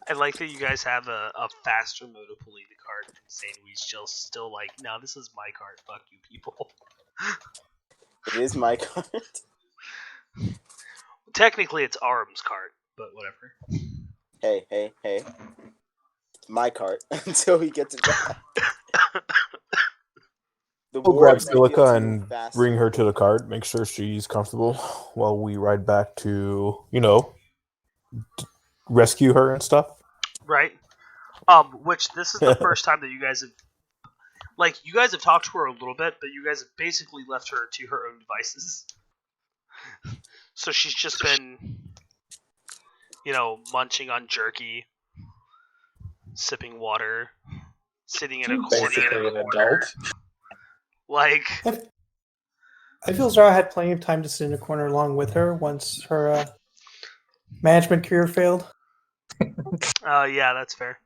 I like that you guys have a faster mode of pulling the cart, and Sandwich still like, no, this is my cart. Fuck you, people. It is my cart. Technically, it's Arm's cart, but whatever. Hey. My cart until he gets it back. We'll grab Silica and bring her to the cart, make sure she's comfortable while we ride back to, rescue her and stuff. Right. Which this is the first time that you guys have talked to her a little bit, but you guys have basically left her to her own devices. So she's just been, munching on jerky, sipping water, sitting in a corner. Basically an adult. Like, I feel Zara had plenty of time to sit in a corner along with her once her management career failed. Yeah, that's fair.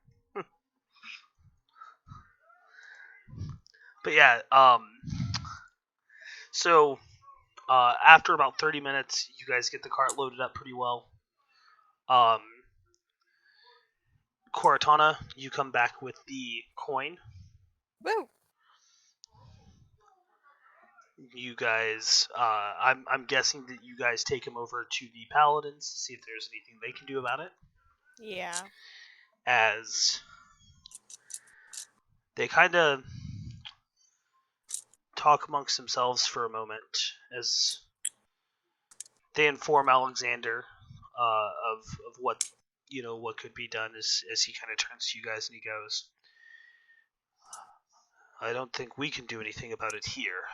But yeah, so after about 30 minutes, you guys get the cart loaded up pretty well. Koratana, you come back with the coin. Woo! You guys, I'm guessing that you guys take him over to the Paladins to see if there's anything they can do about it. Yeah. As they kind of talk amongst themselves for a moment, as they inform Alexander of what what could be done. As he kind of turns to you guys and he goes, "I don't think we can do anything about it here,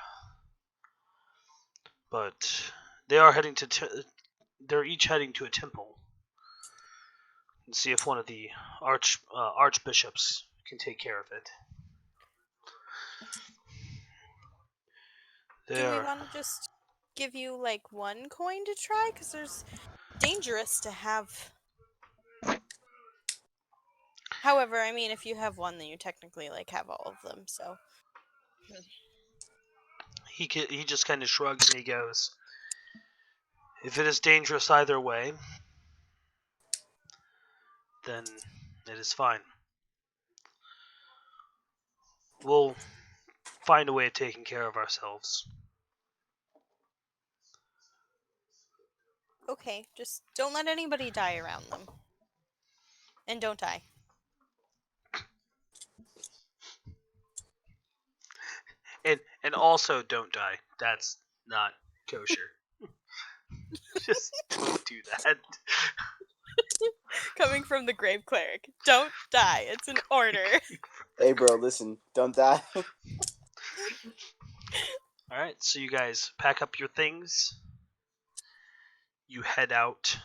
but they are heading to they're each heading to a temple and see if one of the archbishops can take care of it." Do we want to just give you one coin to try? Because there's dangerous to have. However, I mean, if you have one, then you technically have all of them. So he just kind of shrugs and he goes, "If it is dangerous either way, then it is fine. We'll find a way of taking care of ourselves." okay, just don't let anybody die around them, and don't die. And also don't die. That's not kosher. Just don't do that. Coming from the grave cleric, don't die. It's an order. Hey, bro, listen, don't die. Alright, so you guys pack up your things. You head out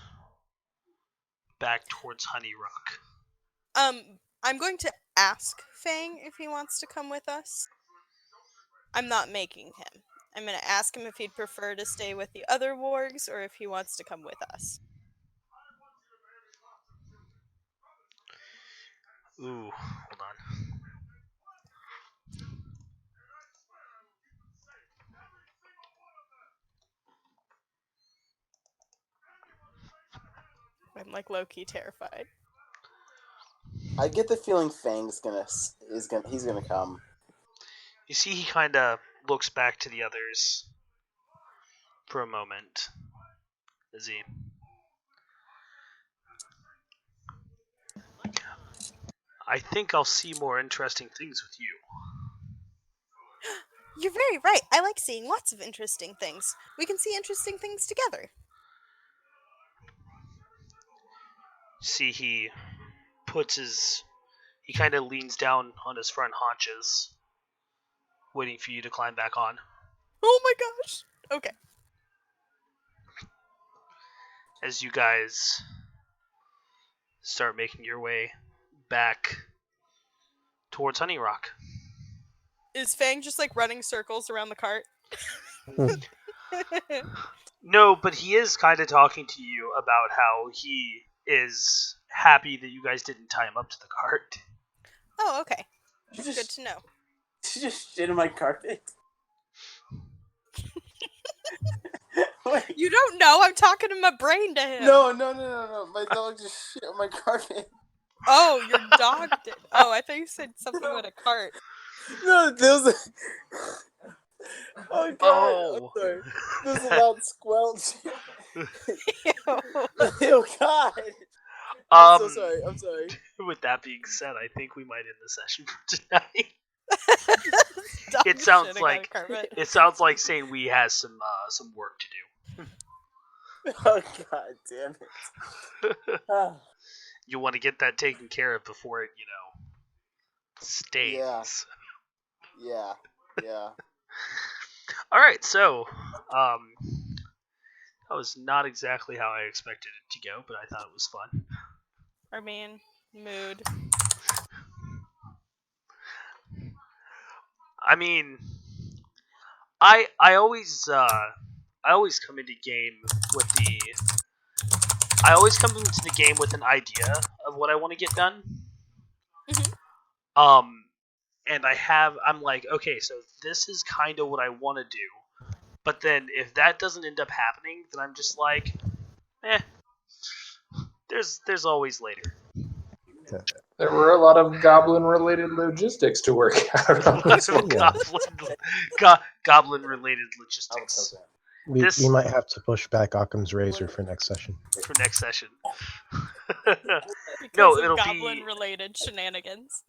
back towards Honey Rock. I'm going to ask Fang if he wants to come with us. I'm not making him. I'm going to ask him if he'd prefer to stay with the other wargs or if he wants to come with us. Ooh, hold on. I'm like low-key terrified. I get the feeling Fang's he's gonna come. You see, he kind of looks back to the others for a moment. Is he? I think I'll see more interesting things with you. You're very right. I like seeing lots of interesting things. We can see interesting things together. See, he kind of leans down on his front haunches, waiting for you to climb back on. Oh my gosh. Okay. As you guys start making your way back towards Honey Rock. Is Fang just like running circles around the cart? No, but he is kind of talking to you about how he is happy that you guys didn't tie him up to the cart. Oh, okay. You Good to know. You just shit on my carpet. Wait. You don't know. I'm talking to my brain to him. No. My dog just shit on my carpet. Oh, your dog did. Oh, I thought you said something with a cart. No, there was a... Oh, God. Oh. I'm sorry. There's a loud squelch. Ew. Oh, God. I'm so sorry. I'm sorry. With that being said, I think we might end the session for tonight. Dog It sounds shitting on like a carpet. it sounds like St. Wee has some work to do. Oh, God damn it. Ah. You want to get that taken care of before it, stains. Yeah. All right, so that was not exactly how I expected it to go, but I thought it was fun. I mean, mood. I mean, I always come into game with an idea of what I want to get done. Mhm. And I'm like, okay, so this is kind of what I want to do. But then if that doesn't end up happening, then I'm just like, there's always later. There were a lot of goblin-related logistics to work out on this one. Goblin-related logistics. We might have to push back Occam's razor for next session. Because it'll of be goblin-related shenanigans.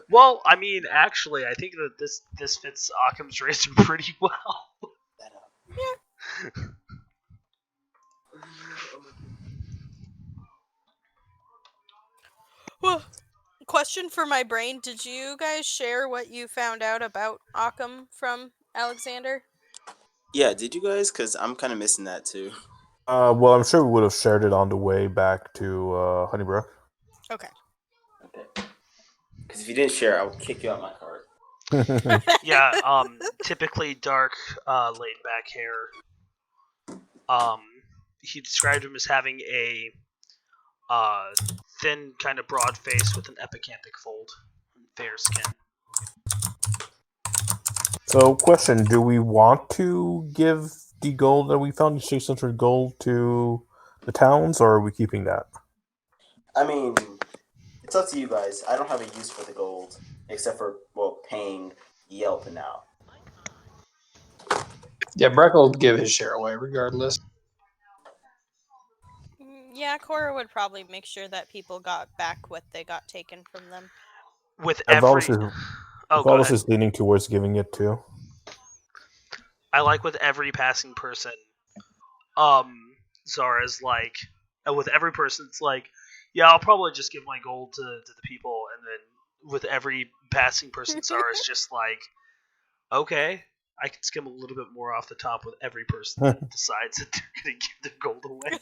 Well, I mean, actually, I think that this fits Occam's razor pretty well. Yeah. Well, question for my brain: did you guys share what you found out about Occam from Alexander? Yeah, did you guys? Because I'm kind of missing that too. Well, I'm sure we would have shared it on the way back to Honeybrook. Okay. Because if you didn't share, I would kick you out my cart. Yeah, typically dark, laid-back hair. He described him as having a thin, kind of broad face with an epicanthic fold, and fair skin. So, question: do we want to give the gold that we found, the 600 gold, to the towns, or are we keeping that? I mean, it's up to you guys. I don't have a use for the gold, except for, paying Yelp now. Yeah, Breck will give his share away regardless. Yeah, Cora would probably make sure that people got back what they got taken from them. Valdis is leaning towards giving it too. I like with every passing person, Zara's like, with every person, it's like, yeah, I'll probably just give my gold to the people, and then with every passing person, Zara's just like, okay, I can skim a little bit more off the top with every person that decides that they're going to give their gold away.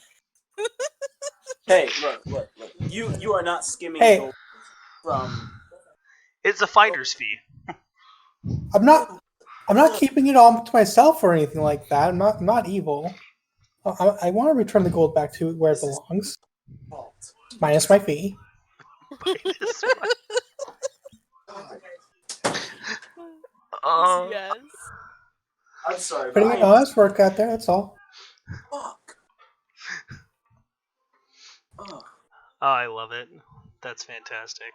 Hey, look. You are not skimming gold from... It's a finder's fee. I'm not I'm not keeping it all to myself or anything like that. I'm not evil. I want to return the gold back to where it belongs, minus my fee. Yes. I'm sorry. Putting in honest work out there. That's all. Fuck. Oh. Oh, I love it. That's fantastic.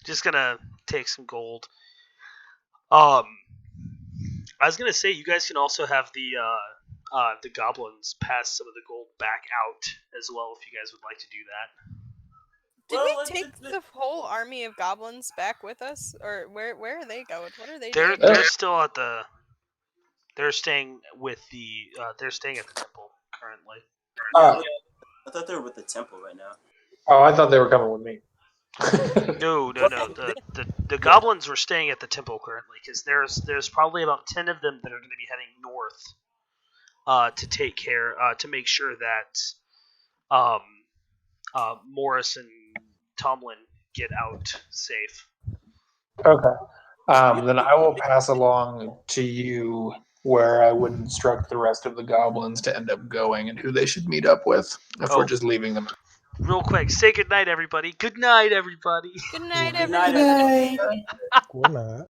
Just gonna take some gold. I was gonna say you guys can also have the goblins pass some of the gold back out as well if you guys would like to do that. Did we take the whole army of goblins back with us, or where are they going? What are they They're doing? they're still at the. They're staying with the. They're staying at the temple currently. I thought they were with the temple right now. Oh, I thought they were coming with me. No. The goblins were staying at the temple currently because there's probably about 10 of them that are going to be heading north, to take care to make sure that Morris and Tomlin get out safe. Okay. Then I will pass along to you where I would instruct the rest of the goblins to end up going and who they should meet up with if we're just leaving them. Real quick, say goodnight, everybody. Good night, everybody. Good night, Good night, everybody. Good night. Good night.